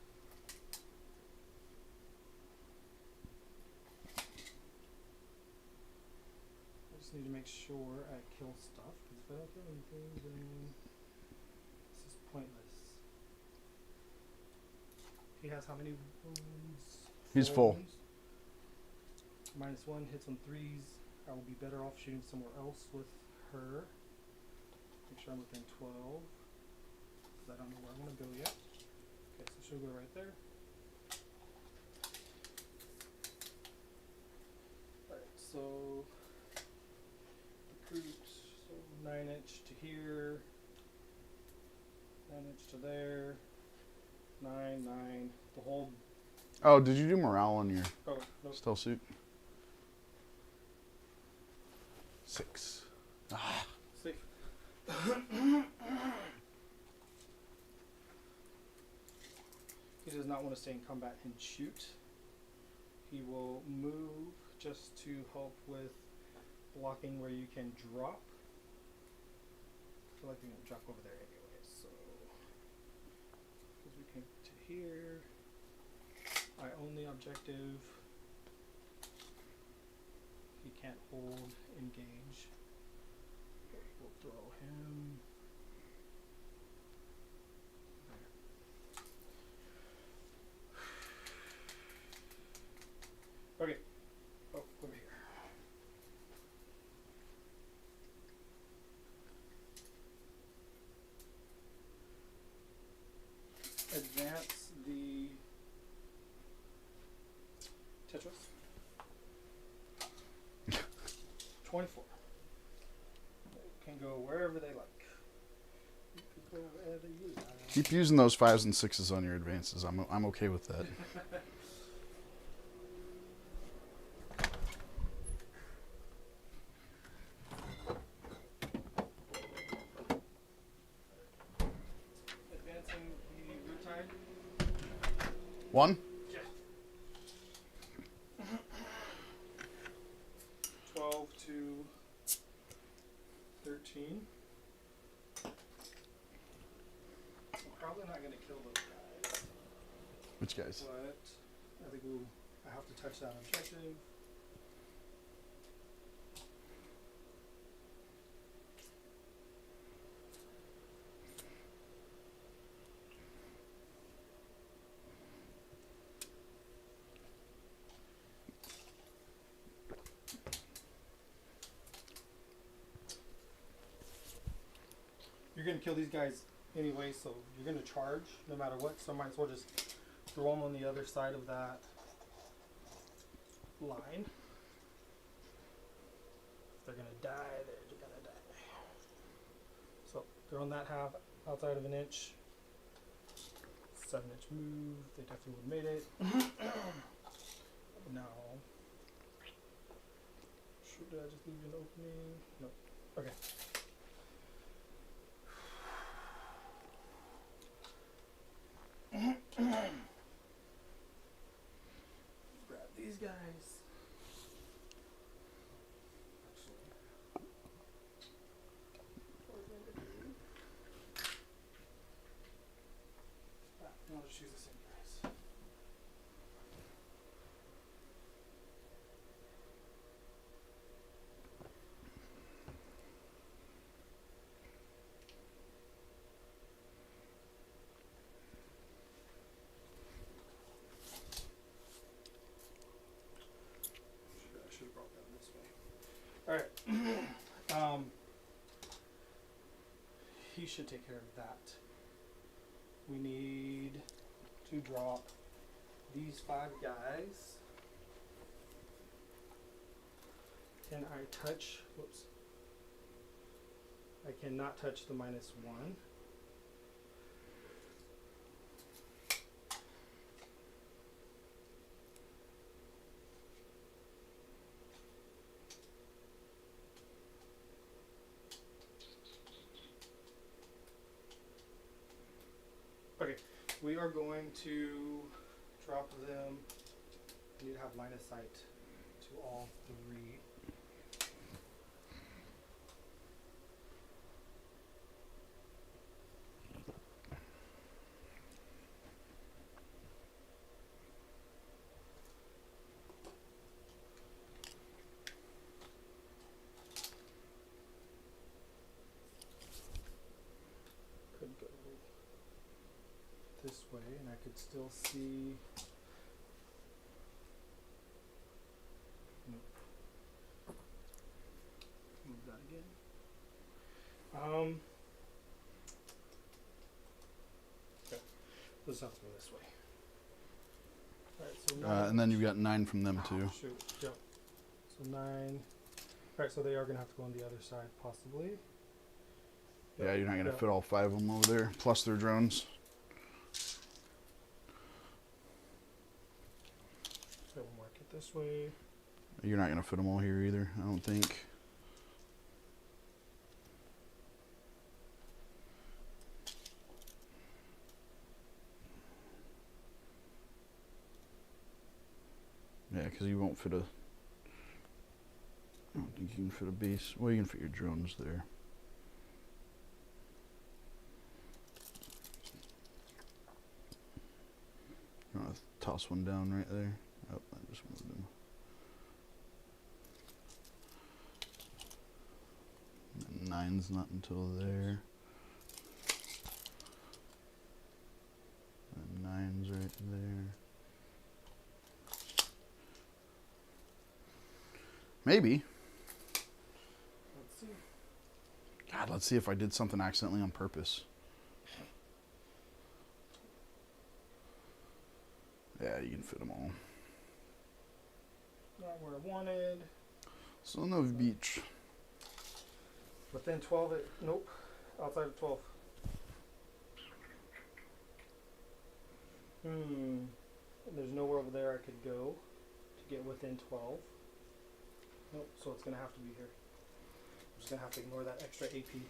I just need to make sure I kill stuff, because if I don't kill anything, then this is pointless. He has how many wounds? He's 4 full. wounds? -1 hits on 3s. I will be better off shooting somewhere else with her. Make sure I'm within 12. Because I don't know where I'm going to go yet. Okay, so she'll go right there. Alright, so recruit, so 9-inch to here, 9-inch to there, 9, 9, the whole. Oh, did you do morale on your Nope. stealth suit? 6. Ah. Safe. He does not want to stay in combat and shoot. He will move just to help with blocking where you can drop. I feel like we're going to drop over there anyway, so because we can get to here. I own the objective. He can't hold engage. Okay, we'll throw him. There. Okay. Oh, over here. Advance the Tetris. 24. Can go wherever they like. You can go wherever you like. Keep using those 5s and 6s on your advances. I'm okay with that. Advancing the root tide. 1. Yeah. 12 to 13. I'm probably not going to kill those guys, Which guys? but I think I have to touch that objective. you're gonna kill these guys anyway, so you're gonna charge no matter what. So I might as well just throw them on the other side of that line. If they're gonna die, they're gonna die. So they're on that half outside of an inch. 7-inch move. They definitely would have made it. Now, did I just leave you an opening? No. Okay. Grab these guys. Actually, what we're going to do. I'll just use the same guys. I should have brought that this way. Alright. He should take care of that. We need to drop these 5 guys. Can I touch? Whoops. I cannot touch the -1. Okay, we are going to drop them. I need to have line of sight to all 3. Could go this way, and I could still see. Nope. Move that again. Okay. Let's have to go this way. Alright, so 9. And then you've got 9 from them too. Oh, shoot. Yep. So 9. Alright, so they are gonna have to go on the other side, possibly. Yeah, you're not gonna fit all 5 of them over there, plus their drones. So we'll mark it this way. You're not gonna fit them all here either, I don't think. Yeah, because you won't fit a. I don't think you can fit a base. Well, you can fit your drones there. I'm gonna toss one down right there. Oh, I just moved him. And 9's not until there. And 9's right there. Maybe. Let's see. God, let's see if I did something accidentally on purpose. Yeah, you can fit them all. Not where I wanted. Son of Beach. Within 12, nope. Outside of 12. There's nowhere over there I could go to get within 12. Nope, so it's going to have to be here. I'm just going to have to ignore that extra AP.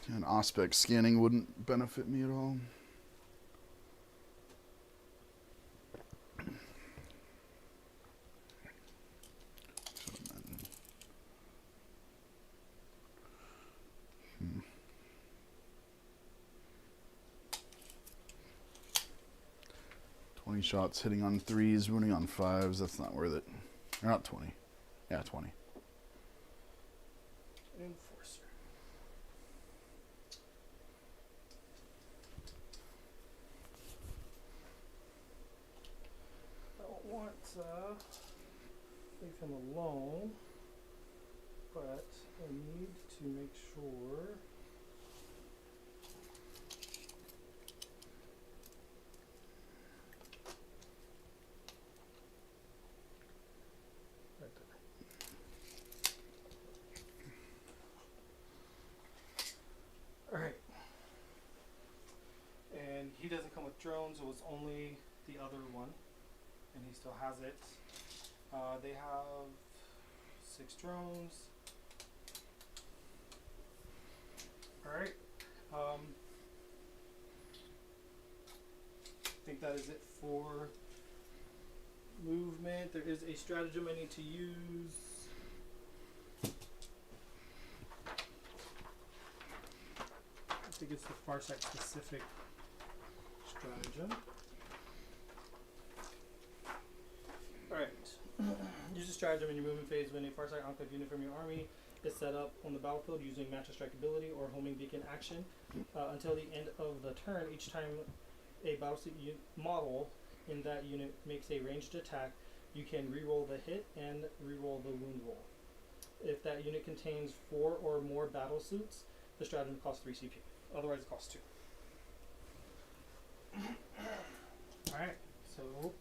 And Aspect scanning wouldn't benefit me at all. So then, 20 shots hitting on 3s, winning on 5s. That's not worth it. Or not 20. Yeah, 20. Enforcer. I don't leave him alone, but I need to make sure. Right there. All right. And he doesn't come with drones, it was only the other one, and he still has it. They have 6 drones. Alright. I think that is it for movement. There is a stratagem I need to use. I think it's the Farsight specific stratagem. Alright. Use a stratagem in your movement phase when a Farsight Enclave unit from your army is set up on the battlefield using Match Strike ability or homing beacon action. Until the end of the turn, each time a battlesuit model in that unit makes a ranged attack, you can reroll the hit and reroll the wound roll. If that unit contains 4 or more battlesuits, the stratagem costs 3 CP. Otherwise it costs 2. Alright, so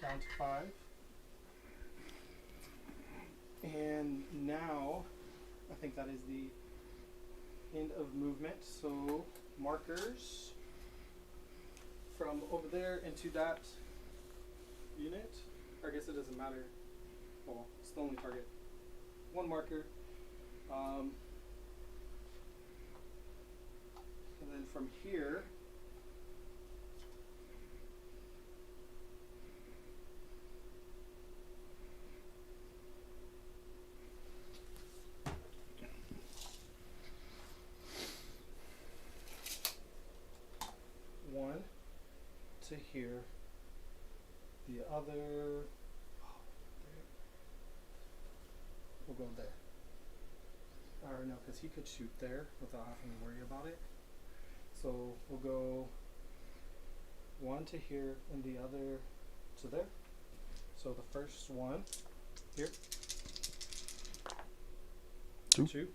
down to 5. And now, I think that is the end of movement. So, markers from over there into that unit. Or I guess it doesn't matter. Well, it's the only target. 1 marker. And then from here, one to here, the other, we'll go there. Or no, because he could shoot there without having to worry about it. So we'll go 1 to here and the other to there. So the first one here. 2.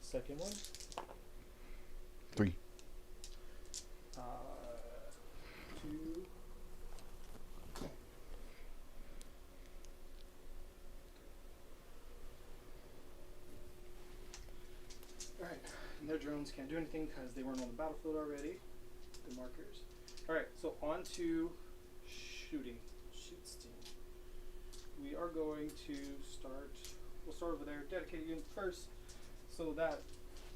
Second one. 3. 2. Alright, and their drones can't do anything because they weren't on the battlefield already. The markers. Alright, so on to shooting. Shoot steam. We are going to start, we'll start over there, dedicated unit first, so that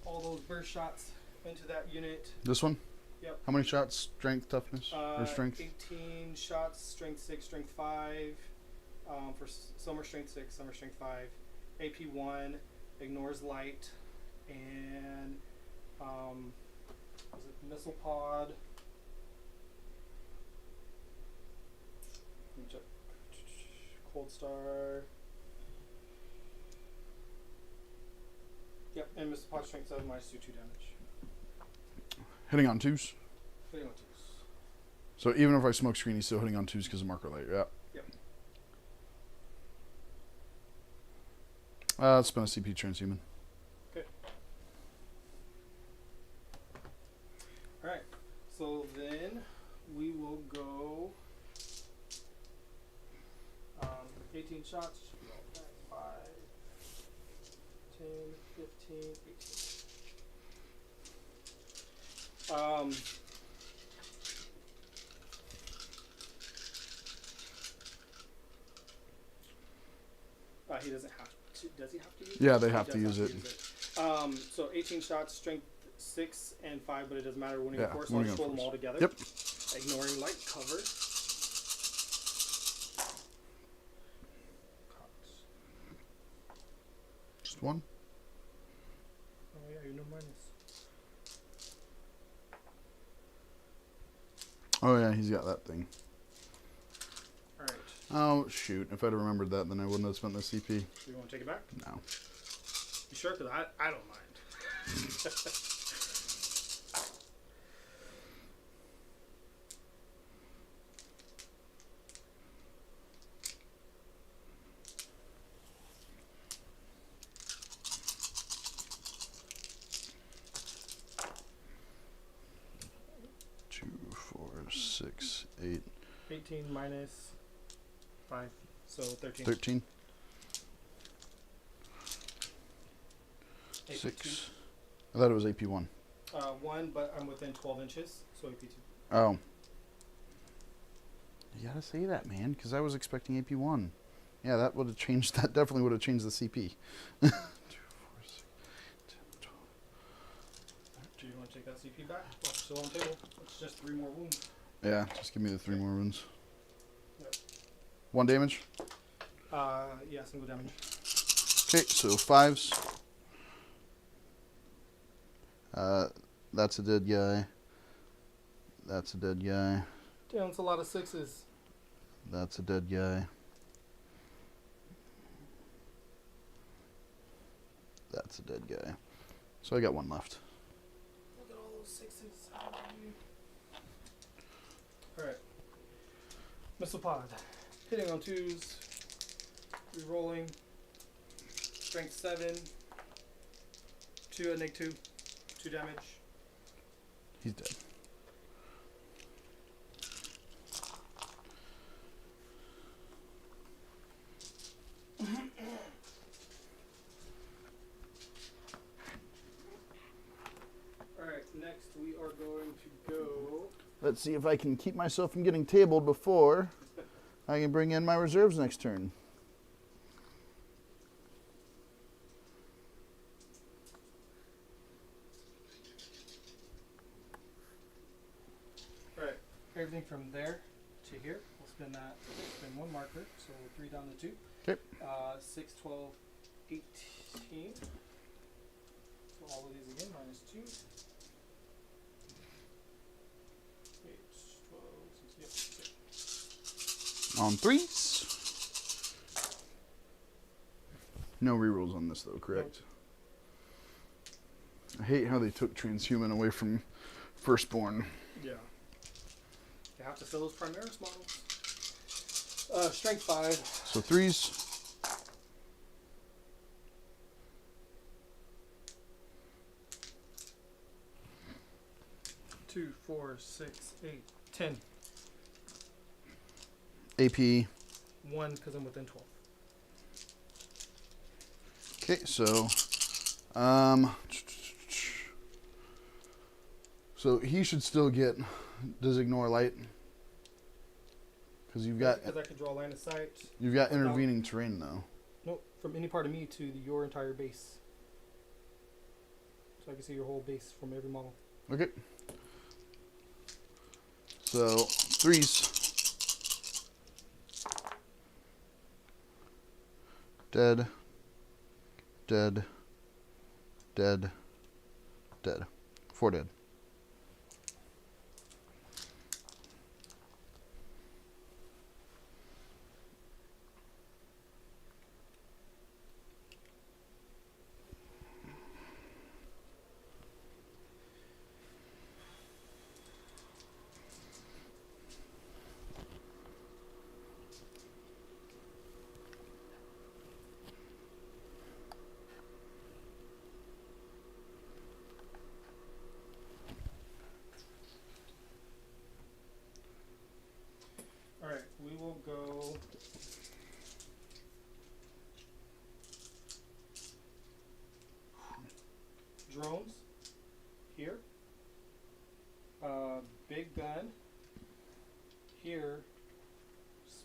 all those burst shots into that unit. This one? Yep. How many shots? Strength, toughness, or strength? 18 shots, strength 6, strength 5. For some are strength 6, some are strength 5. AP 1, ignores light, and was it missile pod? Let me check. Cold star. Yep, and missile pod strength 7 minus 2 damage. Hitting on 2s? Hitting on 2s. So even if I smoke screen, he's still hitting on 2s because of marker light. Yeah. Yep. Let's spend a CP transhuman. Okay. Alright. So then we will go 18 shots. Should be all that. 5, 10, 15, 18. He doesn't have to. Does he have to use it? Yeah, they have to use it. So 18 shots, strength 6 and 5, but it doesn't matter when you force. So I'll winning just on roll them force. all together. Yep. Ignoring light cover. Just 1. Oh yeah, you're no minus. Oh yeah, he's got that thing. Alright. Oh shoot! If I'd remembered that, then I wouldn't have spent the CP. You want to take it back? No. You sure? Because I don't mind. 18 minus 5, so 13. 13. AP 6. I thought it was AP1. 1, but I'm within 12 inches, so AP 2. Oh. You gotta say that, man, because I was expecting AP1. Yeah, that would have changed. That definitely would have changed the CP. 2, 4, 6, 10, 12. Do you want to take that CP back? Well, it's still on the table. It's just 3 more wounds. Yeah, just give me the 3 more wounds. Yep. 1 damage? Yeah, single damage. Okay, so 5s. That's a dead guy. That's a dead guy. Damn, it's a lot of 6s. That's a dead guy. That's a dead guy. So I got 1 left. Look at all those 6s. Alright. Missile pod. Hitting on 2s. Rerolling. Strength 7. 2 at neg 2. 2 damage. He's dead. Alright, next we are going to go. Let's see if I can keep myself from getting tabled before I can bring in my reserves next turn. Alright, everything from there to here. We'll spin that. Spin 1 marker, so 3 down to 2. Okay. 6, 12, 18. So all of these again, minus 2. 8, 12, 6, yep. On 3s. No rerolls on this though, correct? I hate how they took transhuman away from firstborn. Yeah. You have to fill those Primaris models. Strength 5. So 3s. 2, 4, 6, 8, 10. AP. 1 because I'm within 12. Okay, so so he should still get does ignore light because Because I could draw line of sight. you've got intervening terrain though. Nope, from any part of me to your entire base. So I can see your whole base from every model. Okay. So 3s. Dead. Dead. Dead. Dead. 4 dead. Alright, we will go. Drones. Here. Big gun. Here.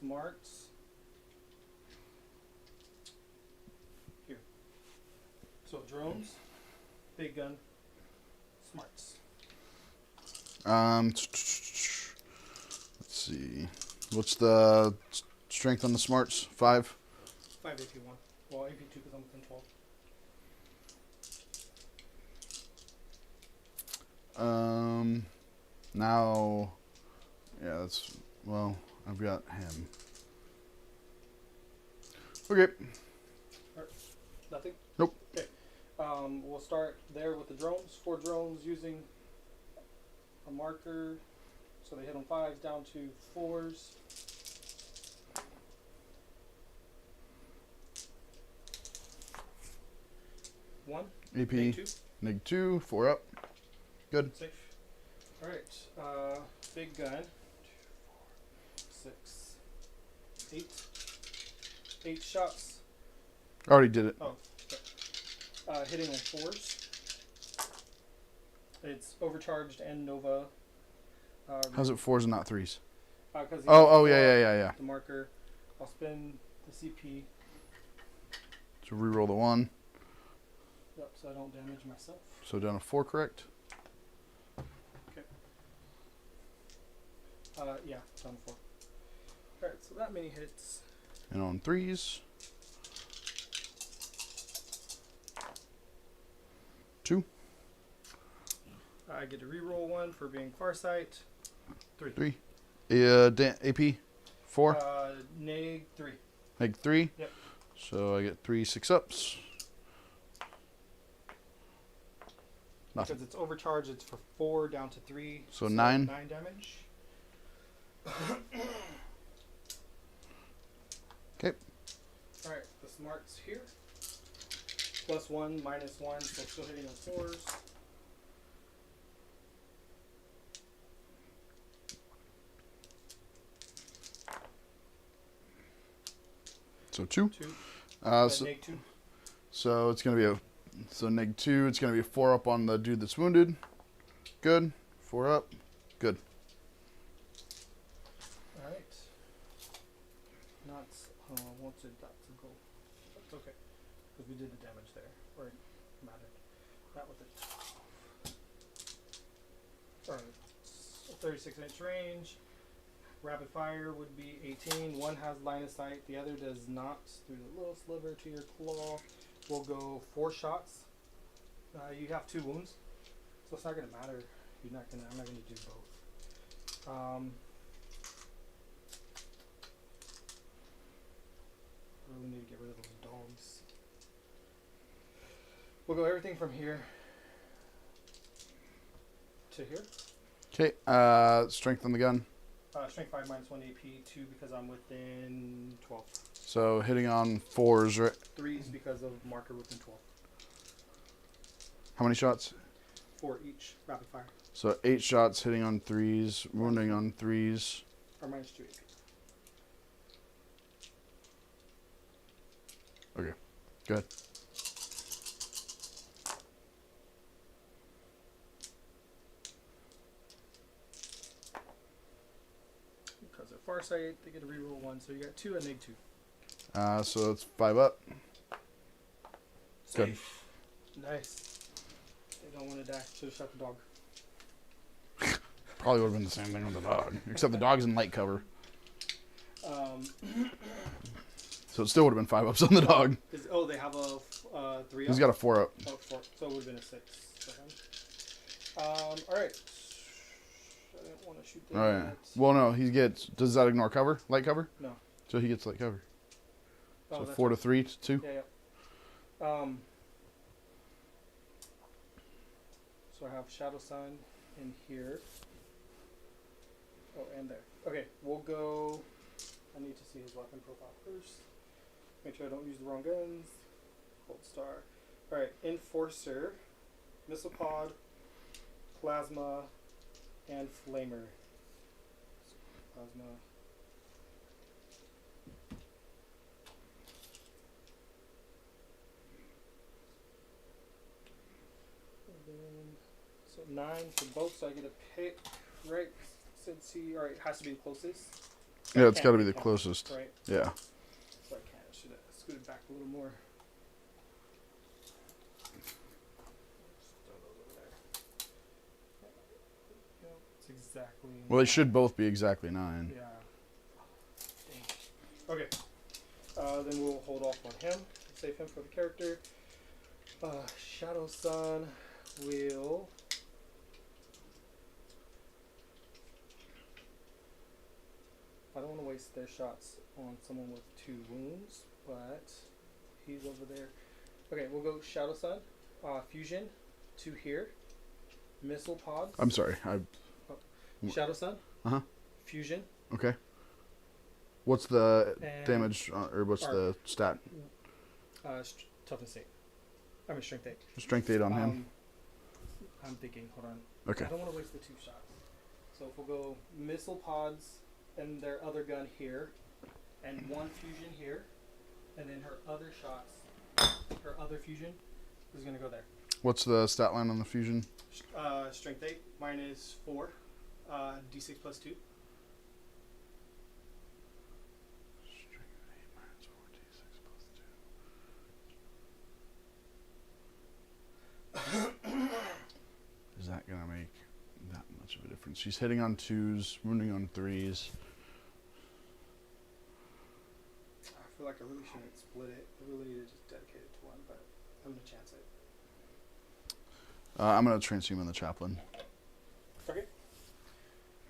Smarts. Here. So drones, big gun, smarts. Let's see. What's the strength on the smarts? 5? 5 AP1. Well, AP2 because I'm within 12. Now, yeah, that's, well, I've got him. Okay. Nothing? Nope. Okay. We'll start there with the drones. 4 drones using a marker. So they hit on 5s down to 4s. One. AP. Neg 2. Neg 2, 4 up. Good. Safe. Alright. Big gun. 2, 4, 6, 8. 8 shots. Already did it. Oh, okay. Hitting on 4s. It's overcharged and Nova. How's it 4s and not 3s? Oh, Yeah. The marker. I'll spend the CP. So reroll the 1. Yep, so I don't damage myself. So down to 4, correct? Okay. Yeah, down to 4. Alright, so that many hits. And on 3s. 2. I get to reroll 1 for being Farsight. 3. 3. AP? 4? Neg 3. Neg 3? Yep. So I get 3 6-ups. Nothing. Because it's overcharged, it's for 4 down to 3. So 9. 9 damage. Okay. Alright, the smart's here. +1, -1, so still hitting on 4s. So 2. 2. So, Neg 2. so it's going to be neg 2. It's going to be a 4 up on the dude that's wounded. Good. 4 up. Good. Alright. Not, won't say that's a goal. That's okay. Because we did the damage there. Or it mattered. Not with it. Alright. 36-inch range. Rapid fire would be 18. One has line of sight. The other does not. Through the little sliver to your claw. We'll go 4 shots. You have 2 wounds. So it's not going to matter. I'm not going to do both. Really need to get rid of those dogs. We'll go everything from here to here. Okay. Strength on the gun. Strength 5 -1 AP 2 because I'm within 12. So hitting on 4s, right? 3s because of marker within 12. How many shots? 4 each. Rapid fire. So 8 shots hitting on 3s, wounding on 3s. Or -2 AP. Okay. Good. Because of Farsight, they get a reroll 1, so you got 2 and neg 2. So it's 5 up. Good. Safe. Nice. They don't want to die. Should have shot the dog. Probably would have been the same thing with the dog. Except the dog's in light cover. So it still would have been 5 ups on the dog. They have a 3 up? He's got a 4 up. Oh, 4. So it would have been a 6 for him. Alright. I didn't want to shoot that. Alright. Well, no, he gets. Does that ignore cover? Light cover? No. So he gets light cover. Oh, So that's 4 to 3 to 2? Yeah. So I have Shadow Sun in here. Oh, and there. Okay, we'll go. I need to see his weapon profile first. Make sure I don't use the wrong guns. Gold Star. Alright, Enforcer, Missile Pod, Plasma, and Flamer. Plasma. So 9 for both, so I get a pick, right? Since he, alright, has to be the closest. Yeah, it's got to be the closest. Right. Yeah. So I can't. I should have scooted back a little more. Just throw those over there. Yep, it's exactly. Well, they should both be exactly 9. Yeah. Dang. Okay. Then we'll hold off on him. Save him for the character. Shadow Sun will. I don't want to waste their shots on someone with 2 wounds, but he's over there. Okay, we'll go Shadow Sun, Fusion, 2 here, Missile Pods. I'm sorry. Shadow Sun. Fusion. Okay. What's the And damage, or what's the stat? Toughness 8. I mean Strength 8. Strength 8 on him. I'm thinking. Hold on. Okay. I don't want to waste the 2 shots. So if we'll go Missile Pods and their other gun here, and 1 fusion here, and then her other shots, her other fusion is gonna go there. What's the stat line on the fusion? Strength 8, mine is 4, D6 plus 2. Is that gonna make that much of a difference? She's hitting on 2s, wounding on 3s. I feel like I really shouldn't split it. I really need to just dedicate it to one, but I'm gonna chance it. I'm gonna transhuman the chaplain. Okay.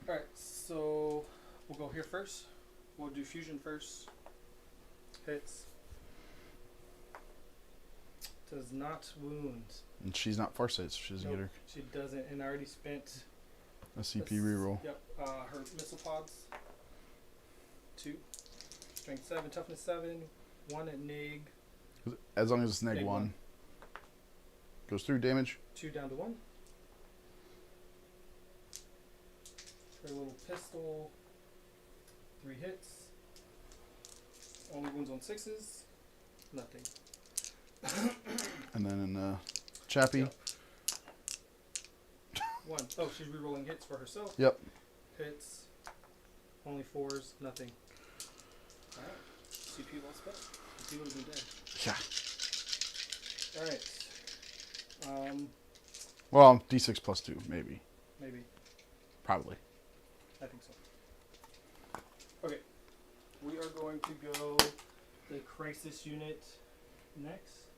Alright, so we'll go here first. We'll do fusion first. Hits. Does not wound. And she's not farsight, so she doesn't get her She doesn't, and I already spent a CP reroll. Yep. Her missile pods. 2. Strength 7, toughness 7, 1 at NIG. As long as it's neg 1. Goes through damage. 2 down to 1. Her little pistol. 3 hits. Only wounds on 6s. Nothing. And then in Chappie. Yep. 1. Oh, she's rerolling hits for herself. Yep. Hits. Only 4s. Nothing. Alright. CP well spent. CP would have been dead. Yeah. Alright. Well, D6 plus 2, maybe. Maybe. Probably. I think so. Okay. We are going to go the crisis unit next.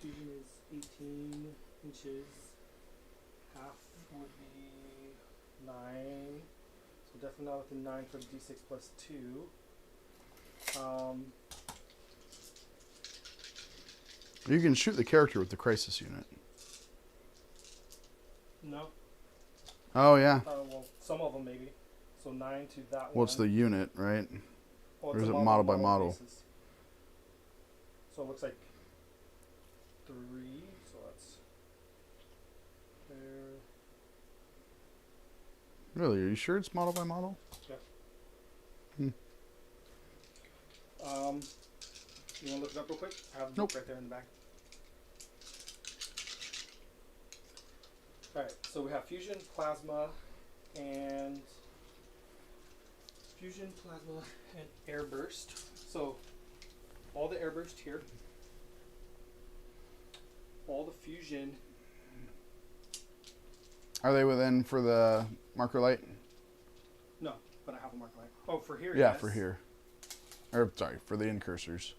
Fusion is 18 inches. Half would be 9. So definitely not within 9 for the D6 plus 2. You can shoot the character with the crisis unit. No. Oh, yeah. Well, some of them maybe. So 9 to that one. What's the unit, right? Well, or it's is a it model by model? basis. So it looks like 3. So that's there. Really? Are you sure it's model by model? Yeah. Hmm. You want to look it up real quick? I have the Nope. book right there in the back. Alright, so we have fusion, plasma, and air burst. So all the air burst here, all the fusion. Are they within for the marker light? No, but I have a mark light. Oh, for here. Yeah, yes. for here. Or, sorry, for the incursors.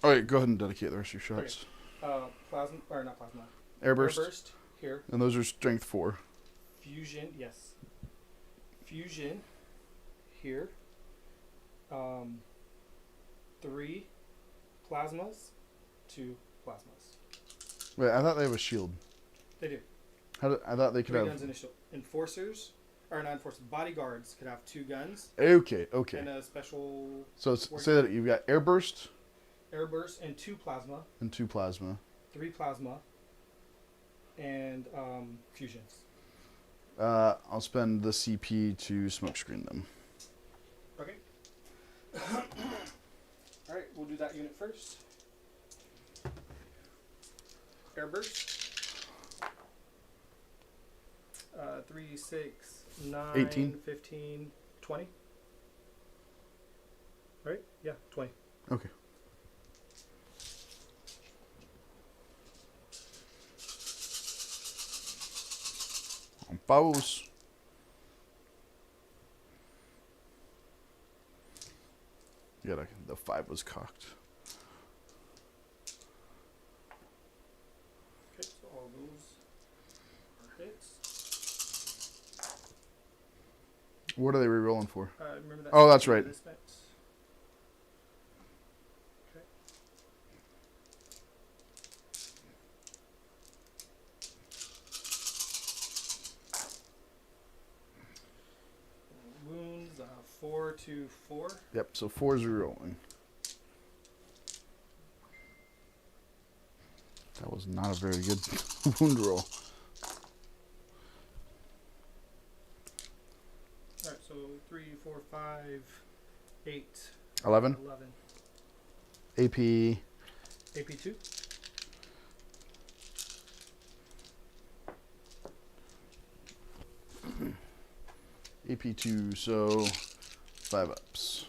Alright, go ahead and dedicate the rest of your shots. Okay. Plasma, or not plasma. Airburst. Airburst here. And those are strength 4. Fusion, yes. Fusion here. 3 plasmas, 2 plasmas. Wait, I thought they have a shield. They do. I thought they could 3 have. guns initial. Enforcers, or not enforcers, bodyguards could have 2 guns. Okay. And a special. So say that you've got airburst. Airburst and 2 plasma. And 2 plasma. 3 plasma. And fusions. I'll spend the CP to smokescreen them. Okay. Alright, we'll do that unit first. Airburst. 3, 6, 9, 18. 15, 20. Right? Yeah, 20. Okay. On bows. Yeah, the 5 was cocked. Okay, so all those are hits. What are they re-rolling for? Remember that? Oh, that's right. This spent. Okay. Wounds 4 to 4. Yep, so 4 is re-rolling. That was not a very good wound roll. Alright, so 3, 4, 5, 8, 11. 11. AP. AP2. AP2, so 5 ups.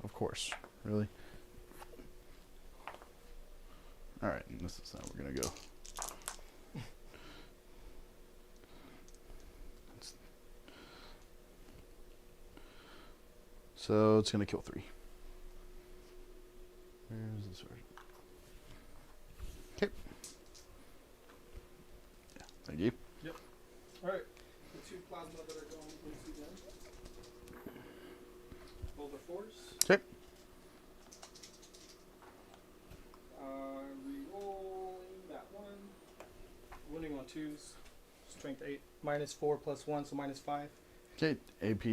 Of course. Really? Alright, this is how we're going to go. So it's going to kill 3. Where's this version? Okay. Yeah, thank you. Yep. Alright. The 2 plasma that are going into them. Both are 4s. Okay. Re-rolling that one. Wounding on 2s. Strength 8. -4 + 1, so -5. Okay, AP.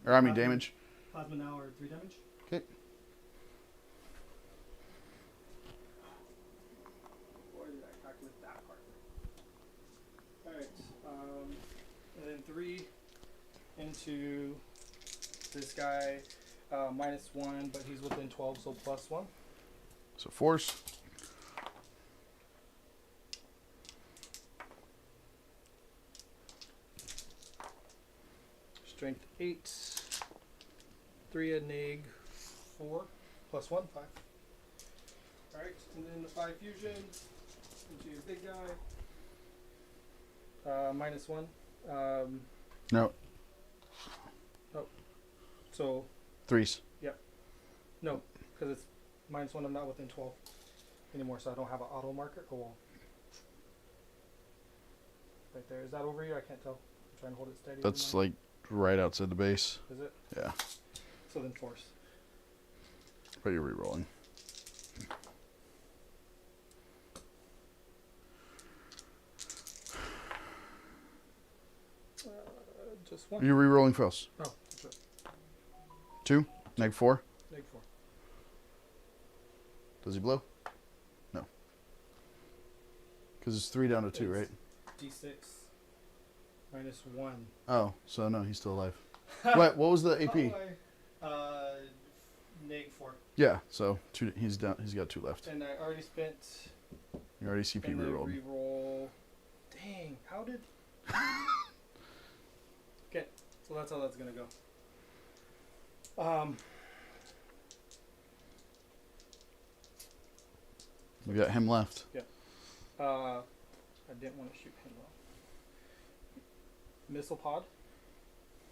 Or I mean damage. Plasma now are 3 damage. Okay. Boy, did I calculate that part. Alright. And then 3 into this guy. -1, but he's within 12, so +1. So force. Strength 8. 3 a neg 4 +1, 5. Alright, and then the 5 fusion into your big guy. -1. No. Oh. So, 3s. no, because it's -1, I'm not within 12 anymore, so I don't have an auto marker. Oh, well. Right there. Is that over here? I can't tell. I'm trying to hold it steady. That's like right outside the base. Is it? Yeah. So then force. But you're re-rolling. Just 1. You're re-rolling fails. Oh, that's it. 2. Neg 4. Neg 4. Does he blow? No. Because it's 3 down to 2, right? D6 -1. Oh, so no, he's still alive. What was the AP? Neg 4. Yeah, so 2. He's down. He's got 2 left. And I already spent. You already CP and rerolled. Reroll. Dang, how did? Okay, so that's how that's gonna go. We got him left. I didn't want to shoot him though. Missile pod.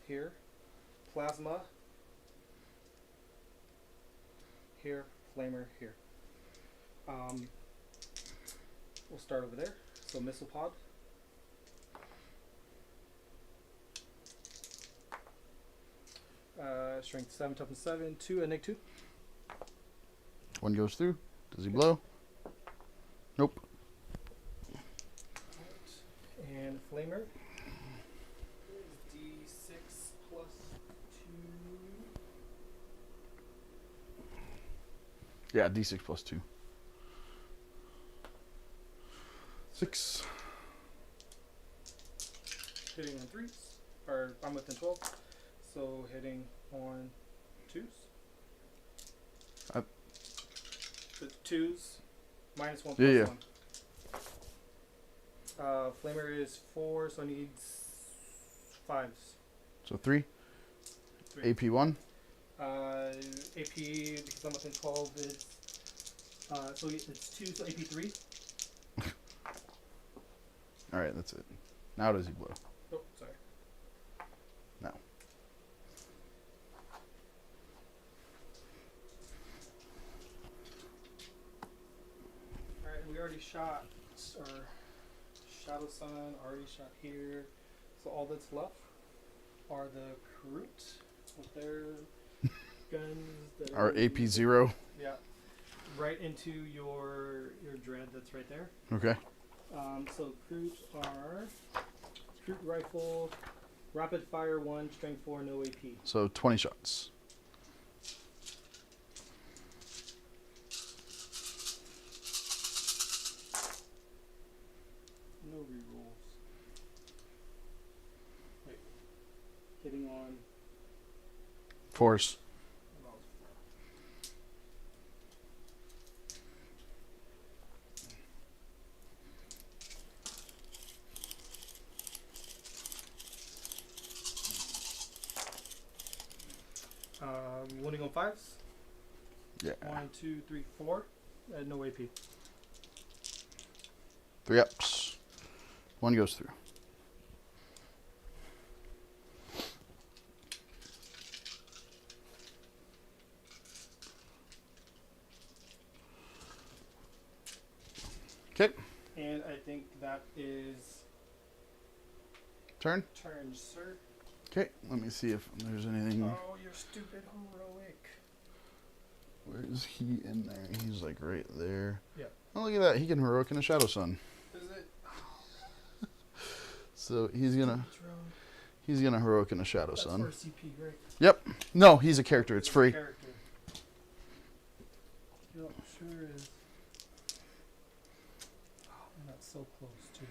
Here. Plasma. Here. Flamer. Here. We'll start over there. So missile pod. Strength 7, toughness 7, 2, and neg 2. 1 goes through. Does he blow? Nope. And flamer is D6 plus 2. Yeah, D6 plus 2. 6. Hitting on 3s. Or I'm within 12. So hitting on 2s. The 2s. -1 plus Yeah. 1. Flamer is 4, so I need 5s. So 3. 3. AP 1. AP, because I'm within 12, it's so it's 2, so AP 3. Alright, that's it. Now does he blow? Oh, sorry. No. Alright, we already shot our Shadow Sun, already shot here. So all that's left are the Kroot with their guns. That Our AP 0. Yeah. Right into your dread that's right there. Okay. So Kroot are Kroot rifle, rapid fire 1, strength 4, no AP. So 20 shots. Hitting on. Force. Winning on 5s. Yeah. 1, 2, 3, 4. No AP. 3 ups. 1 goes through. Okay. And I think that is Turn. turn, sir. Okay. Let me see if there's anything. Oh, you're stupid heroic. Where is he in there? He's like right there. Yeah. Oh, look at that. He can heroic in a Shadow Sun. Is it? So he's gonna heroic in a Shadow That's Sun. for CP, right? Yep. No, he's a character. It's free. Character. Yep, sure is. Oh, man, that's so close too.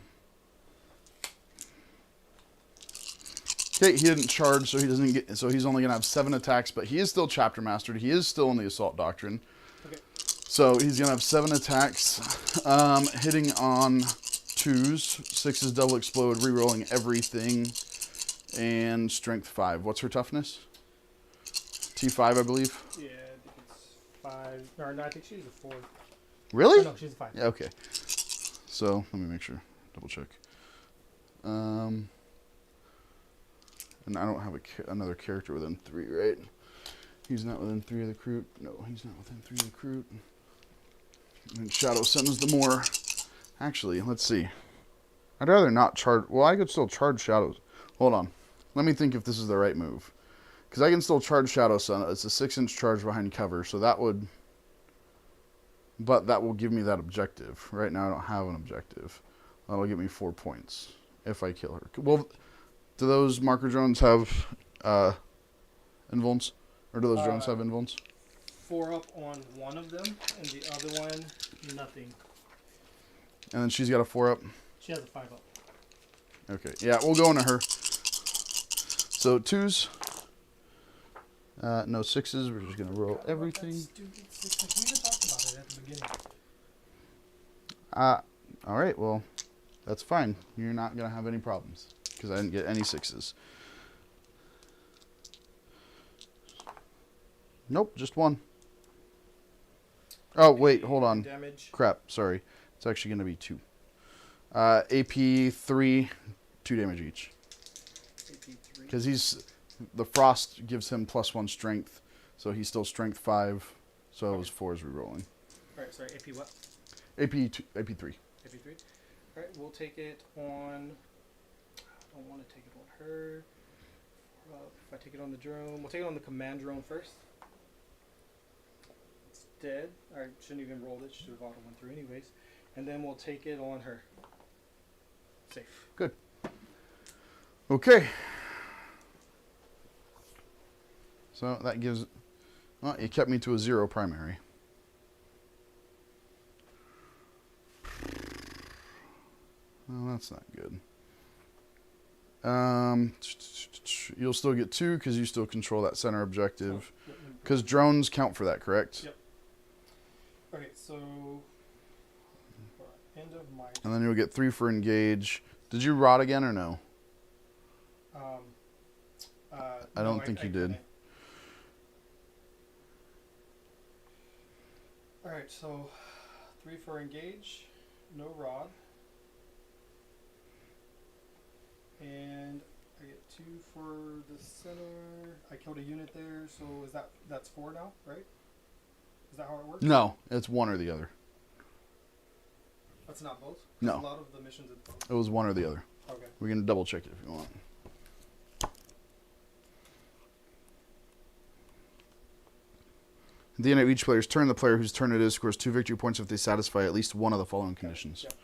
Okay, he didn't charge, so he doesn't get. So he's only gonna have 7 attacks, but he is still chapter mastered. He is still in the Assault Doctrine. Okay. So he's gonna have 7 attacks, hitting on 2s, 6s double explode, rerolling everything, and strength 5. What's her toughness? T5, I believe. Yeah, I think it's 5. Or no, I think she's a 4. Really? Oh, no, she's a 5. Yeah. Okay. So let me make sure. Double check. And I don't have another character within 3, right? He's not within 3 of the Kroot. No, he's not within 3 of the Kroot. And Shadow Sun is the more. Actually, let's see. I'd rather not charge. Well, I could still charge Shadows. Hold on. Let me think if this is the right move. Because I can still charge Shadow Sun. It's a 6-inch charge behind cover, so that would. But that will give me that objective. Right now, I don't have an objective. That'll give me 4 points if I kill her. Well, do those marker drones have invulns? Or do those drones have invulns? 4 up on one of them, and the other one, nothing. And then she's got a 4 up? She has a 5 up. Okay, yeah, we'll go into her. So 2s. No 6s. We're just going to roll everything. Stupid 6. We even talked about it at the beginning. Alright, well, that's fine. You're not going to have any problems. Because I didn't get any 6s. Nope, just 1. Oh, wait, hold on. Damage. Crap, sorry. It's actually going to be 2. AP 3, 2 damage each. AP 3. Because the frost gives him +1 strength, so he's still strength 5. So it was 4s rerolling. Alright, sorry, AP what? AP 3. AP 3? Alright, we'll take it on. I don't want to take it on her. If I take it on the drone, we'll take it on the command drone first. It's dead. I shouldn't even roll it. Should have auto went through anyways. And then we'll take it on her. Safe. Good. Okay. So that gives. Well, it kept me to a 0 primary. Well, that's not good. You'll still get 2 because you still control that center objective. Because drones count for that, correct? Yep. Okay, so end of my. And then you'll get 3 for engage. Did you rot again or no? I don't think you did. All right, so 3 for engage, no rod. And I get 2 for the center. I killed a unit there, so that's 4 now, right? Is that how it works? No, it's one or the other. That's not both? 'Cause No. A lot of the missions it's both. It was one or the other. Okay. We can double check it if you want. At the end of each player's turn, the player whose turn it is scores 2 victory points if they satisfy at least one of the following conditions. Yep.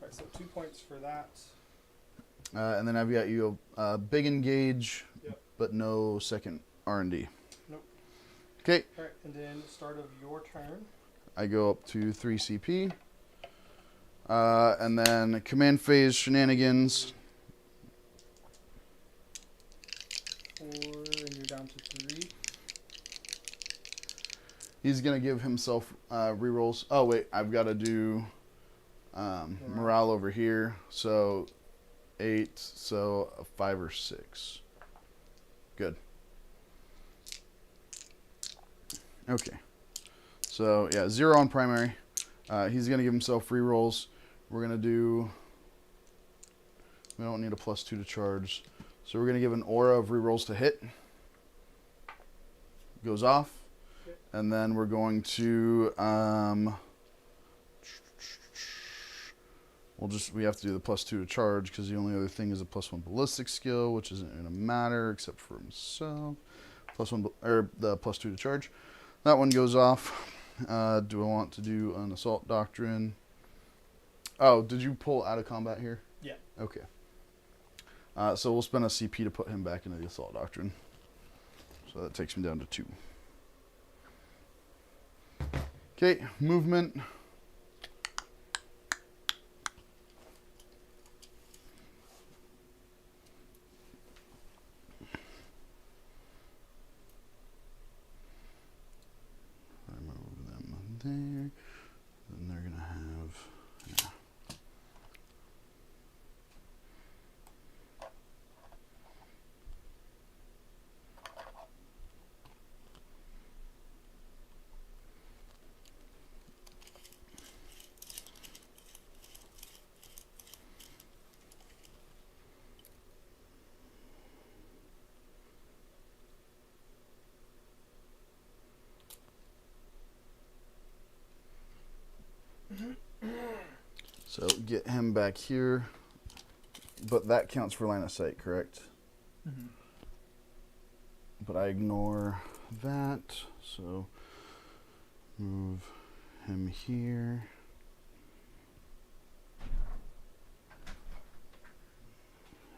Alright, so 2 points for that. And then I've got you a big engage, Yep. but no second R&D. Nope. Okay, Alright, and then start of your turn. I go up to 3 CP. And then command phase shenanigans. down to 3. He's gonna give himself rerolls. Oh wait, I've got to do morale over here. So 8. So a 5 or 6. Good. Okay. So yeah, 0 on primary. He's gonna give himself rerolls. We're gonna do. We don't need a +2 to charge, so we're gonna give an aura of rerolls to hit. Goes off. And then we're going to, we have to do the +2 to charge because the only other thing is a +1 ballistic skill, which isn't going to matter except for himself. +1, or the +2 to charge. That one goes off. Do I want to do an assault doctrine? Oh, did you pull out of combat here? Yeah. Okay. So we'll spend a CP to put him back into the assault doctrine. So that takes me down to 2. Okay, movement. Remove them there. Then they're gonna have. Yeah. So get him back here, but that counts for line of sight, correct? Mm-hmm. But I ignore that, so move him here.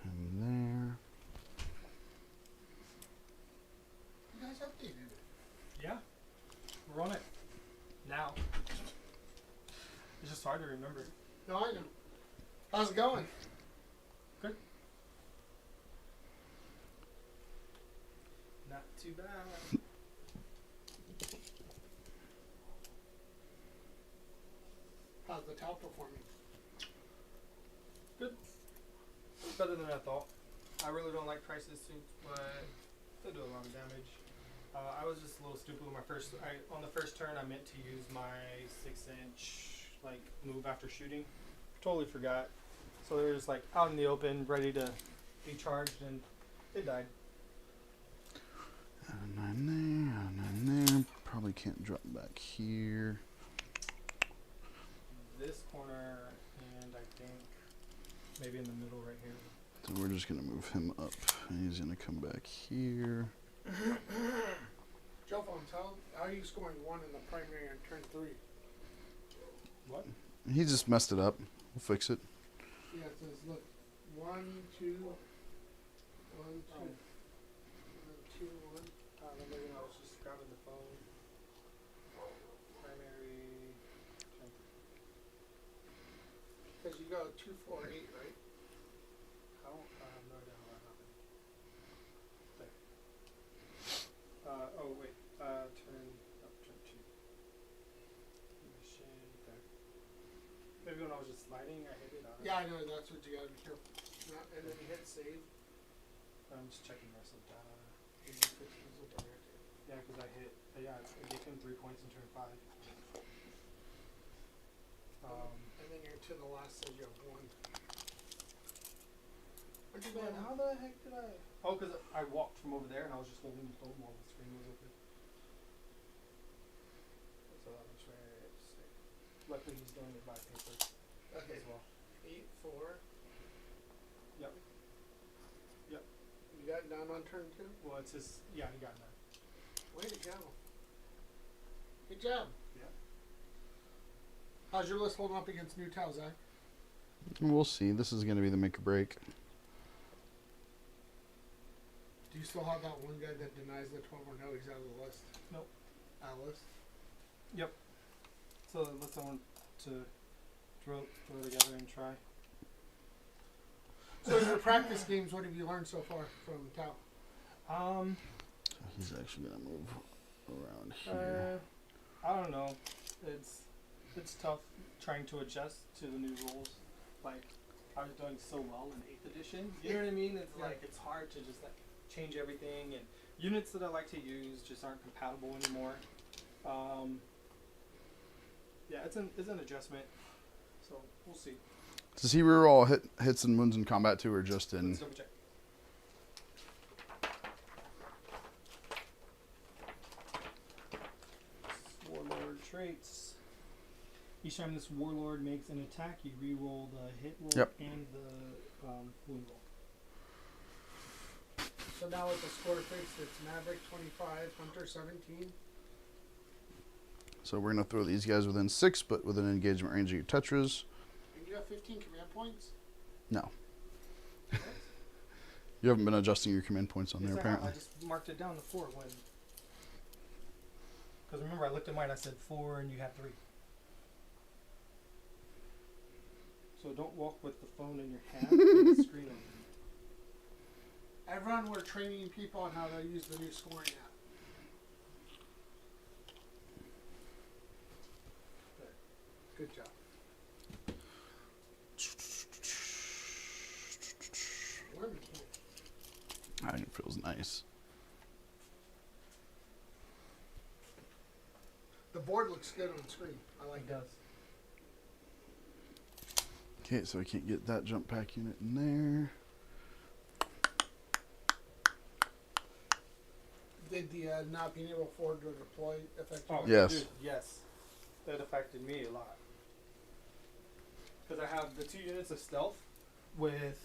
Him there. You guys updated it. Yeah. We're on it. Now. It's just hard to remember. No, I know. How's it going? Good. Not too bad. How's the towel performing? Good. Better than I thought. I really don't like crisis suits, but they do a lot of damage. I was just a little stupid with my first. On the first turn, I meant to use my 6-inch like move after shooting. Totally forgot. So they were just like out in the open, ready to be charged, and they died. Add a 9 there, add a 9 there. Probably can't drop back here. This corner, and I think maybe in the middle right here. So we're just gonna move him up, and he's gonna come back here. Joe Phones, how are you scoring 1 in the primary on turn 3? What? He just messed it up. We'll fix it. Yeah, it says, look, 1, 2, 1, 2. 1, 2, 1. Maybe I was just grabbing the phone. Primary. Because you go 2, 4, 8, right? I have no idea how that happened. There. Oh wait. Turn 2. Mission there. Maybe when I was just sliding, I hit it. Yeah, I know. That's what you gotta be careful. And then you hit save. I'm just checking the rest of the data. Yeah, because I hit. Yeah, I gave him 3 points in turn 5. And then you're to the last says you have 1. What'd you Man, do? how the heck did I? Oh, because I walked from over there and I was just holding the phone while the screen was open. So that was very sick. Luckily, he's doing it by paper Okay. as well. 8, 4. Yep. Yep. You got down on turn 2? Well, it's his. Yeah, he got that. Way to go. Good job. Yeah. How's your list holding up against new towels, Zach? We'll see. This is gonna be the make or break. Do you still have that one guy that denies the 12 or no? He's out of the list. Nope. Out of the list? Yep. So let's someone to throw together and try. So in your practice games, what have you learned so far from Tao? So he's actually gonna move around here. I don't know. It's tough trying to adjust to the new rules. Like I was doing so well in 8th edition. You know what I mean? It's like it's hard to just like change everything, and units that I like to use just aren't compatible anymore. Yeah, it's an adjustment. So we'll see. Does he reroll hits and wounds in combat too, or just in? Let's double check. Warlord traits. Each time this warlord makes an attack, you reroll the hit roll and the wound roll. So now with the score fixed, it's Maverick 25, Hunter 17. So we're gonna throw these guys within 6, but within engagement range of your Tetras. And you have 15 command points? No. You haven't been adjusting your command points on there, apparently. I just marked it down to 4 when. Because remember, I looked at mine, I said 4 and you had 3. So don't walk with the phone in your hand and the screen open. Everyone, we're training people on how to use the new scoring app. Good job. I think it feels nice. The board looks good on screen. I like It that. does. Okay, so I can't get that jump pack unit in there. Did the not being able to afford to deploy affect you? Oh, Yes. dude, yes. That affected me a lot. Because I have the 2 units of stealth with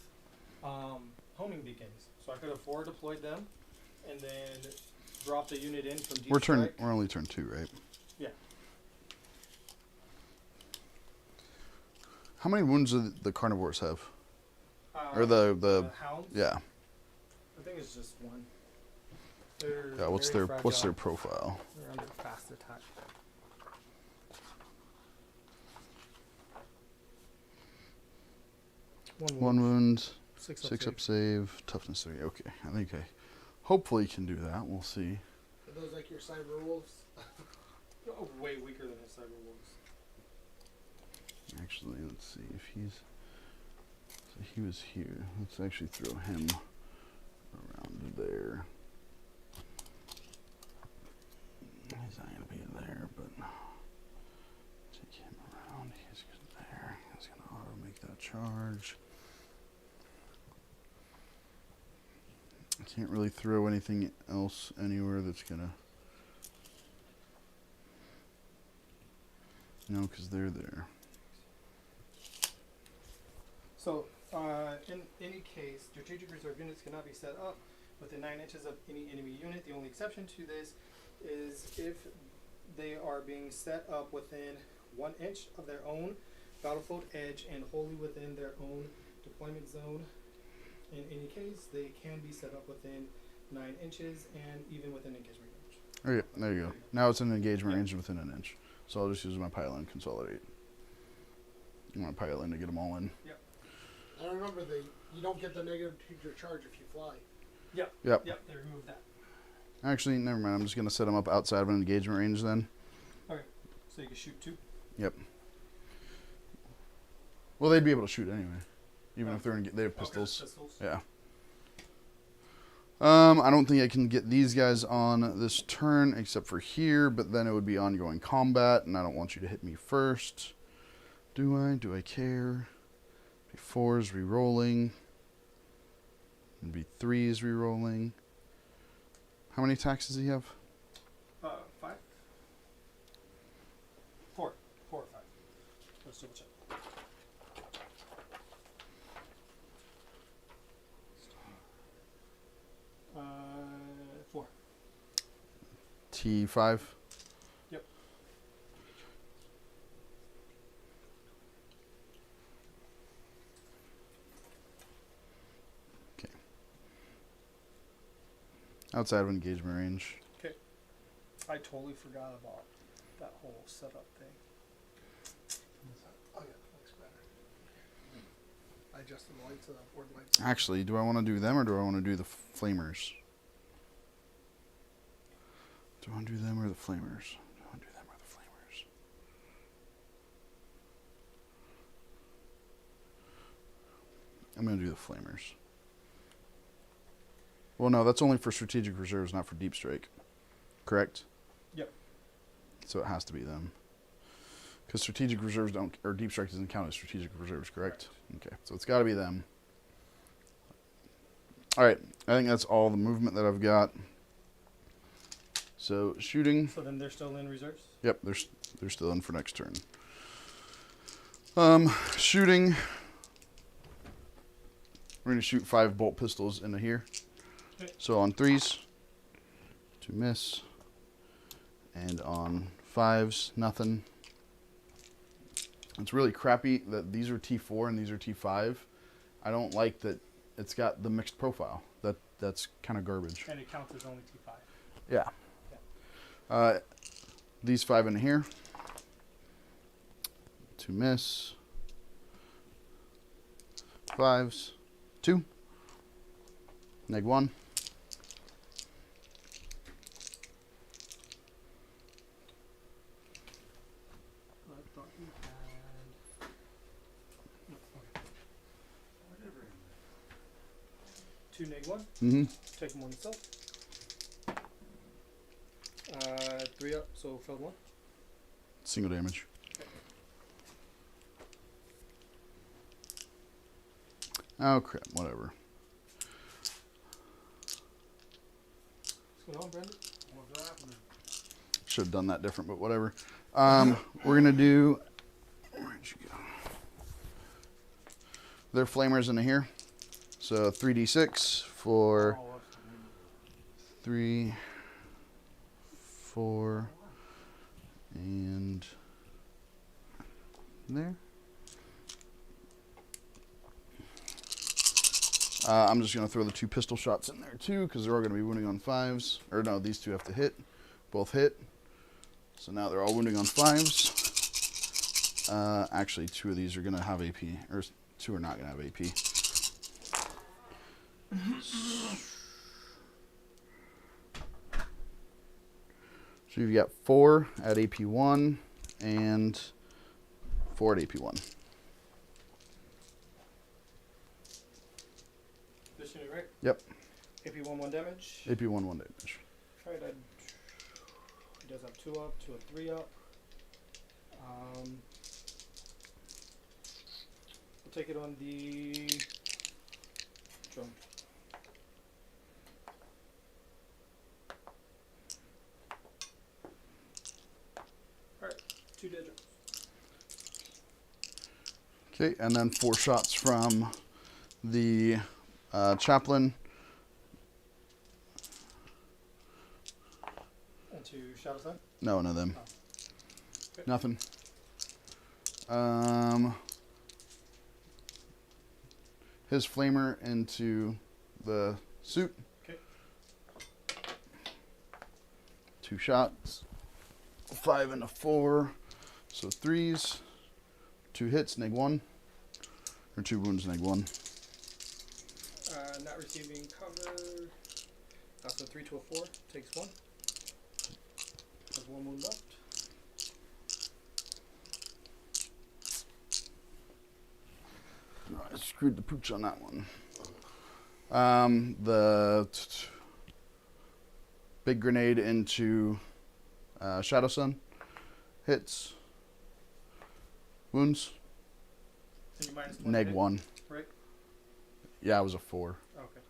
homing beacons. So I could have forward deployed them and then dropped a unit in from deep strike. We're only turn 2, right? Yeah. How many wounds do the carnivores have? Or the hounds? yeah. I think it's just 1. They're Yeah, what's very their fragile. profile? They're under fast attack. One wound, 6 up save, toughness 3. Okay, I think I hopefully can do that. We'll see. Are those like your cyber wolves? Oh, way weaker than his cyber wolves. Actually, let's see if he's. So he was here. Let's actually throw him around there. He's not gonna be there, but take him around. He's there. He's gonna auto make that charge. I can't really throw anything else anywhere that's gonna. No, because they're there. So, in any case, strategic reserve units cannot be set up within 9 inches of any enemy unit. The only exception to this is if they are being set up within 1 inch of their own battlefield edge and wholly within their own deployment zone. In any case, they can be set up within 9 inches and even within engagement range. Okay, there you go. Now it's an engagement range within an inch. So I'll just use my pile and consolidate. I'm going to pile in to get them all in. Yep. I remember you don't get the negative teacher charge if you fly. Yep. Yep. Yep, they removed that. Actually, never mind. I'm just going to set them up outside of an engagement range then. Okay, so you can shoot 2. Yep. Well, they'd be able to shoot anyway. Even if they have pistols. Okay, pistols. Yeah. I don't think I can get these guys on this turn except for here, but then it would be ongoing combat, and I don't want you to hit me first. Do I? Do I care? Be 4s re-rolling. It'd be 3s re-rolling. How many attacks does he have? 5? 4. 4 or 5. Let's double check. Uh, 4. T5. Yep. Okay. Outside of engagement range. Okay. I totally forgot about that whole setup thing. Oh yeah, looks better. I adjusted the lights so that board lights. Actually, do I want to do them or do I want to do the flamers? Do I want to do them or the flamers? Do I want to do them or the flamers? I'm going to do the flamers. Well, no, that's only for strategic reserves, not for deep strike. Correct? Yep. So it has to be them. Because strategic reserves don't, or deep strike doesn't count as strategic reserves, correct? Okay, so it's got to be them. All right, I think that's all the movement that I've got. So shooting. So then they're still in reserves? Yep, they're still in for next turn. Shooting. We're going to shoot 5 bolt pistols into here. Okay. So on 3s, 2 miss. And on 5s, nothing. It's really crappy that these are T4 and these are T5. I don't like that it's got the mixed profile. That's kind of garbage. And it counts as only T5. Yeah. These 5 in here. 2 miss. 5s. 2. Neg 1. I thought you had... No, okay. 2 neg 1. Mm-hmm. Take them on itself. 3 up, so failed 1. Single damage. Oh crap, whatever. What's going on, Brandon? What's happening? Should have done that different, but whatever. We're gonna do. Where'd you go? They're flamers into here. So 3d6 for 3, 4, and there. I'm just going to throw the 2 pistol shots in there too, because they're all going to be wounding on 5s. Or no, these 2 have to hit. Both hit. So now they're all wounding on 5s. Actually, 2 of these are going to have AP. Or 2 are not going to have AP. So you've got 4 at AP1 and 4 at AP1. This unit, right? Yep. AP 1 damage. AP1 1 damage. Alright, he does have 2 up, 2 and 3 up. We'll take it on the drone. Alright, 2 dead drones. Okay, and then 4 shots from the chaplain. And 2 Shadow Sun? No, none of them. Oh. Okay. Nothing. His flamer into the suit. Okay. 2 shots. 5 and a 4. So 3s. 2 hits, neg 1. Or 2 wounds, neg 1. Not receiving cover. That's a 3 to a 4. Takes 1. Has 1 wound left. I screwed the pooch on that one. The big grenade into Shadow Sun. Hits. Wounds. And you minus 1. Neg hit, 1. Right? Yeah, it was a 4. Okay.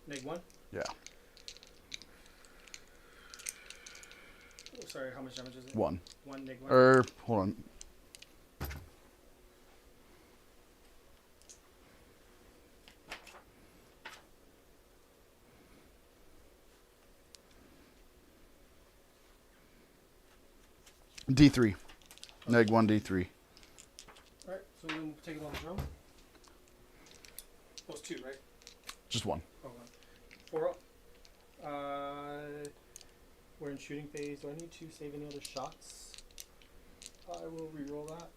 Neg 1? Yeah. Oh, sorry, how much damage is it? 1. 1 neg 1. Hold on. D3. Neg 1 D3. Alright, so then we'll take it on the drone. Oh, it's 2, right? Just 1. Oh, 1. 4 up. We're in shooting phase. Do I need to save any other shots? I will reroll that.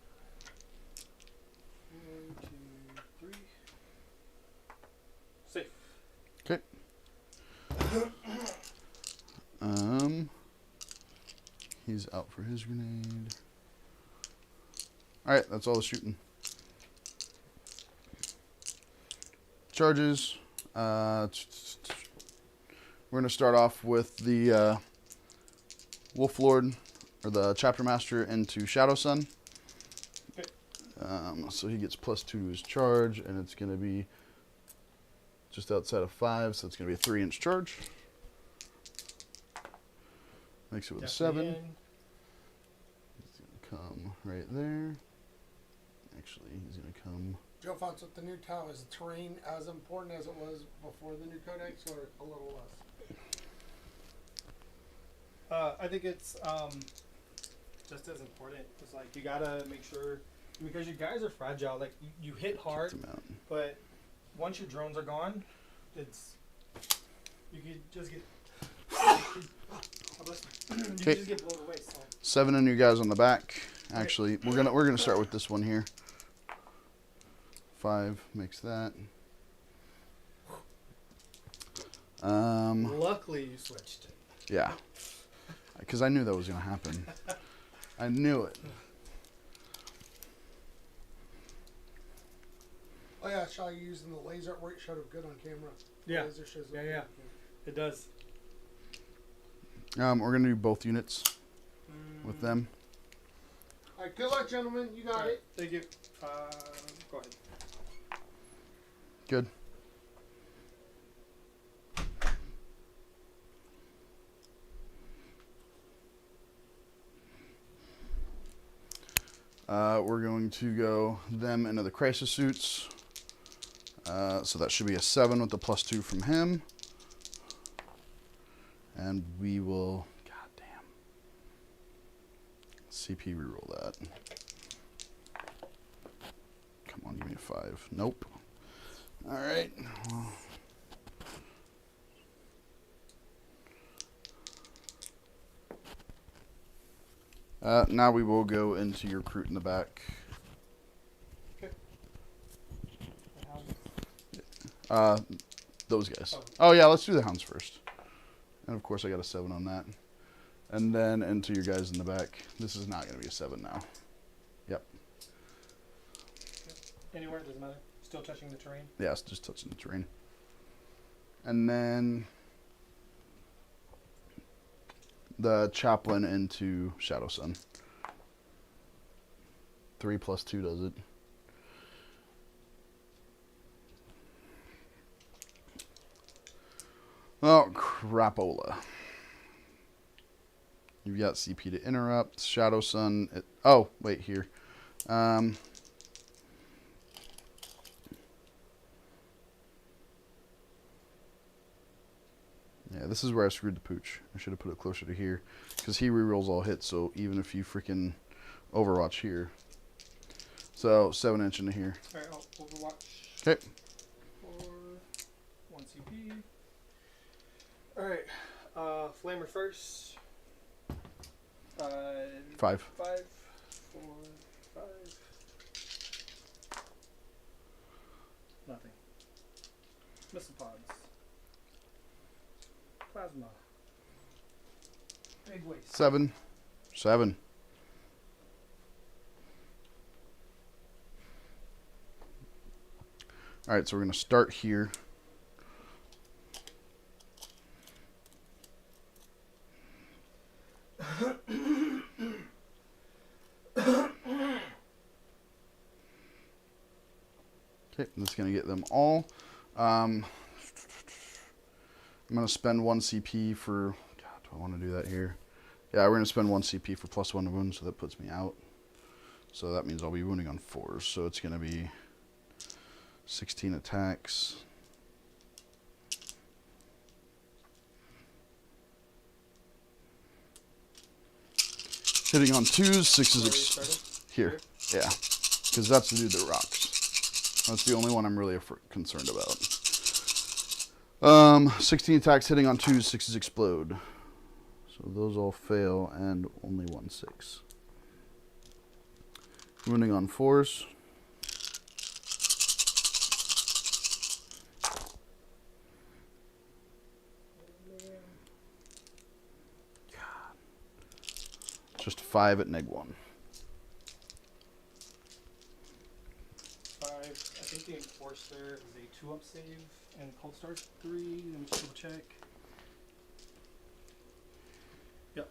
1, 2, 3. Safe. Okay. He's out for his grenade. All right, that's all the shooting. Charges. We're going to start off with the Wolf Lord, or the Chapter Master, into Shadow Sun. Okay. So he gets +2 to his charge, and it's going to be just outside of 5, so it's going to be a 3-inch charge. Makes it with a 7. in. He's going to come right there. Actually, he's going to come... Joe Fonts, with the new tile, is the terrain as important as it was before the new codex, or a little less? I think it's just as important. It's like you gotta make sure, because you guys are fragile. Like you hit hard, but once your drones are gone, it's you could just get just get blown away. So. 7 on you guys on the back. Actually, we're gonna start with this one here. 5 makes that. Luckily, you switched. Yeah, because I knew that was gonna happen. I knew it. Oh yeah, I saw you using the laser. It showed up good on camera. Yeah. The laser shows up good Yeah. on camera. It does. We're gonna do both units with them. All right, good luck, gentlemen. You got it. Thank you. Go ahead. Good. We're going to go them into the crisis suits. So that should be a 7 with the +2 from him. And we will, goddamn, CP reroll that. Come on, give me a 5. Nope. All right. Now we will go into your recruit in the back. Those guys. Oh yeah, let's do the hounds first. And of course I got a 7 on that. And then into your guys in the back. This is not going to be a 7 now. Yep. Anywhere, doesn't matter. Still touching the terrain? Yeah, it's just touching the terrain. And then the chaplain into Shadow Sun. 3 + 2 does it. Oh, crapola. You've got CP to interrupt. Shadow Sun. Oh, wait, here. Yeah, this is where I screwed the pooch. I should have put it closer to here. Because he rerolls all hits, so even if you freaking Overwatch here. So, 7-inch into here. Alright, I'll Overwatch. Okay. 4, 1 CP. Alright, Flamer first. 5. 5, 4, 5. Nothing. Missile pods. Plasma. Big waste. 7. 7. Alright, so we're going to start here. Okay, I'm just going to get them all. I'm going to spend 1 CP for... God, do I want to do that here? Yeah, we're going to spend 1 CP for +1 to wound, so that puts me out. So that means I'll be wounding on 4s. So it's going to be 16 attacks. Hitting on 2s, 6s here. Yeah, because that's the dude that rocks. That's the only one I'm really concerned about. 16 attacks hitting on 2s, 6s explode. So those all fail, and only 1 6. Wounding on 4s. Just 5 at -1. 5. I think the Enforcer is a 2-up save, and Cold Star's 3. Let me just double check. Yep.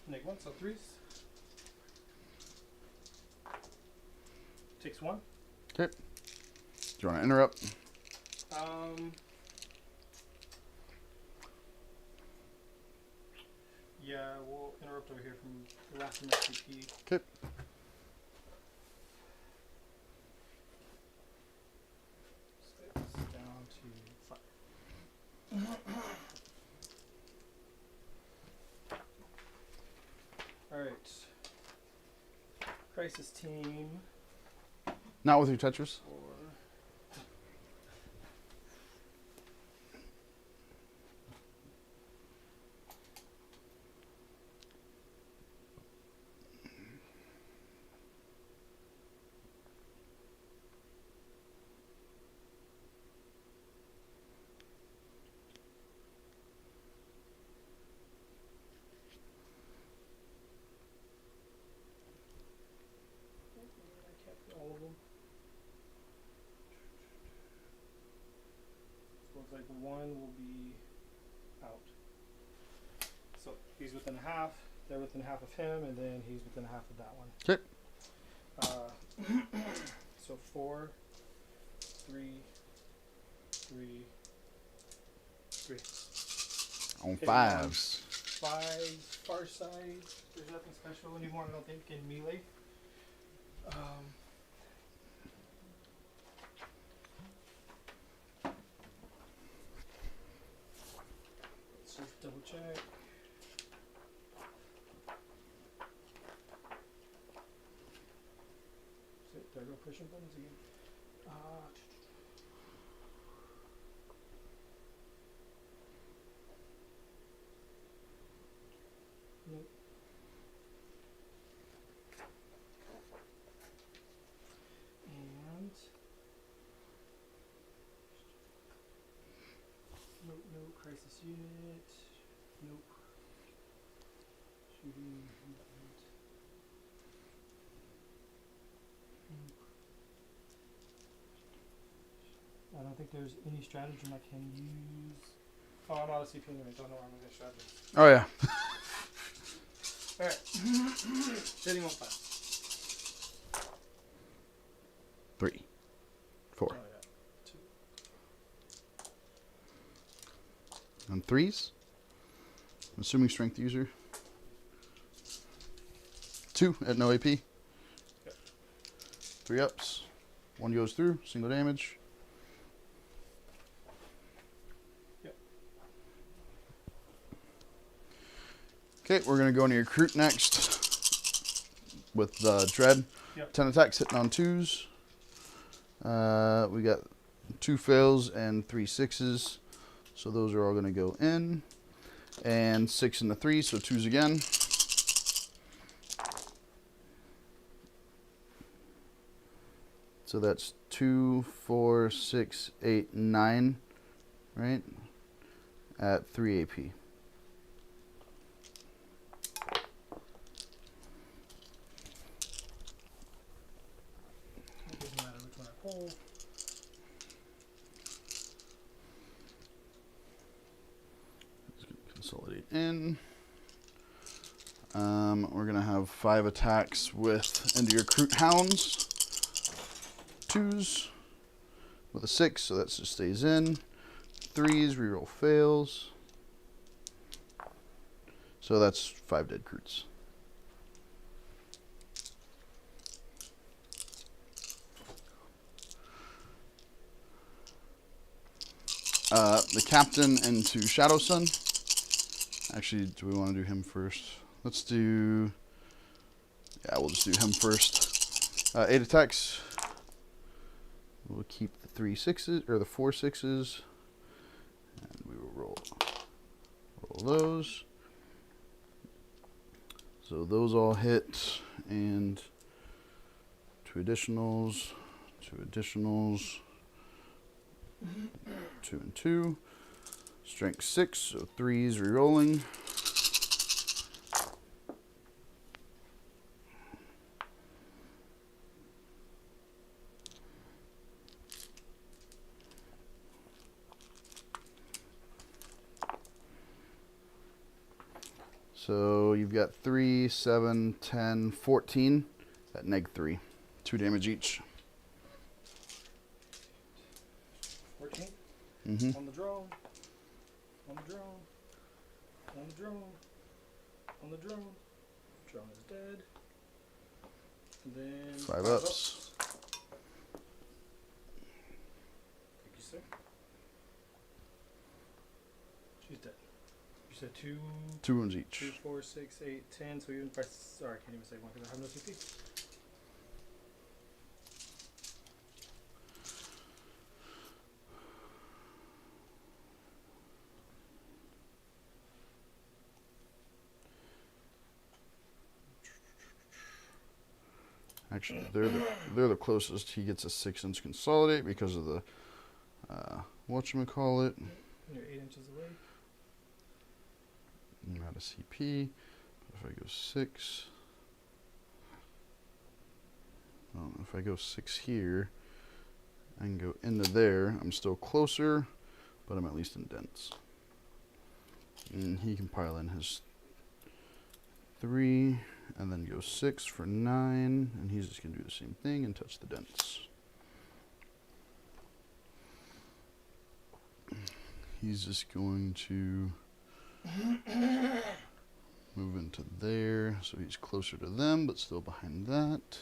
-1, so 3s. Takes 1. Okay. Do you want to interrupt? Yeah, we'll interrupt over here from the last from SCP. Okay. Six down to 5. Alright. Crisis team. Not with your Tetris. 4. I can't see all of them. So looks like 1 will be out. So he's within half, they're within half of him, and then he's within half of that one. Okay. So 4, 3, 3, 3. On Okay, 5s. 5 far side. There's nothing special anymore, I don't think, in melee. Let's just double check. Did I go pushing buttons again? Nope. And nope, no crisis unit. Nope. Shooting movement. I don't think there's any stratagem I can use. Oh, I'm out of CP anyway. Don't know where I'm going to strategy. Oh, yeah. Alright. Hitting on 5. 3. 4. Oh, yeah. 2. On 3s. I'm assuming strength user. 2 at no AP. Yep. 3 ups. 1 goes through. Single damage. Yep. Okay, we're going to go into your Recruit next. With Dread. Yep. 10 attacks hitting on 2s. We got 2 fails and 3 6s. So those are all going to go in. And 6 and the 3, so 2s again. So that's 2, 4, 6, 8, 9, right? At 3 AP. It doesn't matter which one I pull. Consolidate in. We're going to have 5 attacks with into your Recruit Hounds. 2s with a 6, so that just stays in. 3s, reroll fails. So that's 5 dead Recruits. The captain into Shadow Sun. Actually, do we want to do him first? Let's do... Yeah, we'll just do him first. 8 attacks. We'll keep the 3 6s, or the 4 6s. And we will roll those. So those all hit, and 2 additionals, 2 additionals, 2 and 2. Strength 6, so 3s rerolling. So you've got 3, 7, 10, 14 at -3. 2 damage each. 14. Mm-hmm. On the drone. On the drone. On the drone. On the drone. Drone is dead. And then 5 ups. Thank you, sir. She's dead. You said 2. 2 wounds each. 2, 4, 6, 8, 10. So even if I. Sorry, I can't even say 1 because I have no CP. Actually, they're the closest. He gets a 6-inch consolidate because of the whatchamacallit. You're 8 inches away. I'm out of CP. But if I go 6, well, if I go 6 here, I can go into there. I'm still closer, but I'm at least in dents. And he can pile in his 3, and then go 6 for 9, and he's just going to do the same thing and touch the dents. He's just going to move into there, so he's closer to them, but still behind that.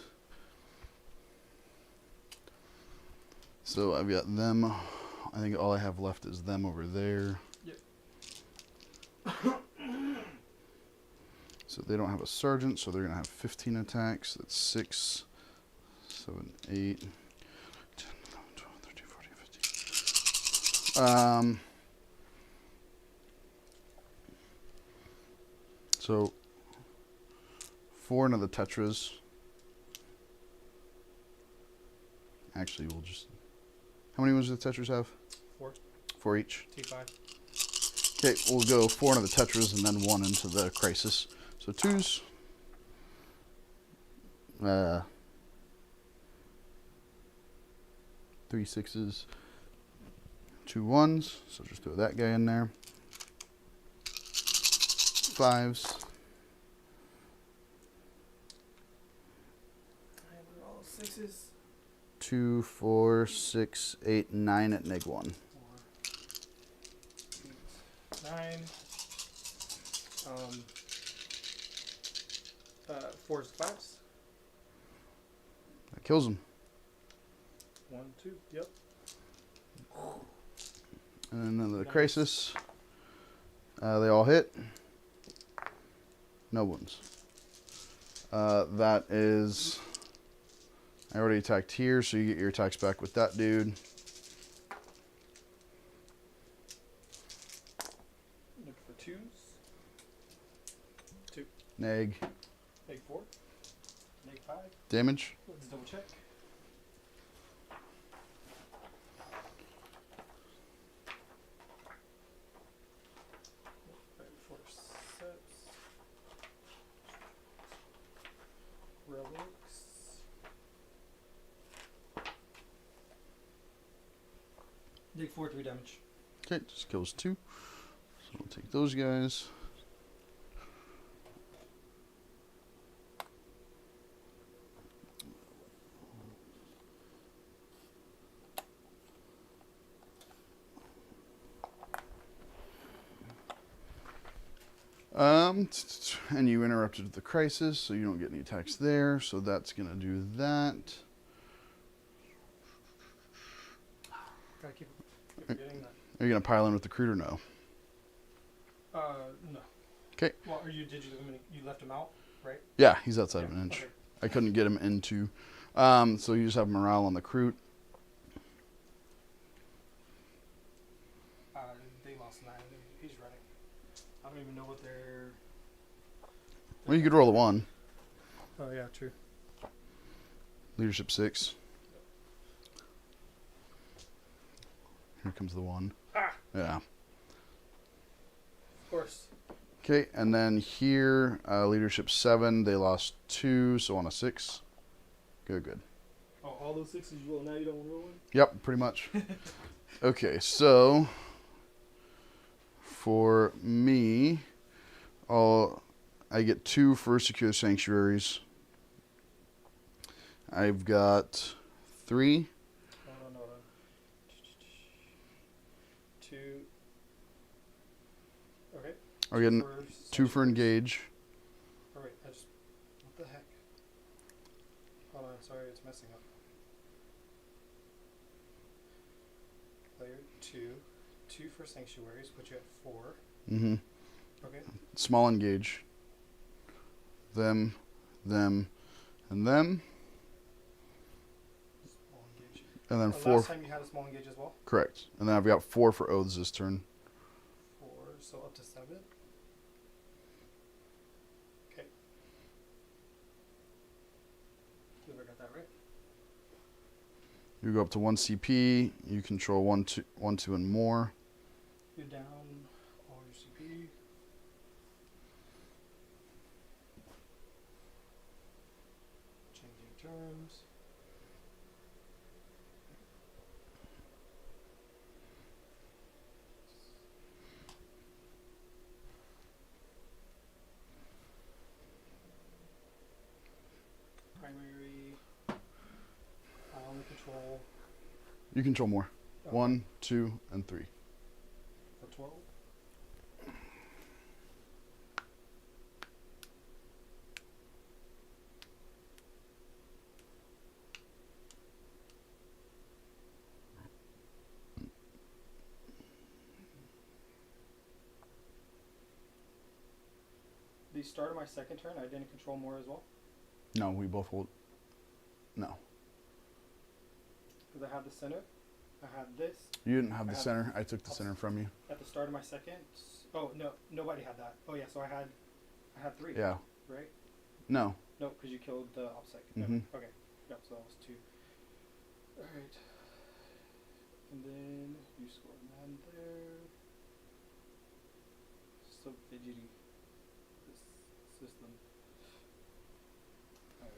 So I've got them. I think all I have left is them over there. Yep. So they don't have a sergeant, so they're going to have 15 attacks. That's 6, 7, 8, 10, 11, 12, 13, 14, 15. So 4 into the Tetras. Actually, we'll just... How many ones do the Tetras have? 4. 4 each. T5. Okay, we'll go 4 into the Tetras and then 1 into the Crisis. So 2s. 3 6s. 2 1s. So just throw that guy in there. 5s. And all 6s. 2, 4, 6, 8, 9 at -1. 4, 8, 9. 4s, 5s. That kills him. 1, 2. Yep. And then the Nice. Crisis. They all hit. No wounds. That is... I already attacked here, so you get your attacks back with that dude. Look for 2s. 2. Neg. Neg 4. Neg 5. Damage. Let's double check. Forceps. Relics. Neg 4, 3 damage. Okay, just kills 2. So we'll take those guys. And you interrupted the Crisis, so you don't get any attacks there. So that's going to do that. Gotta keep forgetting that. Are you going to pile in with the Crude or no? No. Okay. Well, did you left him out, right? Yeah, he's outside of an inch. Okay. I couldn't get him into. So you just have morale on the Crude. They lost 9. He's running. I don't even know what they're. Well, you could roll a 1. Oh yeah, true. Leadership 6. Here comes the 1. Ah! Yeah. Of course. Okay, and then here, leadership 7. They lost 2, so on a 6. Good. Oh, all those 6s you roll now, you don't roll one? Yep, pretty much. Okay, so for me, I get 2 for secure sanctuaries. I've got 3. Hold on. 2. Okay. I get 2 for sanctuaries. engage. Oh wait, what the heck? Hold on, sorry, it's messing up. Player 2 for sanctuaries, put you at 4. Mm-hmm. Okay. Small engage. Them, and them. Small engage. And then 4. Last time you had a small engage as well? Correct. And then I've got 4 for oaths this turn. 4, so up to 7. Okay. I believe I got that right. You go up to 1 CP. You control 1, 2, and more. You're down all your CP. Changing terms. Primary. I only control You control more. 1, 2, and 3. for 12. The start of my second turn, I didn't control more as well. No, we both hold. No. Because I had the center. I had this. You didn't have the I had- center. I took the center from you. At the start of my second. Oh, no. Nobody had that. Oh, yeah. So I had 3. Yeah. Right? No. No, because you killed the opsec. Mhm. Okay. Yep, so that was 2. Alright. And then you score man there. So fidgety. This system. Alright.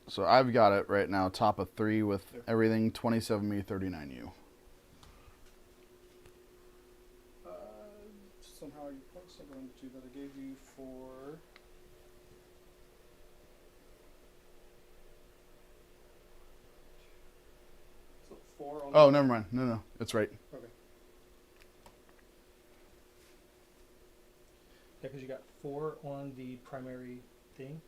So I've got it right now, top of 3 with There. everything 27 me, 39 you. Somehow your points are going to that I gave you for. So 4 on. Oh, never mind. No, it's right. Okay. Yeah, because you got 4 on the primary thing,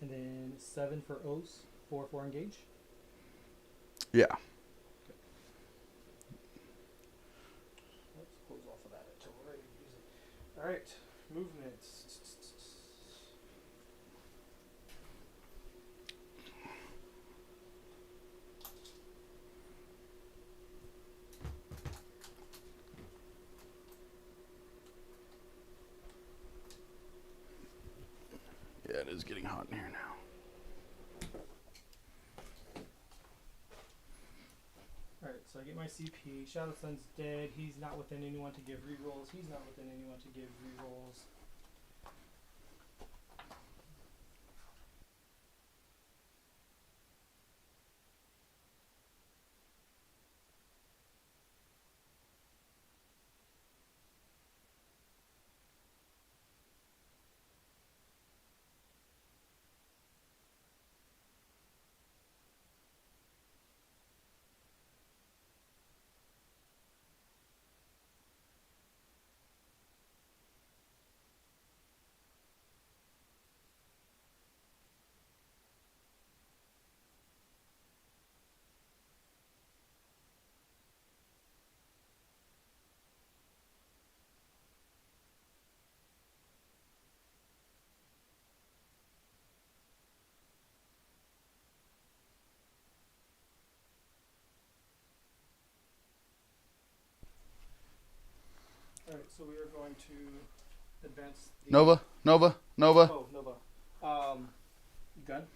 and then 7 for O's, 4 for engage. Yeah. Let's close off of that until we're ready to use it. All right, movements. Yeah, it is getting hot in here now. Alright, so I get my CP. Shadow Sun's dead. He's not within anyone to give rerolls. He's not within anyone to give rerolls. Alright, so we are going to advance the Nova. Oh, Nova. Gun.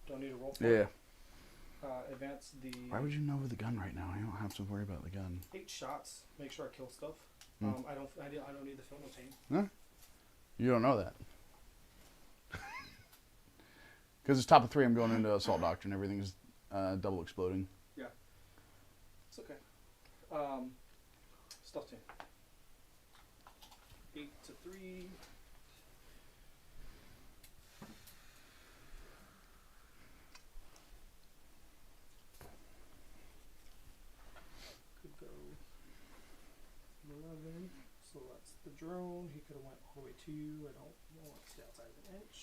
Don't need a roll for Yeah. it. Advance the Why would you Nova the gun right now? You don't have to worry about the gun. 8 shots. Make sure I kill stuff. Hmm. I don't need the film obtain. Huh? You don't know that. Because it's top of 3, I'm going into Assault Doctrine. Everything's double exploding. Yeah. It's okay. Stealth team. 8 to 3. the drone. He could have went all the way to you. I don't want to stay outside of an inch.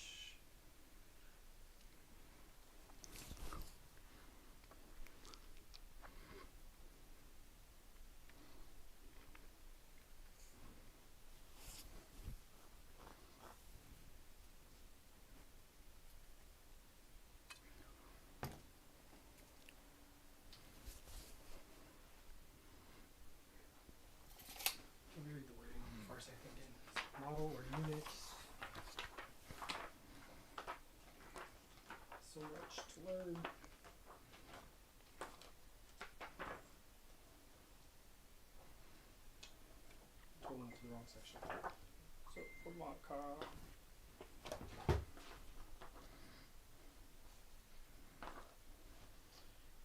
Let me read the wording before I say anything. Model or unit. So much to learn. Totally went to the wrong section. So for Maka.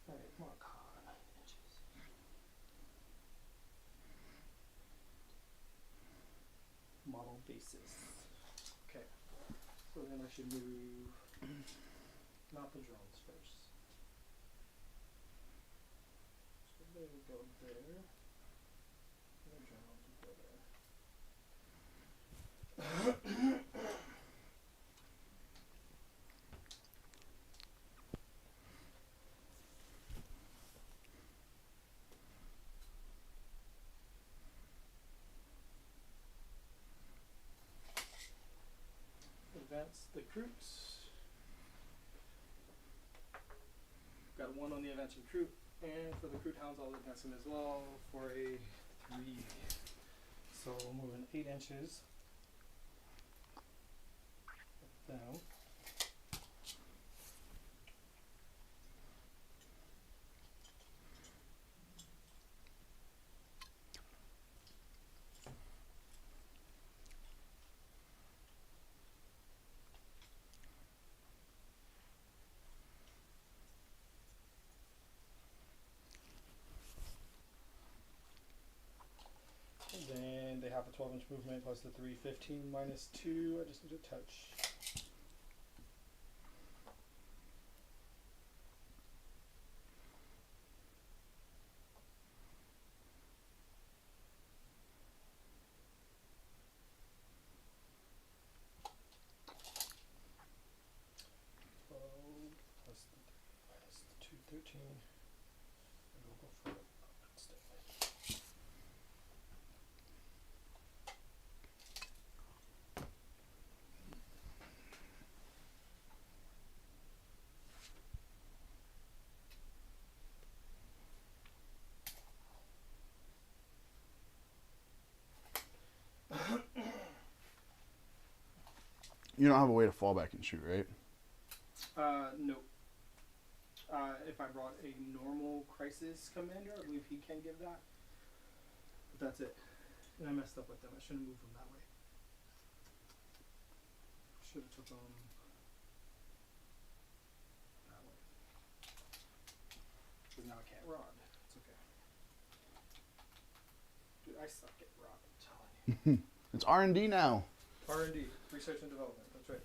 Alright, Maka. 9 inches. Model basis. Okay. So then I should move not the drones first. So they will go there. And the drones will go there. Advance the recruits. Got 1 on the advanced recruit, and for the recruit hounds, I'll advance them as well for a 3. So we'll move in 8 inches. Down. And then they have a 12-inch movement plus the 3, 15 minus 2. I just need to touch. Plus the 3 minus the 2, 13. And we'll go for it instead. You don't have a way to fall back and shoot, right? No. If I brought a normal crisis commander, I believe he can give that. But that's it. And I messed up with them. I shouldn't have moved them that way. Should have took them that way. Because now I can't rod. It's okay. Dude, I suck at rod, I'm telling you. It's R&D now. R&D, research and development. That's right.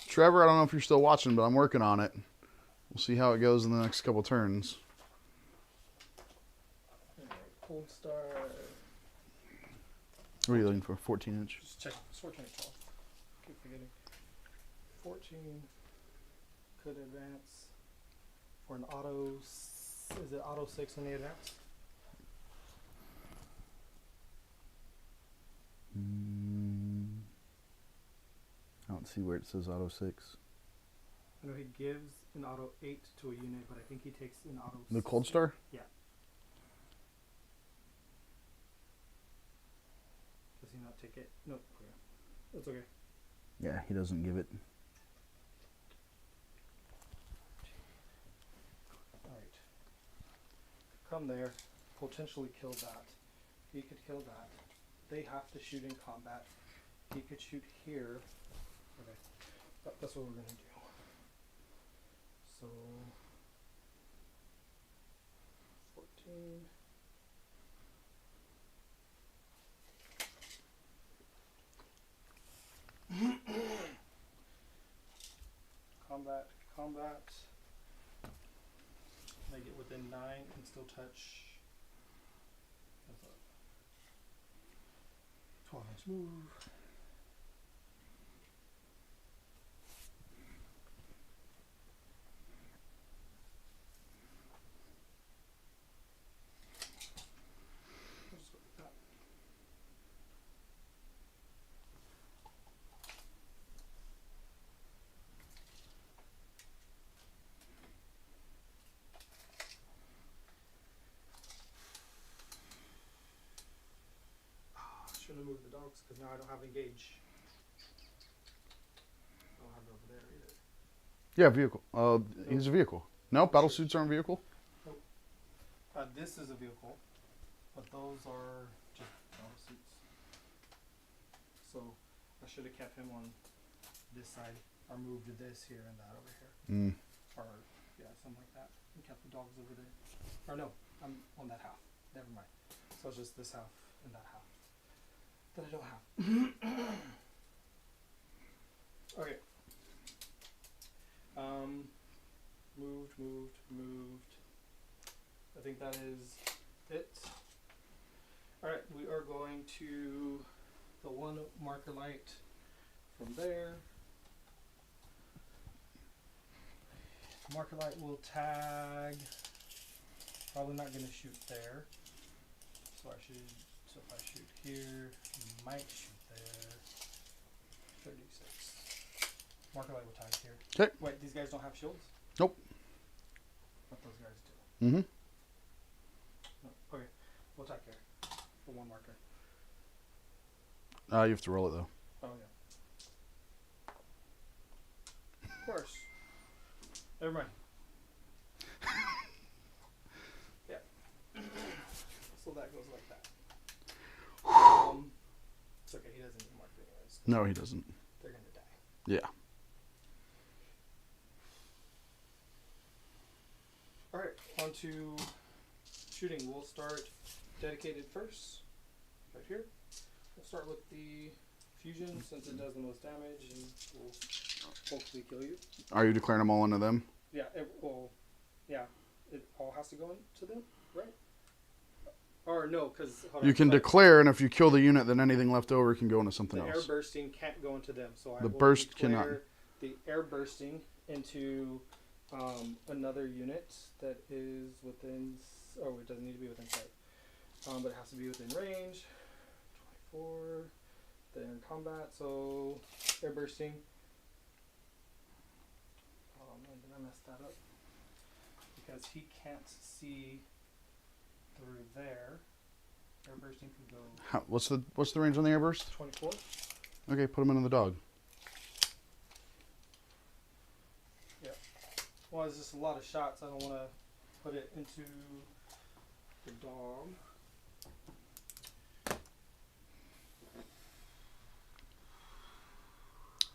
Trevor, I don't know if you're still watching, but I'm working on it. We'll see how it goes in the next couple turns. Alright, Cold Star. What are you looking for? 14 inch? Just check. It's 14 or 12. Keep forgetting. 14 could advance for an auto. Is it auto 6 on the advance? I don't see where it says auto 6. I know he gives an auto 8 to a unit, but I think he takes an auto. The Cold Star? Yeah. Does he not take it? No. Okay. That's okay. Yeah, he doesn't give it. Alright. Come there. Potentially kill that. He could kill that. They have to shoot in combat. He could shoot here. Okay. That's what we're going to do. So 14. Combat. They get within 9 and still touch. 12-inch move. I'll just go like that. Shouldn't have moved the dogs because now I don't have engage. I don't have it over there either. Yeah, vehicle. He's a vehicle. No, battle suits aren't vehicle. Nope. This is a vehicle, but those are just battle suits. So I should have kept him on this side, or moved this here and that over here, or yeah, something like that, and kept the dogs over there. Or no, I'm on that half. Never mind. So it's just this half and that half that I don't have. Okay. Moved. I think that is it. Alright, we are going to the one marker light from there. Marker light will tag. Probably not going to shoot there. So if I shoot here, might shoot there. 36. Marker light will tag here. Okay. Wait, these guys don't have shields? Nope. But those guys do. Mm-hmm. No. Okay, we'll tag here for one marker. You have to roll it though. Oh yeah. Of course. Never mind. Yeah. So that goes like that. It's okay. He doesn't need mark anyways. No, he doesn't. They're gonna die. Yeah. All right. On to shooting. We'll start dedicated first. Right here. We'll start with the fusion since it does the most damage and will hopefully kill you. Are you declaring them all into them? Yeah, it will. Yeah, it all has to go into them, right? Or no, because You can declare, and if you kill the unit, then anything left over can go into something the else. air bursting can't go into them. So I The will burst declare cannot. the air bursting into another unit that is within. Oh, it doesn't need to be within sight, but it has to be within range. 24. They're in combat, so air bursting. Oh man, did I mess that up? Because he can't see through there. Air bursting can go What's the range on the airburst? 24. Okay, put him into the dog. Yeah. Well, it's just a lot of shots. I don't want to put it into the dog.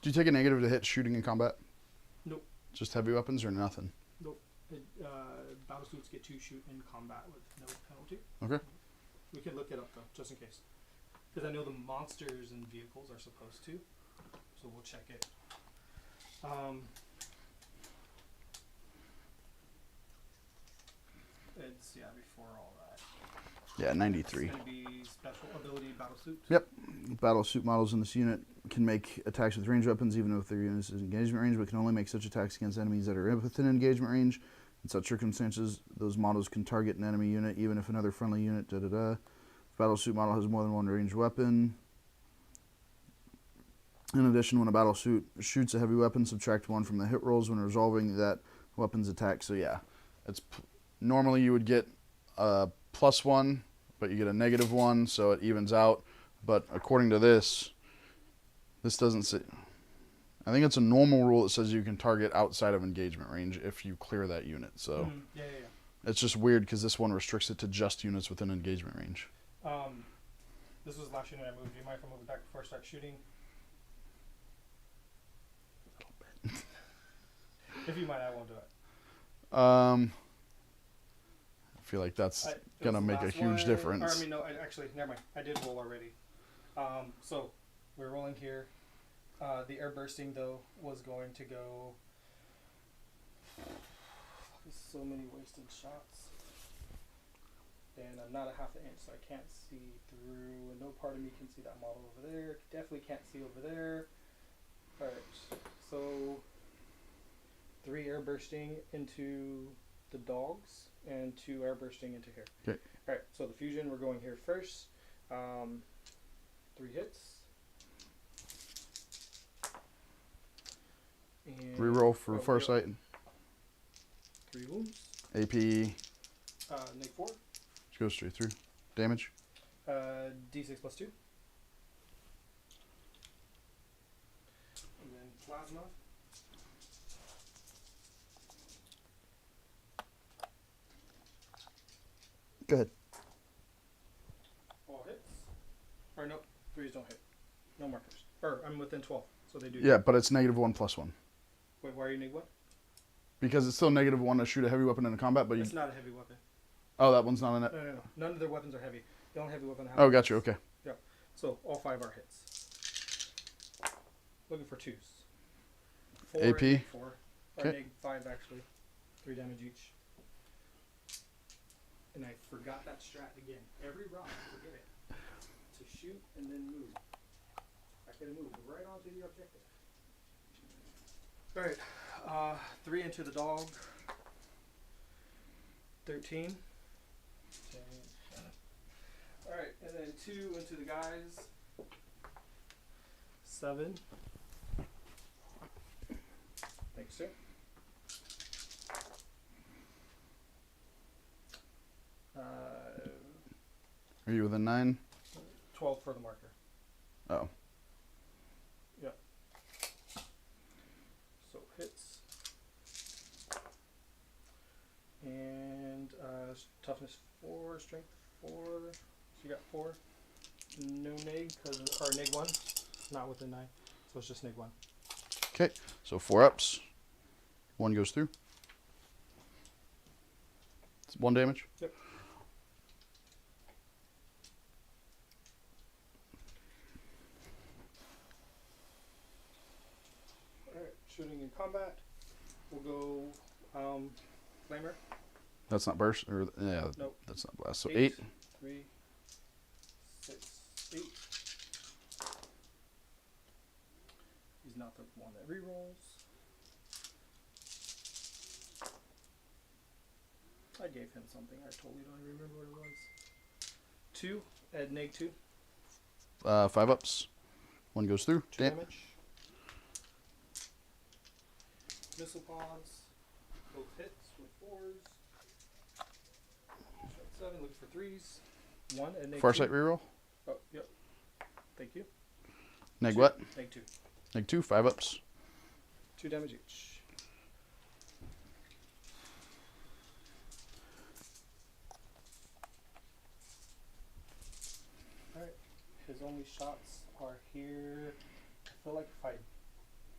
Do you take a negative to hit shooting in combat? Nope. Just heavy weapons or nothing? Nope. Battle suits get to shoot in combat with no penalty. Okay. We can look it up though, just in case. Because I know the monsters and vehicles are supposed to. So we'll check it. It's, yeah, before all that. Yeah, 93. It's going to be special ability battle suit. Yep. Battle suit models in this unit can make attacks with ranged weapons even if their unit is in engagement range, but can only make such attacks against enemies that are within engagement range. In such circumstances, those models can target an enemy unit even if another friendly unit, Battle suit model has more than one ranged weapon. In addition, when a battle suit shoots a heavy weapon, subtract 1 from the hit rolls when resolving that weapon's attack. So yeah, it's normally you would get a +1, but you get a -1, so it evens out. But according to this doesn't say. I think it's a normal rule that says you can target outside of engagement range if you clear that unit. So Yeah. it's just weird because this one restricts it to just units within engagement range. This was the last unit I moved. Do you mind if I move it back before I start shooting? If you mind, I won't do it. I feel like that's It was gonna the make a last huge one. difference. Or, I mean, no, actually, never mind. I did roll already. So we're rolling here. The air bursting though was going to go. Is so many wasted shots. And I'm not a half an inch, so I can't see through. And no part of me can see that model over there. Definitely can't see over there. Alright, so 3 air bursting into the dogs and 2 air bursting into here. Okay. Alright, so the fusion, we're going here first. 3 hits. And Reroll for Farsight. 3 wounds. AP. Neg 4. Which goes straight through. Damage. D6 plus 2. And then plasma. Go ahead. All hits. Or nope, 3s don't hit. No markers. Or I'm within 12, so they do. Yeah, but it's -1 + 1. Wait, why are you neg 1? Because it's still -1 to shoot a heavy weapon in combat, but you. It's not a heavy weapon. Oh, that one's not in it. No. None of their weapons are heavy. The only heavy weapon I have. Oh, got you. Okay. Yeah. So all 5 are hits. Looking for 2s. 4 AP. and neg 4. Or Okay. neg 5 actually. 3 damage each. And I forgot that strat again. Every round, I forget it. To shoot and then move. I can move right onto the objective. Alright. 3 into the dog. 13. Alright, and then 2 into the guys. 7. Thanks, sir. Are you within 9? 12 for the marker. Oh. Yep. So hits. And toughness 4, strength 4. So you got 4. No neg, or neg 1. Not within 9. So it's just neg 1. Okay. So 4 ups. 1 goes through. It's 1 damage. Yep. Alright, shooting in combat. We'll go flamer. That's not burst, or yeah. Nope. That's not blast. So 8. 3, 6, 8. He's not the one that rerolls. I gave him something. I totally don't remember what it was. 2 at neg 2. 5 ups. 1 goes through. 2 damage. Missile pods. Both hits with 4s. 7, looking for 3s. 1 at neg 2. Farsight reroll. Oh, yep. Thank you. Neg 2, what? Neg 2. Neg 2. 5 ups. 2 damage each. Alright. His only shots are here. I feel like if I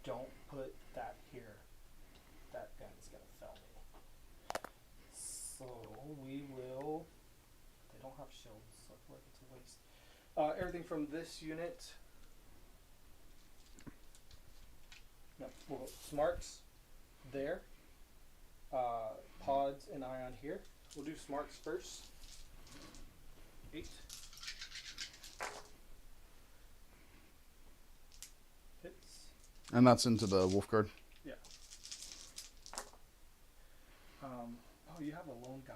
don't put that here, that gun's gonna fail me. So we will. They don't have shields, so I feel like it's a waste. Everything from this unit. No, well, smarts there. Pods and ion here. We'll do smarts first. 8. Hits. And that's into the wolf guard. Yeah. Oh, you have a lone guy.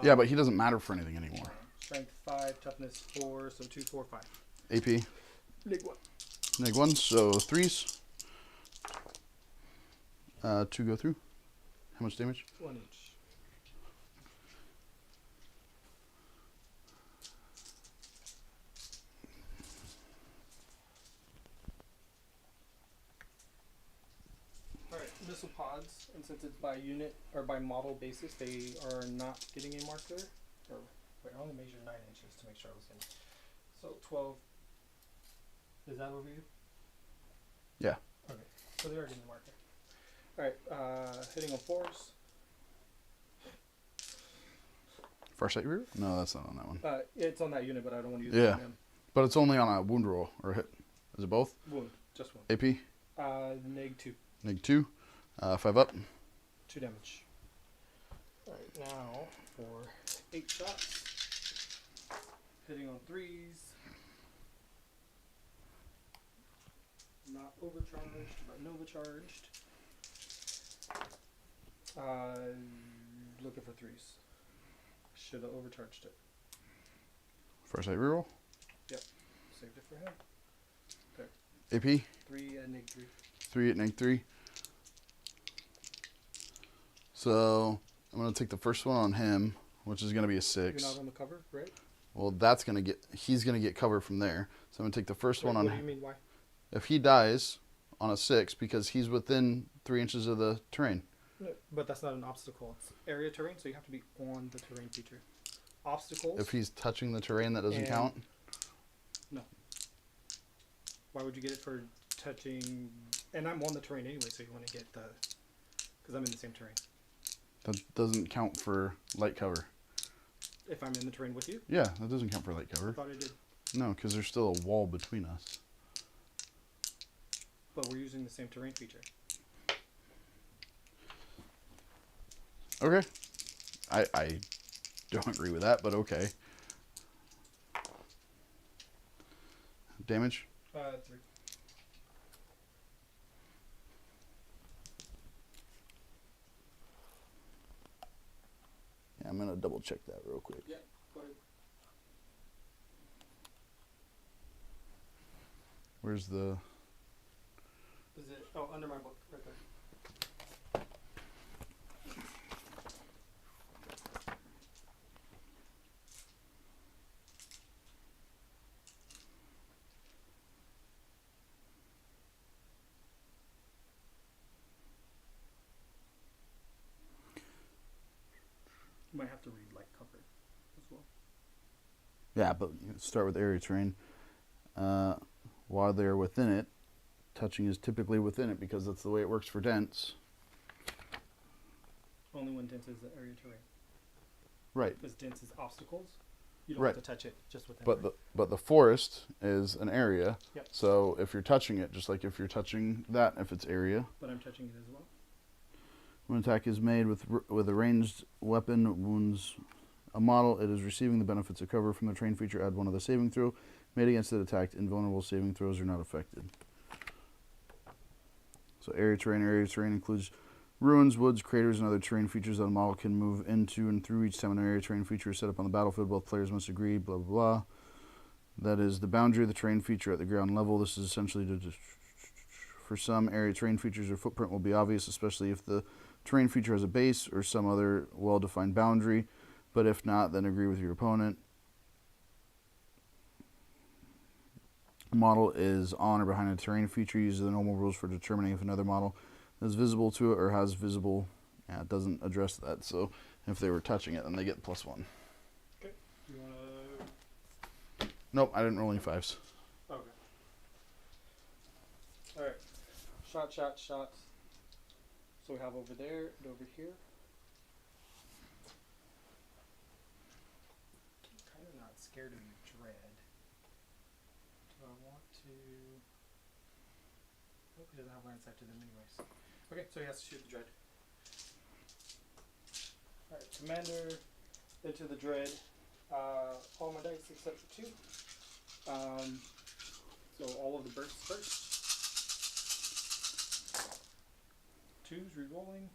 Yeah, but he doesn't matter for anything anymore. Strength 5, toughness 4, so 2, 4, 5. AP. Neg 1. Neg 1, so 3s. 2 go through. How much damage? 1 each. Alright, missile pods, and since it's by unit or by model basis, they are not getting a marker. Or wait, I only measured 9 inches to make sure I was in. So 12. Is that over you? Yeah. Okay, so they are getting a marker. Alright, hitting on 4s. Farsight reroll? No, that's not on that one. It's on that unit, but I don't want to use it Yeah. on him. But it's only on a wound roll or hit. Is it both? Wound, just one. AP. Neg 2. Neg 2. 5 up. 2 damage. Alright, now for 8 shots. Hitting on 3s. Not overcharged, but Nova charged. Looking for 3s. Should have overcharged it. First sight reroll. Yep. Saved it for him. There. AP. 3 and neg 3. 3 at neg 3. So I'm going to take the first one on him, which is going to be a 6. You're not on the cover, right? Well, that's going to get, he's going to get cover from there. So I'm going to take the first one on What do you mean, why? If he dies on a 6, because he's within 3 inches of the terrain. No, but that's not an obstacle. It's area terrain, so you have to be on the terrain feature. Obstacles. If he's touching the terrain, that doesn't count? No. Why would you get it for touching? And I'm on the terrain anyway, so you want to get the... Because I'm in the same terrain. That doesn't count for light cover. If I'm in the terrain with you? Yeah, that doesn't count for light I cover. thought I did. No, because there's still a wall between us. But we're using the same terrain feature. Okay. I don't agree with that, but okay. Damage? 3. Yeah, I'm going to double check that real quick. Yeah, go ahead. Where's the... Is it? Oh, under my book, right there. You might have to read light cover as well. Yeah, but you start with area terrain. While they're within it, touching is typically within it because that's the way it works for dense. Only when dense is the area terrain. Right. Because dense is obstacles. You don't Right. have to touch it, just within. But the forest is an area. Yep. So if you're touching it, just like if you're touching that, if it's area. But I'm touching it as well. When attack is made with a ranged weapon wounds a model, it is receiving the benefits of cover from the terrain feature. Add 1 of the saving throw made against it attacked. Invulnerable saving throws are not affected. So area terrain includes ruins, woods, craters, and other terrain features that a model can move into and through. Each time an area terrain feature is set up on the battlefield, both players must agree, blah, blah, blah. That is the boundary of the terrain feature at the ground level. This is essentially for some area terrain features, their footprint will be obvious, especially if the terrain feature has a base or some other well-defined boundary. But if not, then agree with your opponent. Model is on or behind a terrain feature. Use the normal rules for determining if another model is visible to it or has visible. Yeah, it doesn't address that. So if they were touching it, then they get +1. Okay. You want to... Nope, I didn't roll any 5s. Okay. Alright. Shot. So we have over there and over here. I'm kind of not scared of your dread. Do I want to... Nope, he doesn't have line of sight to them anyways. Okay, so he has to shoot the dread. Alright, commander into the dread. All my dice except for 2. So all of the bursts first. 2s re-rolling.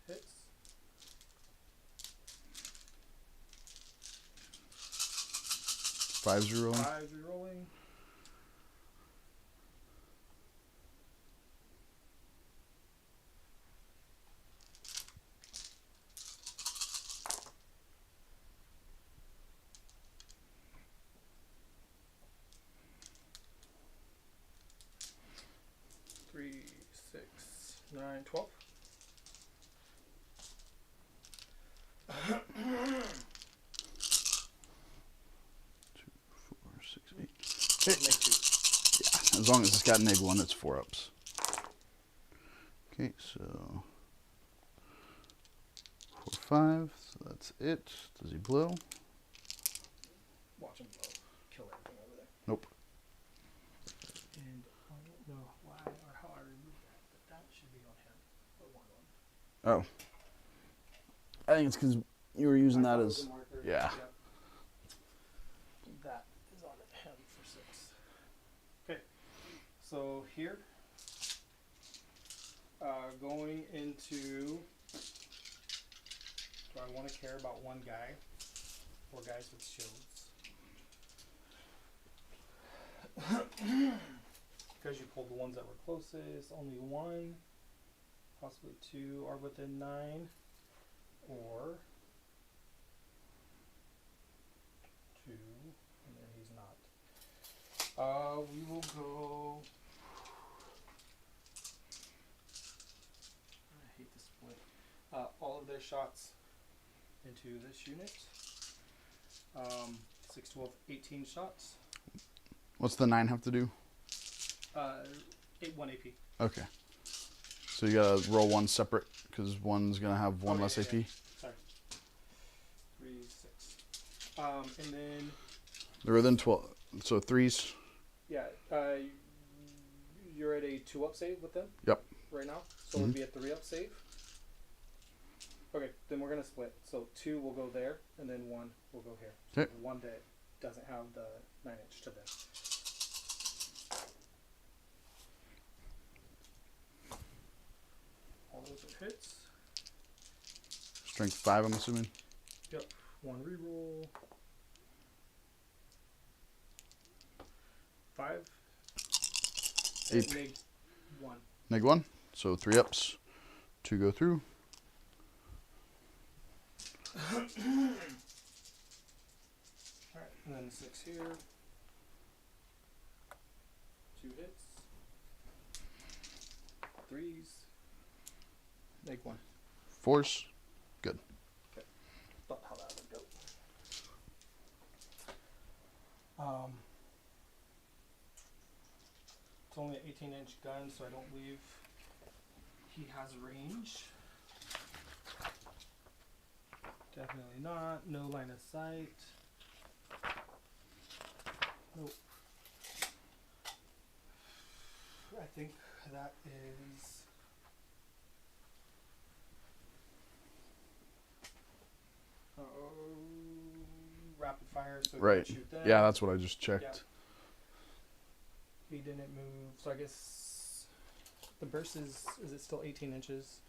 Hits. 5s rerolling. 5s re-rolling. Three, 6, 9, 12. 4, 6, 8. Make 2. Yeah, as long as it's got neg 1, it's 4 ups. Okay, so 4, 5. So that's it. Does he blow? Watch him blow. Kill everything over there. Nope. And, no. Oh. I think it's because you were using I that thought it was as... a marker. Yeah. That is on him for 6. Okay. So here, going into... Do I want to care about one guy or guys with shields? Because you pulled the ones that were closest, only 1, possibly 2 are within 9, or 2, and then he's not. We will go. I hate this split. All of their shots into this unit. 6, 12, 18 shots. What's the 9 have to do? 1 AP. Okay. So you gotta roll 1 separate, because one's gonna have 1 less AP. Yeah. Sorry. 3, 6. And then... They're within 12. So 3s. Yeah, you're at a 2-up save with them? Yep. Right now? So it would be a 3-up save? Okay, then we're going to split. So 2 will go there, and then 1 will go here. So Okay. the one that doesn't have the 9-inch to them. All those are hits. Strength 5, I'm assuming. Yep. 1 reroll. 5. AP. Neg 1. Neg 1. So 3 ups. 2 go through. Alright, and then 6 here. 2 hits. 3s. Neg 1. 4s. Good. Okay. Thought how that would go. It's only an 18-inch gun, so I don't believe he has range. Definitely not. No line of sight. Nope. I think that is... rapid fire, so Right. you can shoot them. Yeah, that's what I just checked. Yeah. He didn't move, so I guess the burst is it still 18 inches?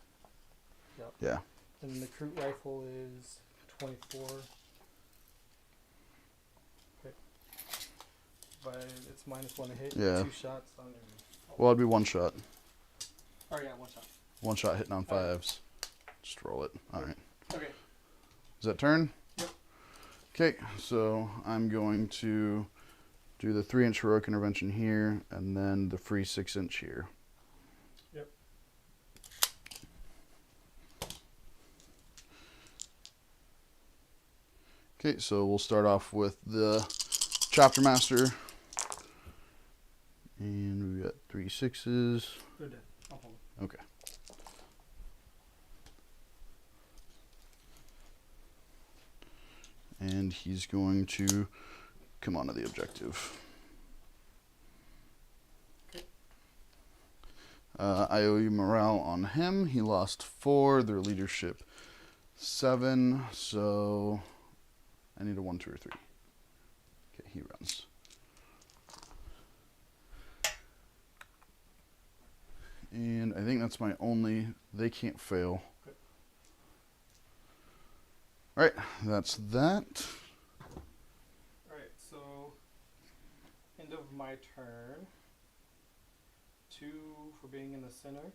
Yep. Yeah. And the Crute rifle is 24. Okay. But it's -1 to hit. Yeah. 2 shots. So Well, it'd be 1 shot. oh yeah, 1 shot. 1 shot hitting on 5s. Just roll it. All right. Okay. Is that turn? Yep. Okay, so I'm going to do the 3-inch heroic intervention here, and then the free 6-inch here. Yep. Okay, so we'll start off with the chapter master, and we got 3 6s. They're dead. I'll hold them. Okay. And he's going to come onto the objective. Okay. I owe you morale on him. He lost 4. Their leadership 7. So I need a 1, 2, or 3. Okay, he runs. And I think that's my only. They can't fail. Okay. All right, that's that. Alright, so end of my turn. 2 for being in the center.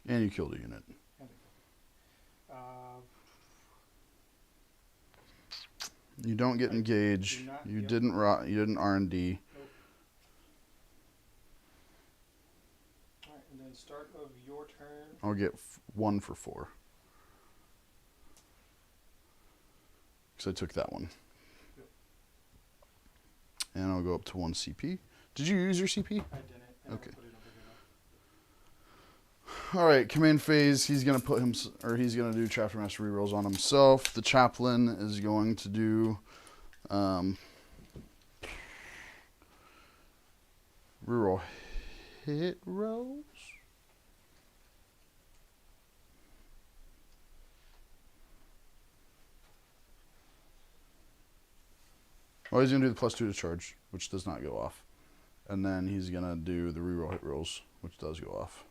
And you killed a unit. And You don't get I engaged. do not, You yep. didn't you didn't R&D. nope. Alright, and then start of your turn. I'll get 1 for 4. Because I took that one. Yep. And I'll go up to 1 CP. Did you use your CP? I didn't. And Okay. I'll put it over here All right, command phase. He's gonna put him, or he's gonna do chapter master rerolls on himself. The chaplain is going to do reroll hit rolls. Well, he's gonna do the +2 to charge, which does not go off, and then he's gonna do the reroll hit rolls, which does go off.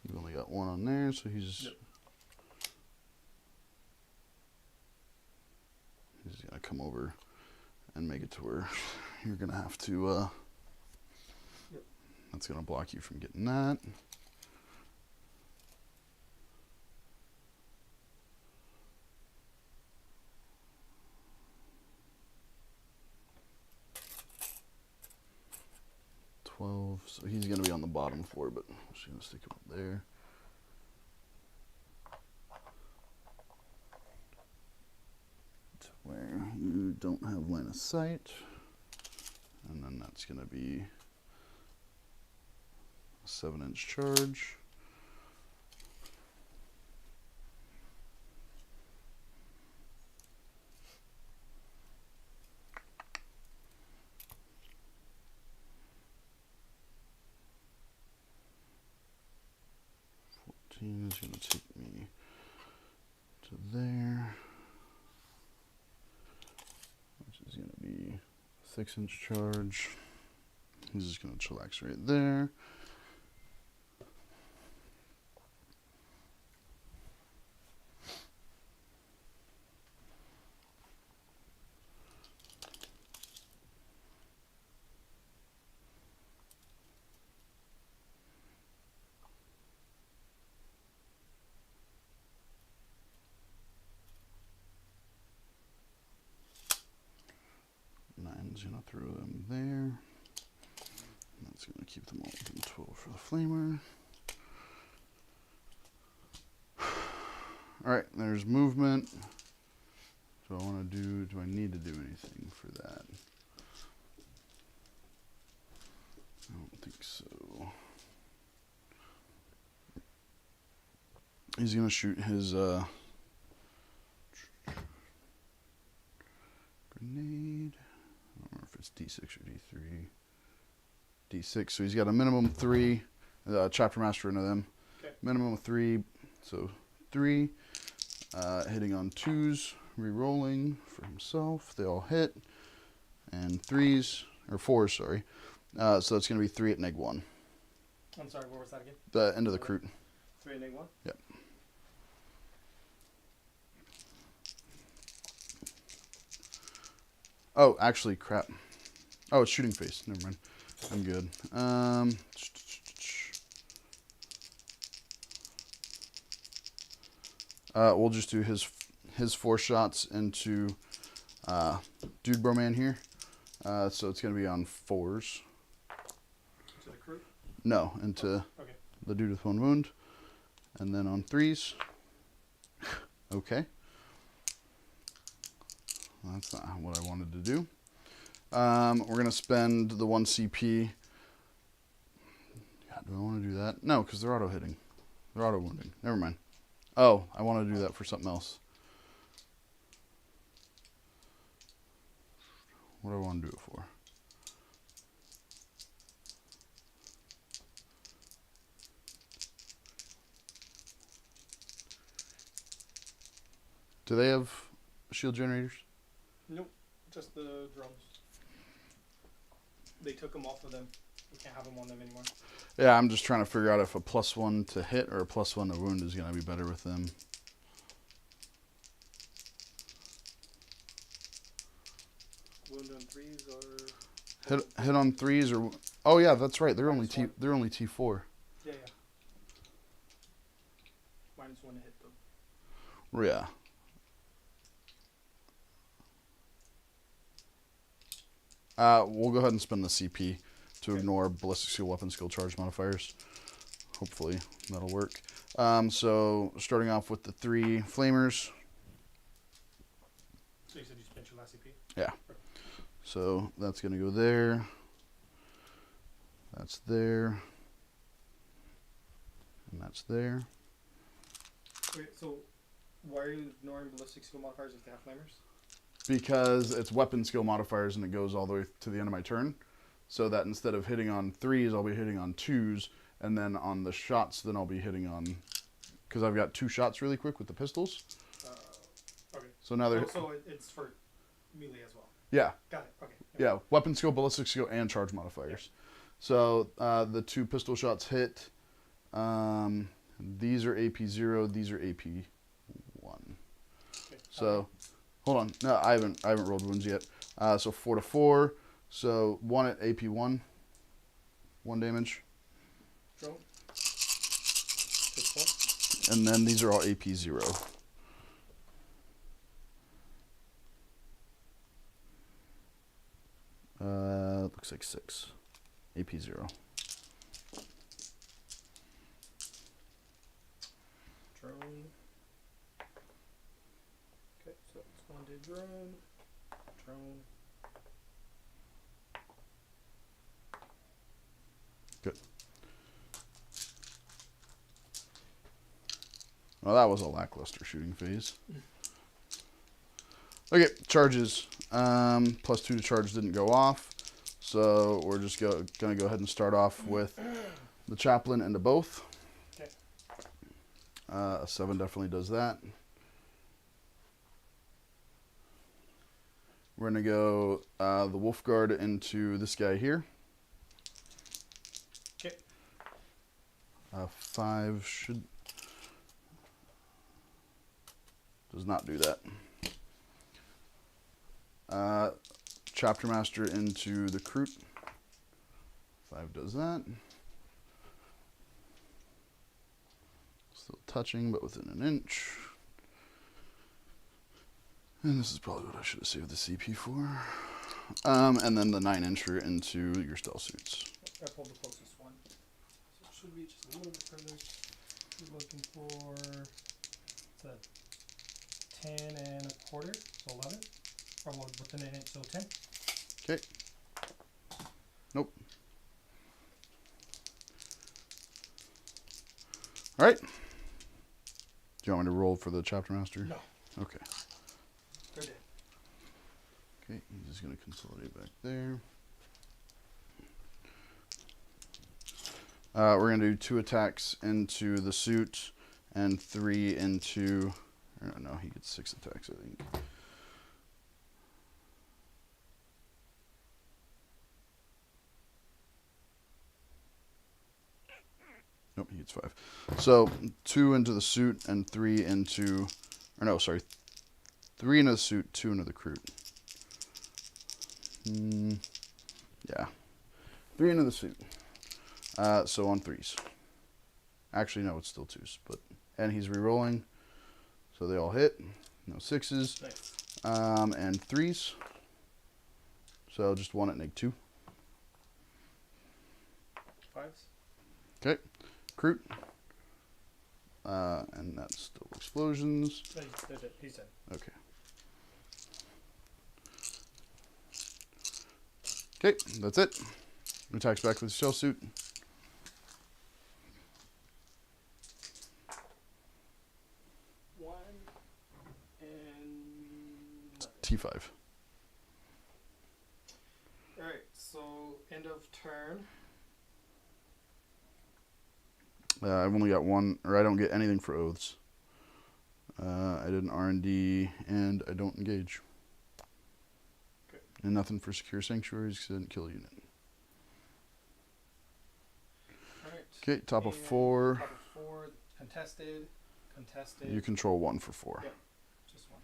You've only got one on there, so he's he's gonna come over and make it to where you're gonna have to. That's gonna block you from getting that. So he's going to be on the bottom floor, but I'm just going to stick him up there. To where you don't have line of sight. And then that's going to be a 7-inch charge. Is going to take me to there, which is going to be a 6-inch charge. He's just going to chillax right there. Nine's gonna throw them there. That's gonna keep them all within 12 for the flamer. All right, there's movement. Do I want to do? Do I need to do anything for that? I don't think so. He's gonna shoot his grenade. I don't remember if it's D6 or D3. D6. So he's got a minimum 3. Chapter Master into them. Okay. Minimum of 3. So 3. Hitting on 2s. Re-rolling for himself. They all hit. And 3s. Or 4s, sorry. So that's going to be 3 at -1. I'm sorry, what was that again? The end of the Crute. 3 at -1? Yep. Oh, actually, crap. Oh, it's shooting face. Never mind. I'm good. We'll just do his 4 shots into Dude Bro Man here. So it's going to be on 4s. To the crew? No, into the dude with 1 wound. And then on 3s. Okay. Well, that's not what I wanted to do. We're going to spend the 1 CP. God, do I want to do that? No, because they're auto-hitting. They're auto-wounding. Never mind. Oh, I want to do that for something else. What do I want to do it for? Do they have shield generators? Nope, just the drums. They took them off of them. We can't have them on them anymore. Yeah, I'm just trying to figure out if a +1 to hit or a +1 to wound is going to be better with them. Wound on 3s or hit on 3s or oh yeah, that's right. They're only T4. Yeah. -1 to hit them. Yeah. We'll go ahead and spend the CP to ignore ballistic skill, weapon skill, charge modifiers. Hopefully that'll work. So starting off with the 3 flamers. So you said you spent your last CP? Yeah. So that's going to go there. That's there. And that's there. Wait, so why are you ignoring ballistic skill modifiers if they have flamers? Because it's weapon skill modifiers and it goes all the way to the end of my turn. so that instead of hitting on 3s, I'll be hitting on 2s, and then on the shots, then I'll be hitting on, because I've got 2 shots really quick with the pistols. Okay. So now they're So it's for melee as well. yeah. Got it. Okay. Yeah, weapon skill, ballistic skill, and charge modifiers. So the 2 pistol shots hit. These are AP0. These are AP1. Okay. So hold on. No, I haven't rolled wounds yet. So 4 to 4. So 1 at AP1. 1 damage. Go. Take 4. And then these are all AP0. Looks like 6. AP0. Drone. Okay, so it's 1 day drone. Drone. Good. Well, that was a lackluster shooting phase. Okay, charges. +2 to charge didn't go off. So we're just going to go ahead and start off with the chaplain into both. Okay. A 7 definitely does that. We're going to go the wolf guard into this guy here. Okay. 5 should... does not do that. Chapter Master into the Crute. 5 does that. Still touching, but within an inch. And this is probably what I should have saved the CP for. And then the 9-incher into your stealth suits. I pulled the closest one. So it should be just a little bit further. We're looking for it's a 10 and a quarter, so 11. Or well, within an inch, so 10. Okay. Nope. All right. Do you want me to roll for the Chapter Master? No. Okay. They're dead. Okay, he's just going to consolidate back there. We're going to do 2 attacks into the suit and 3 into... no, he gets 6 attacks, I think. Nope, he gets 5. So 2 into the suit and 3 into... or no, sorry. 3 into the suit, 2 into the Crute. Yeah. 3 into the suit. So on 3s. Actually, no, it's still 2s. But and he's re-rolling. So they all hit. No 6s. Nice. And 3s. So just 1 at -2. 5s. Okay. Crute. And that's still explosions. No, they're dead. He's dead. Okay. Okay, that's it. Attacks back with the shell suit. One and T5. Alright, so end of turn. I've only got 1, or I don't get anything for oaths. I did an R&D, and I don't engage. Okay. And nothing for secure sanctuaries because I didn't kill a unit. Alright. Okay, top of And 4. Top of 4, contested. Contested. You control 1 for 4. Yep, just 1.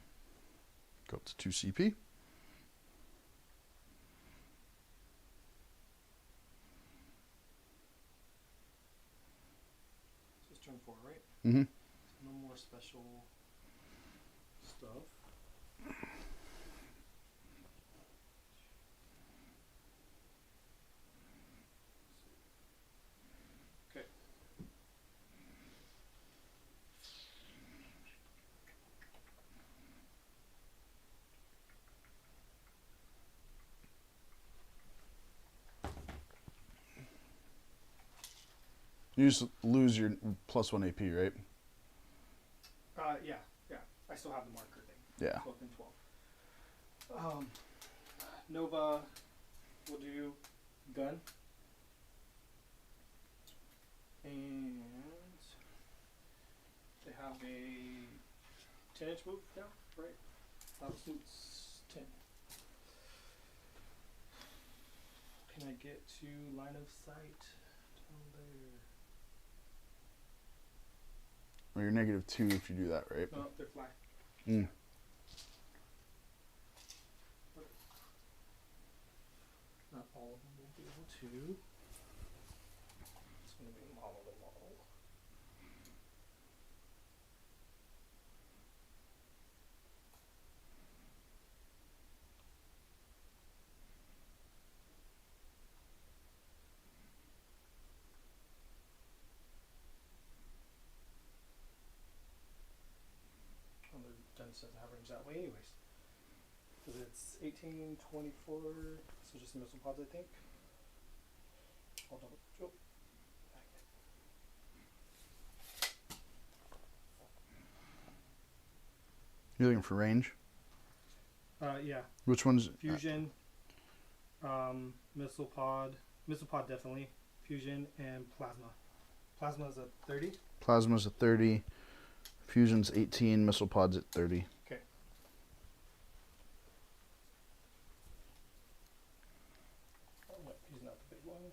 Go up to 2 CP. Just turn 4, right? Mm-hmm. No more special stuff. Okay. You just lose your +1 AP, right? Yeah. I still have the marker thing. Yeah. 12 and 12. Nova will do gun. And they have a 10-inch move now, right? Suits 10. Can I get to line of sight down there? Well, you're -2 if you do that, right? No, they're fly. Mm. Not all of them will be able to. It's going to be model to model. Well, the Genesis doesn't have range that way anyways. Because it's 18, 24, so just missile pods, I think. I'll double. Oh. You're looking for range? Yeah. Which one's? Fusion, missile pod definitely, fusion, and plasma. Plasma is at 30. Plasma's at 30. Fusion's 18. Missile pod's at 30. Okay. Oh, no, he's not the big one.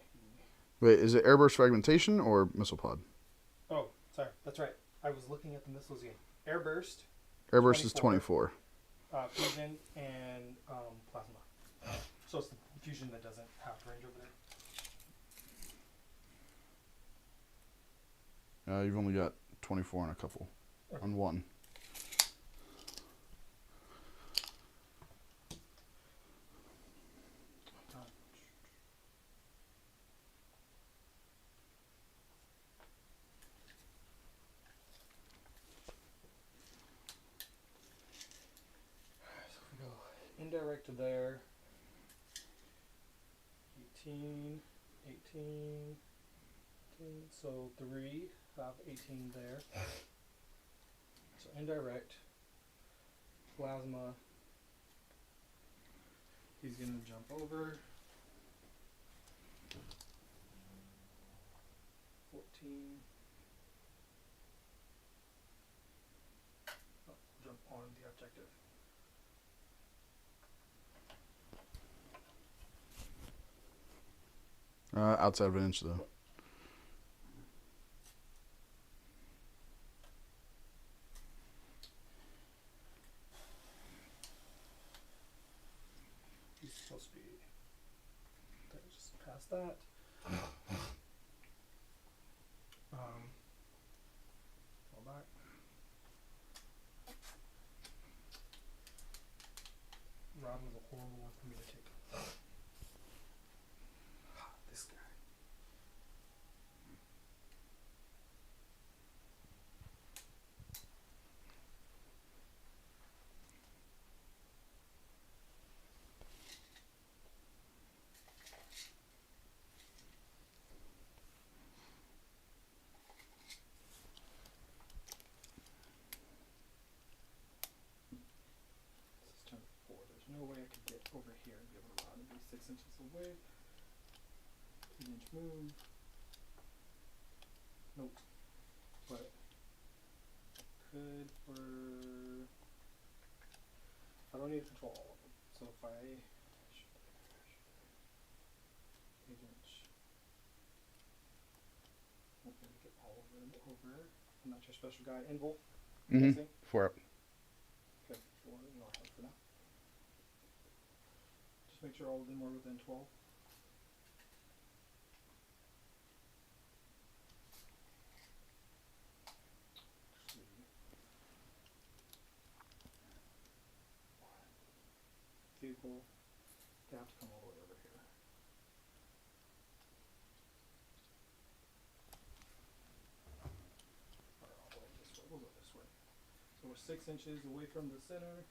Wait, is it airburst fragmentation or missile pod? Oh, sorry, that's right. I was looking at the missiles again. Airburst. Airburst is 24. Fusion and plasma. So it's the fusion that doesn't have range over there. You've only got 24 on a couple. Okay. On one. So if we go indirect to there. 18, 18, 18, so 3 have 18 there. So indirect, plasma, he's going to jump over. 14. Oh, jump on the objective. Outside of an inch, though. He's supposed to be there, just past that. Fall back. Rod was a horrible one for me to take. This guy. This is turn 4. There's no way I could get over here and be able to run and be 6 inches away. 8-inch move. Nope. But could for. I don't need to control all of them. So if I. 8-inch. Won't be able to get all of them over. And that's your special guy. Invul. Mm-hmm. 4 up. Okay, 4 no, I have for now. Just make sure all of them are within 12. Vehicle. They have to come all the way over here. Or all the way this way. We'll go this way. So we're 6 inches away from the center.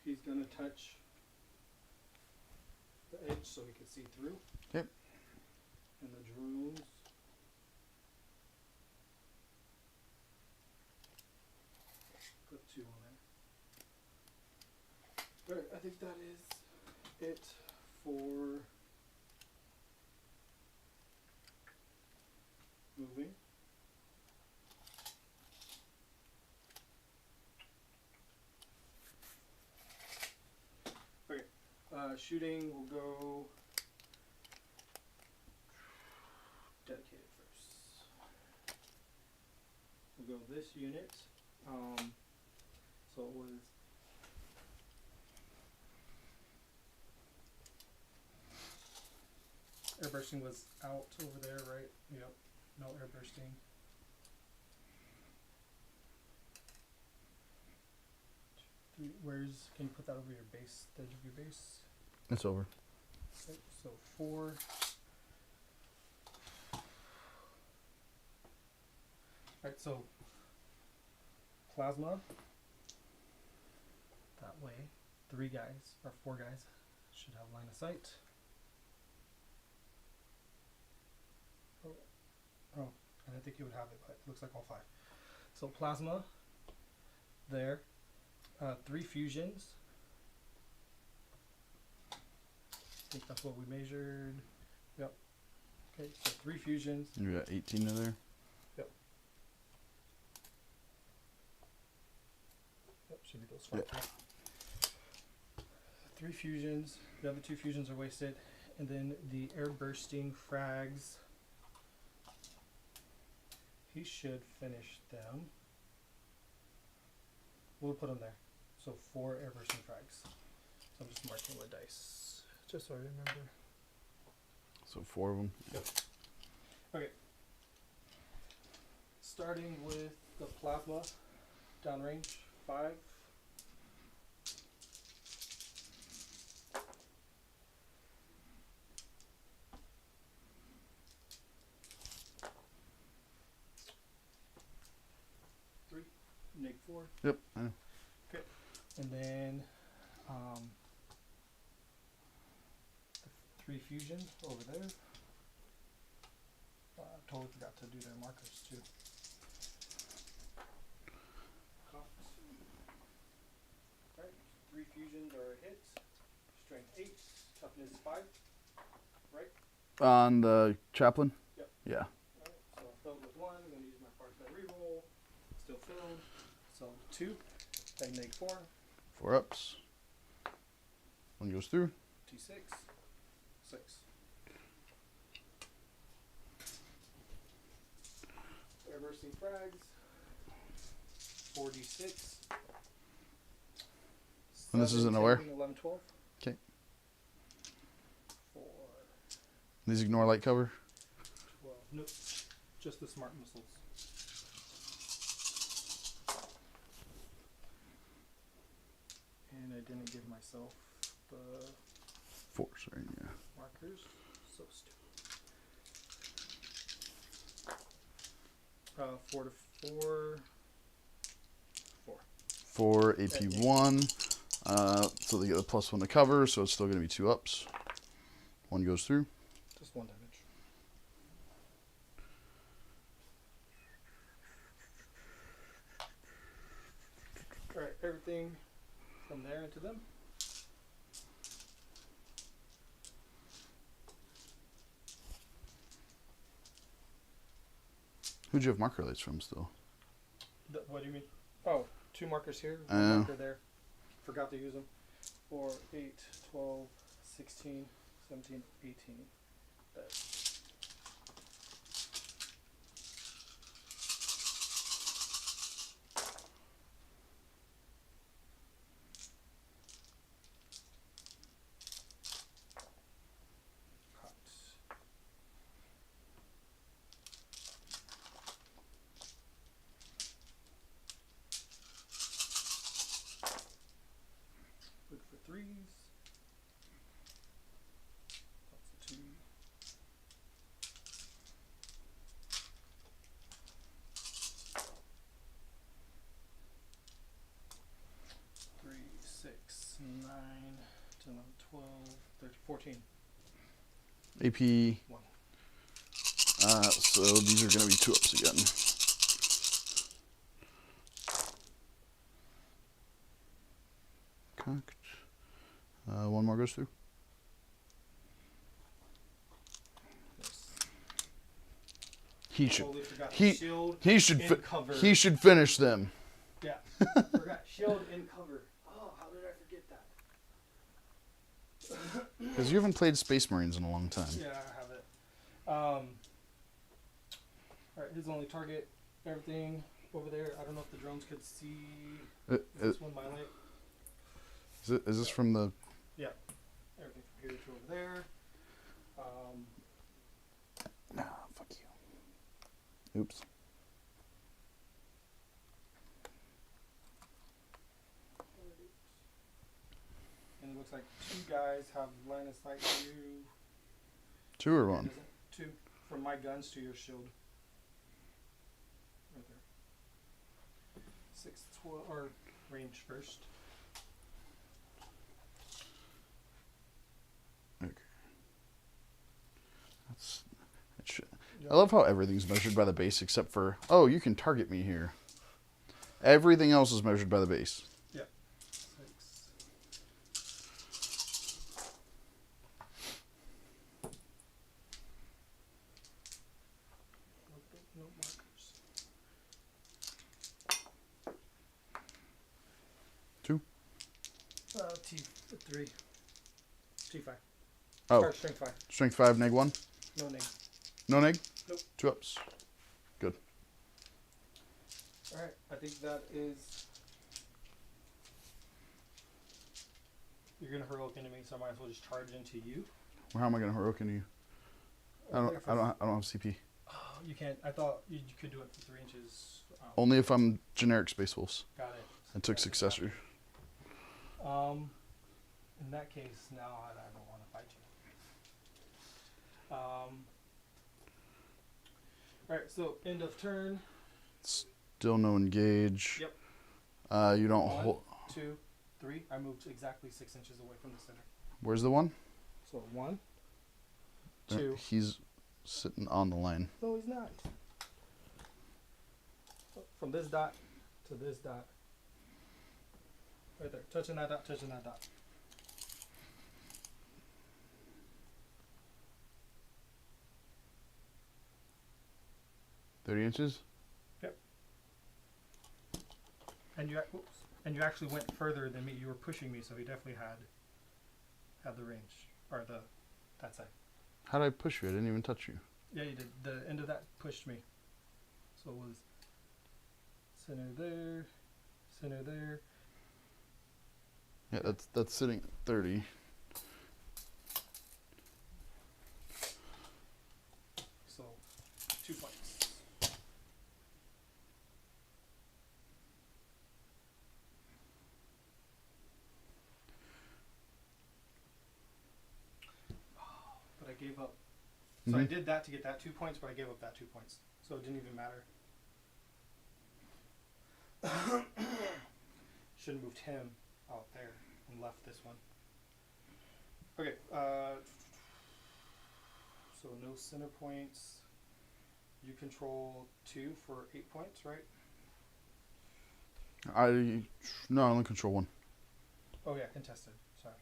He's going to touch the edge so he can see through. Yep. And the drones Alright, I think that is it for moving. Okay, shooting will go dedicated first. We'll go this unit. So it was air bursting was out over there, right? Yep. No air bursting. Where's, can you put that over your base, the edge of your base? It's over. Okay, so 4. Alright, so plasma. That way, 3 guys, or 4 guys, should have line of sight. Oh, I didn't think you would have it, but it looks like all 5. So plasma, there. 3 fusions. I think that's what we measured. Yep. Okay, so 3 fusions. You got 18 in there? Yep. Yep, should be those 5. Yep. 3 fusions. The other 2 fusions are wasted. And then the air bursting frags. He should finish them. We'll put them there. So 4 air bursting frags. So I'm just marking with dice, just so I remember. So 4 of them? Yep. Okay. Starting with the plasma, downrange, 5. -4. Yep, I know. Okay. And then the 3 fusion over there. I totally forgot to do their markers too. Alright, 3 fusions are a hit. Strength 8, toughness 5. Right? On the chaplain? Yep. Yeah. Alright, so I filled with 1. I'm going to use my part by reroll. Still filled. So 2. Then make 4. 4 ups. 1 goes through. T6. 6. Air bursting frags. 4d6. And this isn't aware? 11, 12. Okay. 4, These ignore light cover? 12. Nope. Just the smart missiles. And I didn't give myself the 4, sorry, yeah. markers. So stupid. 4 to 4. 4. 4 AP1. So they get a +1 to cover, so it's still going to be 2 ups. 1 goes through. Just 1 damage. Alright, everything from there into them. Who'd you have marker lights from still? What do you mean? Oh, 2 markers here, 1 Oh. marker there. Forgot to use them. 4, 8, 12, 16, 17, 18. There. Cut. Look for 3s. That's a 2. Three, 6, 9, 10, 11, 12, 13, 14. AP. 1. So these are going to be 2 ups again. Cocked. One more goes through. He should. Totally forgot He shield he should in cover. he should finish them. Yeah. Forgot shield in cover. Oh, how did I forget that? Because you haven't played Space Marines in a long time. Yeah, I have it. Alright, his only target, everything over there. I don't know if the drones could see this one, my light. Is this from the... Yeah. Everything from here to over there. Nah, fuck you. Oops. And it looks like 2 guys have line of sight to you. 2 or 1? 2. From my guns to your shield. Right there. 6, 12, or range first. Okay. I love how everything's measured by the base except for, oh, you can target me here. Everything else is measured by the base. Yeah. 6. No markers. 2. T3. T5. Oh, Or strength 5. strength 5, neg 1. No neg. No neg? Nope. 2 ups. Good. Alright, I think that is... You're gonna heroic into me, so I might as well just charge into you. Well, how am I going to heroic into you? I don't have CP. Oh, you can't. I thought you could do it for 3 inches. Only if I'm generic Space Wolves. Got it. I took Successor. In that case, now I don't want to fight you. Alright, so end of turn. Still no engage. Yep. You don't 1, hold... 2, 3. I moved exactly 6 inches away from the center. Where's the 1? So 1, 2. He's sitting on the line. No, he's not. From this dot to this dot. Right there. Touching that dot, touching that dot. $30 Yep. And you, and you actually went further than me. You were pushing me, so he definitely had the range, or that side. How did I push you? I didn't even touch you. Yeah, you did. The end of that pushed me. So it was center there, center there. Yeah, that's sitting at 30. So 2 points. But I gave up. So I did that to get that 2 points, but I gave up that 2 points. So it didn't even matter. Should have moved him out there and left this one. Okay, so no center points. You control 2 for 8 points, right? No, I only control 1. Oh yeah, contested. Sorry.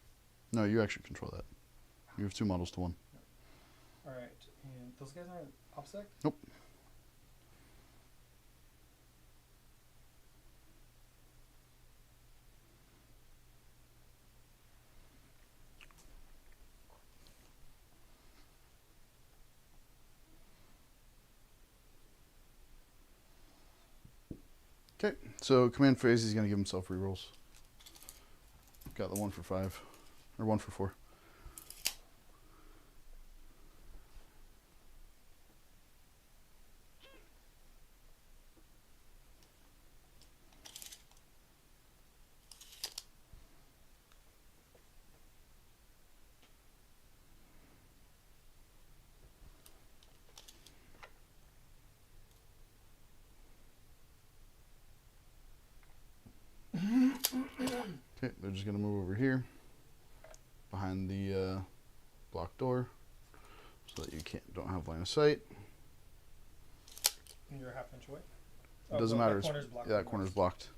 No, you actually control that. You have 2 models to 1. Alright, and those guys aren't OPSEC? Nope. Okay, so command phase, he's going to give himself rerolls. Got the 1 for 5. Or 1 for 4. Okay, they're just going to move over here behind the blocked door so that you don't have line of sight. And you're a half inch away? It doesn't matter. That corner's blocked. Yeah, that corner's blocked.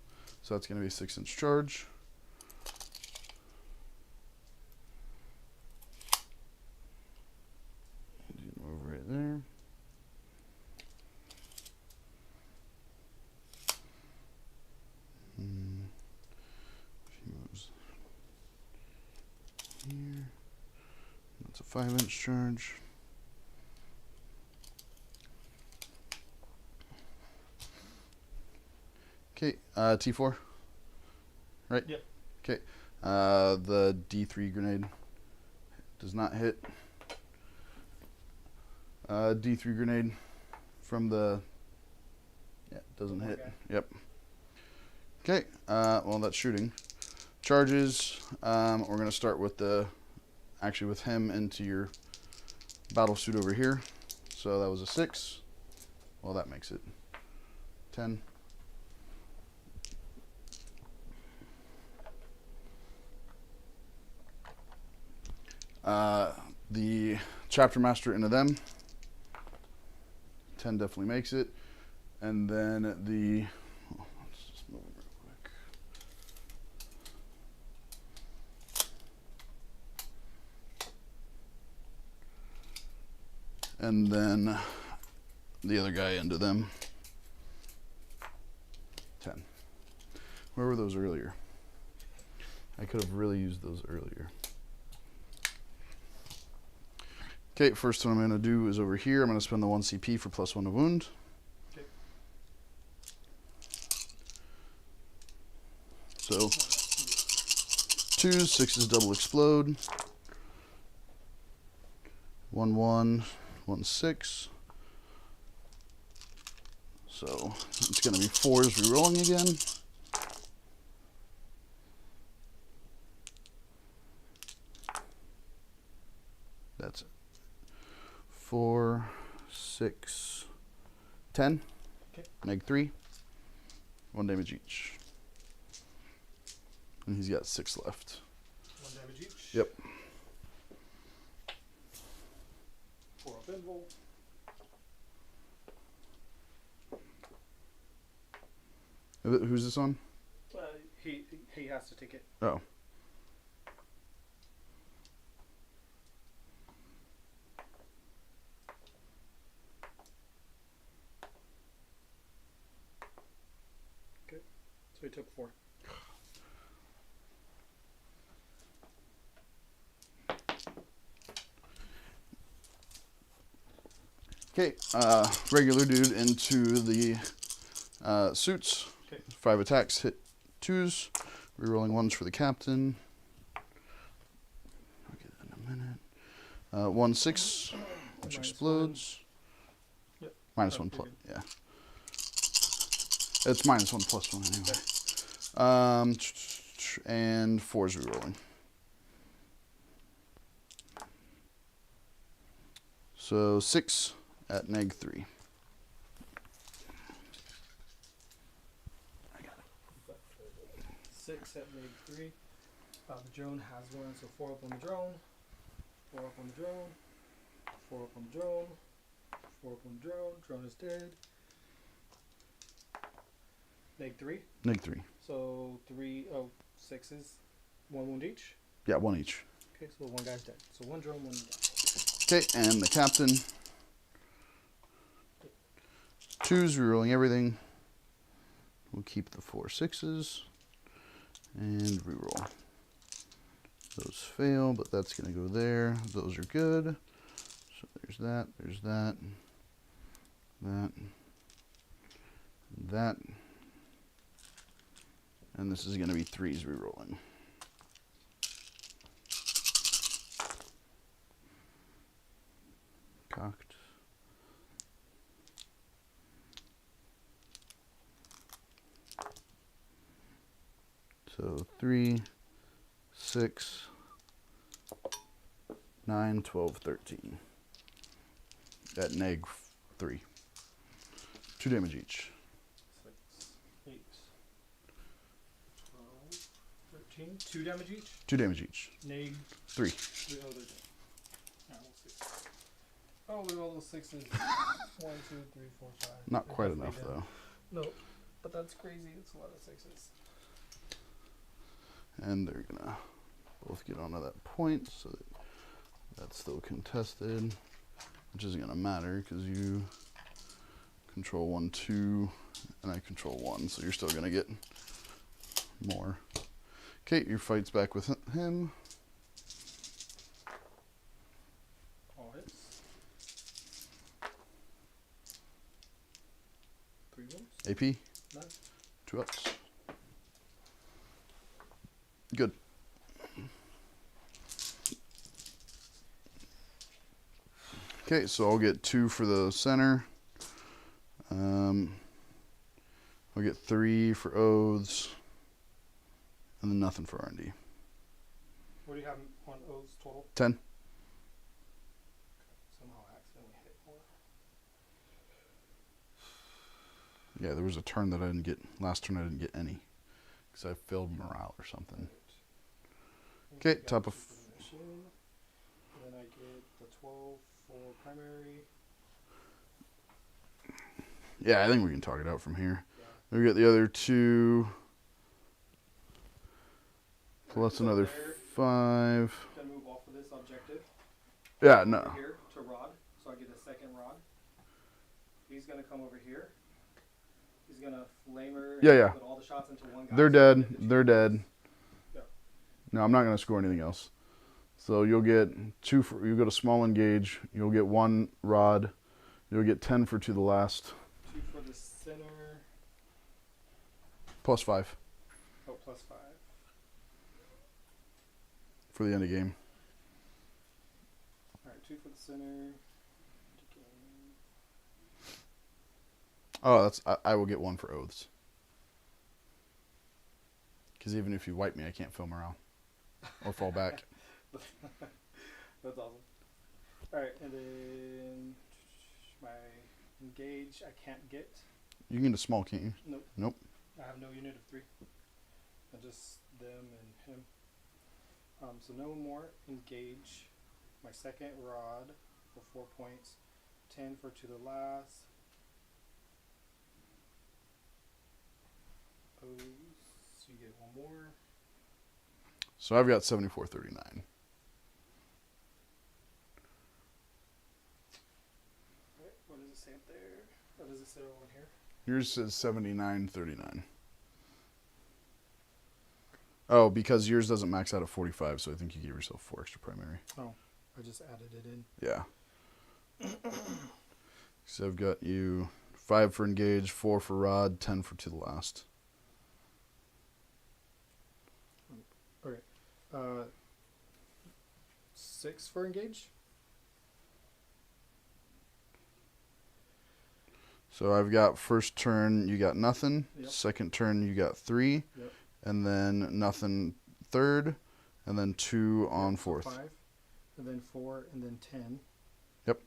So that's going to be a 6-inch charge. there. She moves here. That's a 5-inch charge. Okay, T4. Right? Yep. Okay. The D3 grenade does not hit. D3 grenade from the... Yeah, doesn't hit. Okay. Yep. Okay, well, that's shooting. Charges, we're going to start with actually with him into your battle suit over here. So that was a 6. Well, that makes it 10. The chapter master into them. 10 definitely makes it. And then the... let's just move real quick. And then the other guy into them. 10. Where were those earlier? I could have really used those earlier. Okay, first one I'm going to do is over here. I'm going to spend the 1 CP for +1 to wound. Okay. So, 2s, 6s double explode. 1, 1, 1, 6. So, it's going to be 4s rerolling again. That's it. 4, 6, 10. Okay. Neg 3. 1 damage each. And he's got 6 left. 1 damage each. Yep. 4 up invul. Who's this on? He has to take it. Oh. So he took 4. Okay, regular dude into the suits. Okay. 5 attacks, hit 2s. Rerolling 1s for the captain. I'll get it in a minute. 1, 6, which explodes. Yep. -1 plus, yeah. It's -1 plus 1 anyway. And 4's rerolling. So 6 at neg 3. I got it. 6 at neg 3. The drone has 1, so 4 up on the drone. 4 up on the drone. 4 up on the drone. 4 up on the drone. Drone is dead. Neg 3. Neg 3. So 6s. 1 wound each. Yeah, 1 each. Okay, so 1 guy's dead. So 1 drone, 1 dead. Okay, and the captain. 2's rerolling everything. We'll keep the 4 6s and reroll. Those fail, but that's going to go there. Those are good. So there's that, that, that. And this is going to be 3's rerolling. Cocked. So 3, 6, 9, 12, 13. At neg 3. 2 damage each. 6, 8, 12, 13. 2 damage each. 2 damage each. Neg 3. 3. Oh, they're dead. Alright, we'll see. Oh, look at all those 6s. 1, 2, 3, 4, 5. Not They're quite definitely enough dead. though. No, but that's crazy. It's a lot of 6s. And they're gonna both get onto that point, so that's still contested. which isn't going to matter because you control 1, 2, and I control 1, so you're still going to get more. Okay, your fight's back with him. All hits. 3 wounds. AP, None. 2 ups. Good. Okay, so I'll get 2 for the center. I'll get 3 for oaths, and then nothing for R&D. What do you have on O's total? 10. Somehow I accidentally hit more. Yeah, there was a turn that I didn't get. Last turn I didn't get any because I failed morale or something. Okay, top of. And then I get the 12 for primary. Yeah, I think we can talk it out from here. Yeah. We got the other 2. Plus another there, 5. Gonna move off of this objective. Yeah, Over no. here to Rod, so I get a second Rod. He's gonna come over here. He's gonna flamer. Yeah, yeah. Put all the shots into one guy. They're so I dead. get the They're dead. Yeah. No, I'm not going to score anything else. So you'll get 2 for, you go to small engage. You'll get 1 rod. You'll get 10 for to the last. 2 for the center. Plus 5 Oh, plus 5. for the end of game. All right, 2 for the center. Oh, I will get 1 for oaths. Because even if you wipe me, I can't fill morale or fall back. That's awesome. All right, and then my engage I can't get. You can get a small, can't you? Nope. Nope. I have no unit of 3. I just them and him. So no more engage. My second rod for 4 points. 10 for to the last. Oh, so you get 1 more. So I've got 74.39. Right, what does it say up there? What does it say over here? Yours says 79.39. Oh, because yours doesn't max out at 45, so I think you gave yourself 4 extra primary. Oh, I just added it in. Yeah. So I've got you 5 for engage, 4 for rod, 10 for to the last. Okay. 6 for engage. So I've got first turn, you got nothing. Yep. Second turn, you got 3. Yep. And then nothing third. And then 2 on So fourth. 5, and then 4, and then 10. Yep.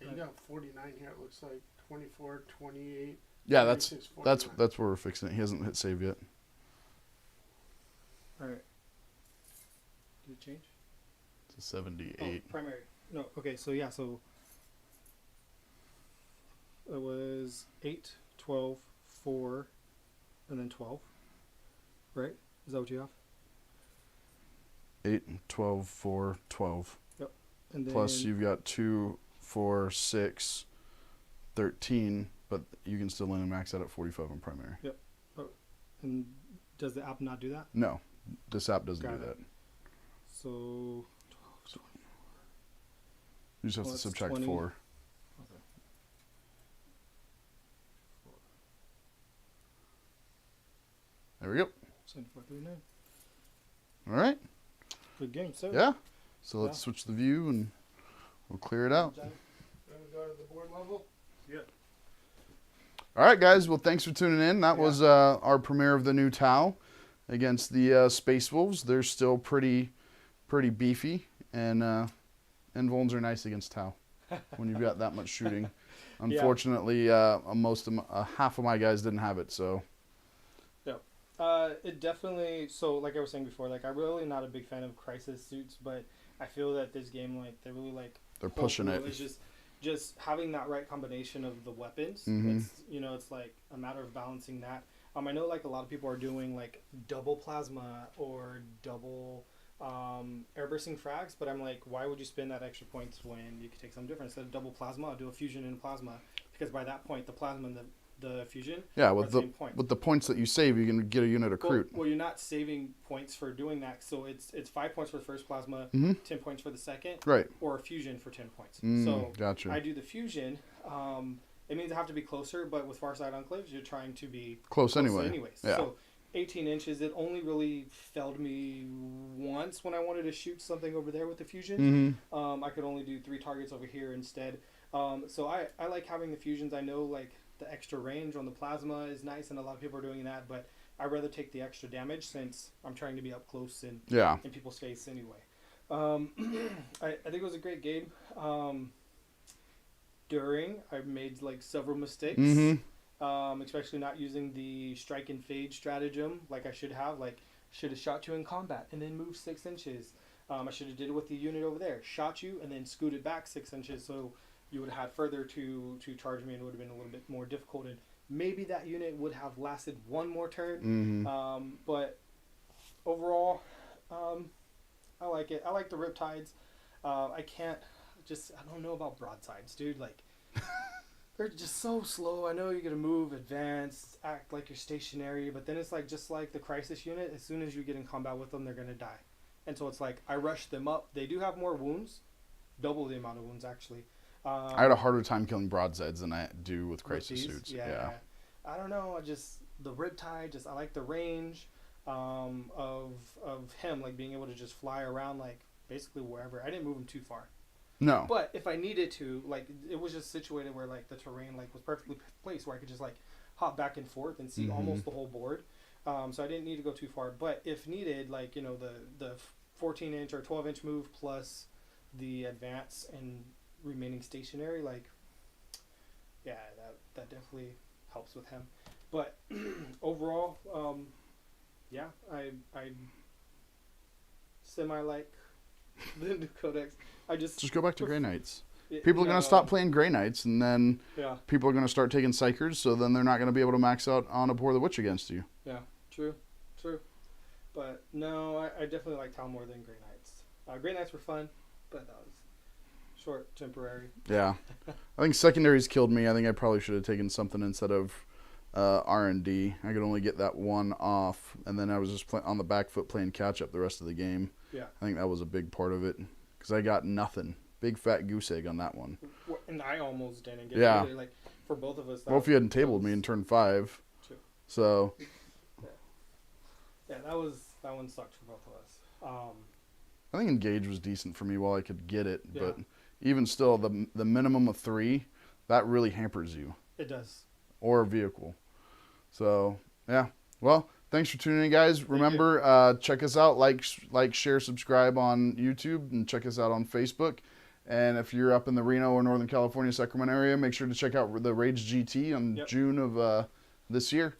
You got 49 here. It looks like 24, 28. Yeah, 26, that's 49. where we're fixing it. He hasn't hit save yet. All right. Did it change? It's a 78. Oh, primary. No. Okay. So yeah. So it was 8, 12, 4, and then 12. Right? Is that what you have? 8, 12, 4, 12. And then Plus you've got 2, 4, 6, 13, but you can still only max out at 45 on primary. and does the app not do that? No, this app doesn't Got do it. that. So 12, 24. You just have Well, to that's subtract 20. 4. Okay. There we go. 74.39. All right. Good game. So Yeah. So let's Yeah. switch the view and we'll clear it out. Gonna go to the board level. All right, guys. Well, thanks for tuning in. That was our premiere of the new Tau against the Space Wolves. They're still pretty beefy, and Vols are nice against Tau when you've got that much shooting. Unfortunately, half of my guys didn't have it, so. it definitely. So like I was saying before, like I'm really not a big fan of crisis suits, but I feel that this game, like they're really like They're pushing it. It's just having that right combination of the weapons. Mhm. It's like a matter of balancing that. I know like a lot of people are doing like double plasma or double airbursting frags, but I'm like, why would you spend that extra points when you could take something different? Instead of double plasma, I'll do a fusion and plasma, because by that point, the plasma and the fusion are with the same point. with the points that you save, you can get a unit of Crute. Well, you're not saving points for doing that, so it's 5 points for the first plasma, 10 points for the second, right? Or a fusion for 10 points. So gotcha. I do the fusion. It means I have to be closer, but with Farside Enclaves, you're trying to be close anyway. Yeah. So 18 inches, it only really failed me once when I wanted to shoot something over there with the fusion. I could only do 3 targets over here instead. So I like having the fusions. I know like the extra range on the plasma is nice, and a lot of people are doing that, but I'd rather take the extra damage since I'm trying to be up close and in people's face anyway. I think it was a great game. I made like several mistakes, especially not using the strike and fade stratagem like I should have. Like, should have shot you in combat and then moved 6 inches. I should have did it with the unit over there. Shot you and then scooted back 6 inches, so you would have had further to charge me, and it would have been a little bit more difficult. And maybe that unit would have lasted one more turn. But overall, I like it. I like the Riptides. I don't know about broadsides, dude. Like, they're just so slow. I know you're gonna move, advance, act like you're stationary, but then it's like just like the Crisis unit. As soon as you get in combat with them, they're gonna die. And so it's like I rush them up. They do have more wounds, double the amount of wounds actually. I had a harder time killing broadsides than I do with Crisis suits. Yeah. I don't know. The Riptide. I like the range of him, like being able to just fly around like basically wherever. I didn't move him too far. No. But if I needed to, like, it was just situated where like the terrain like was perfectly placed where I could just like hop back and forth and see almost the whole board. So I didn't need to go too far. But if needed, like, you know, the 14-inch or 12-inch move plus the advance and remaining stationary, like, yeah, that definitely helps with him. But overall, yeah, I semi like the new codex. I just go back to Grey Knights. People are going to stop playing Grey Knights, and then people are going to start taking Psychers, so then they're not going to be able to max out on Abhor the Witch against you. Yeah, true. But no, I definitely like Tal more than Grey Knights. Grey Knights were fun, but that was short, temporary. Yeah. I think Secondaries killed me. I think I probably should have taken something instead of R&D. I could only get that one off, and then I was just on the back foot playing catch-up the rest of the game. Yeah. I think that was a big part of it, because I got nothing. Big fat goose egg on that one. And I almost didn't get it either. Like, for both of us. Well, if you hadn't tabled me in turn 5. True. So. Yeah, that one sucked for both of us. I think Engage was decent for me while I could get it, but even still, the minimum of 3, that really hampers you. It does. Or a vehicle. So, yeah. Well, thanks for tuning in, guys. Remember, check us out, like, share, subscribe on YouTube, and check us out on Facebook. And if you're up in the Reno or Northern California, Sacramento area, make sure to check out the Rage GT in June of this year.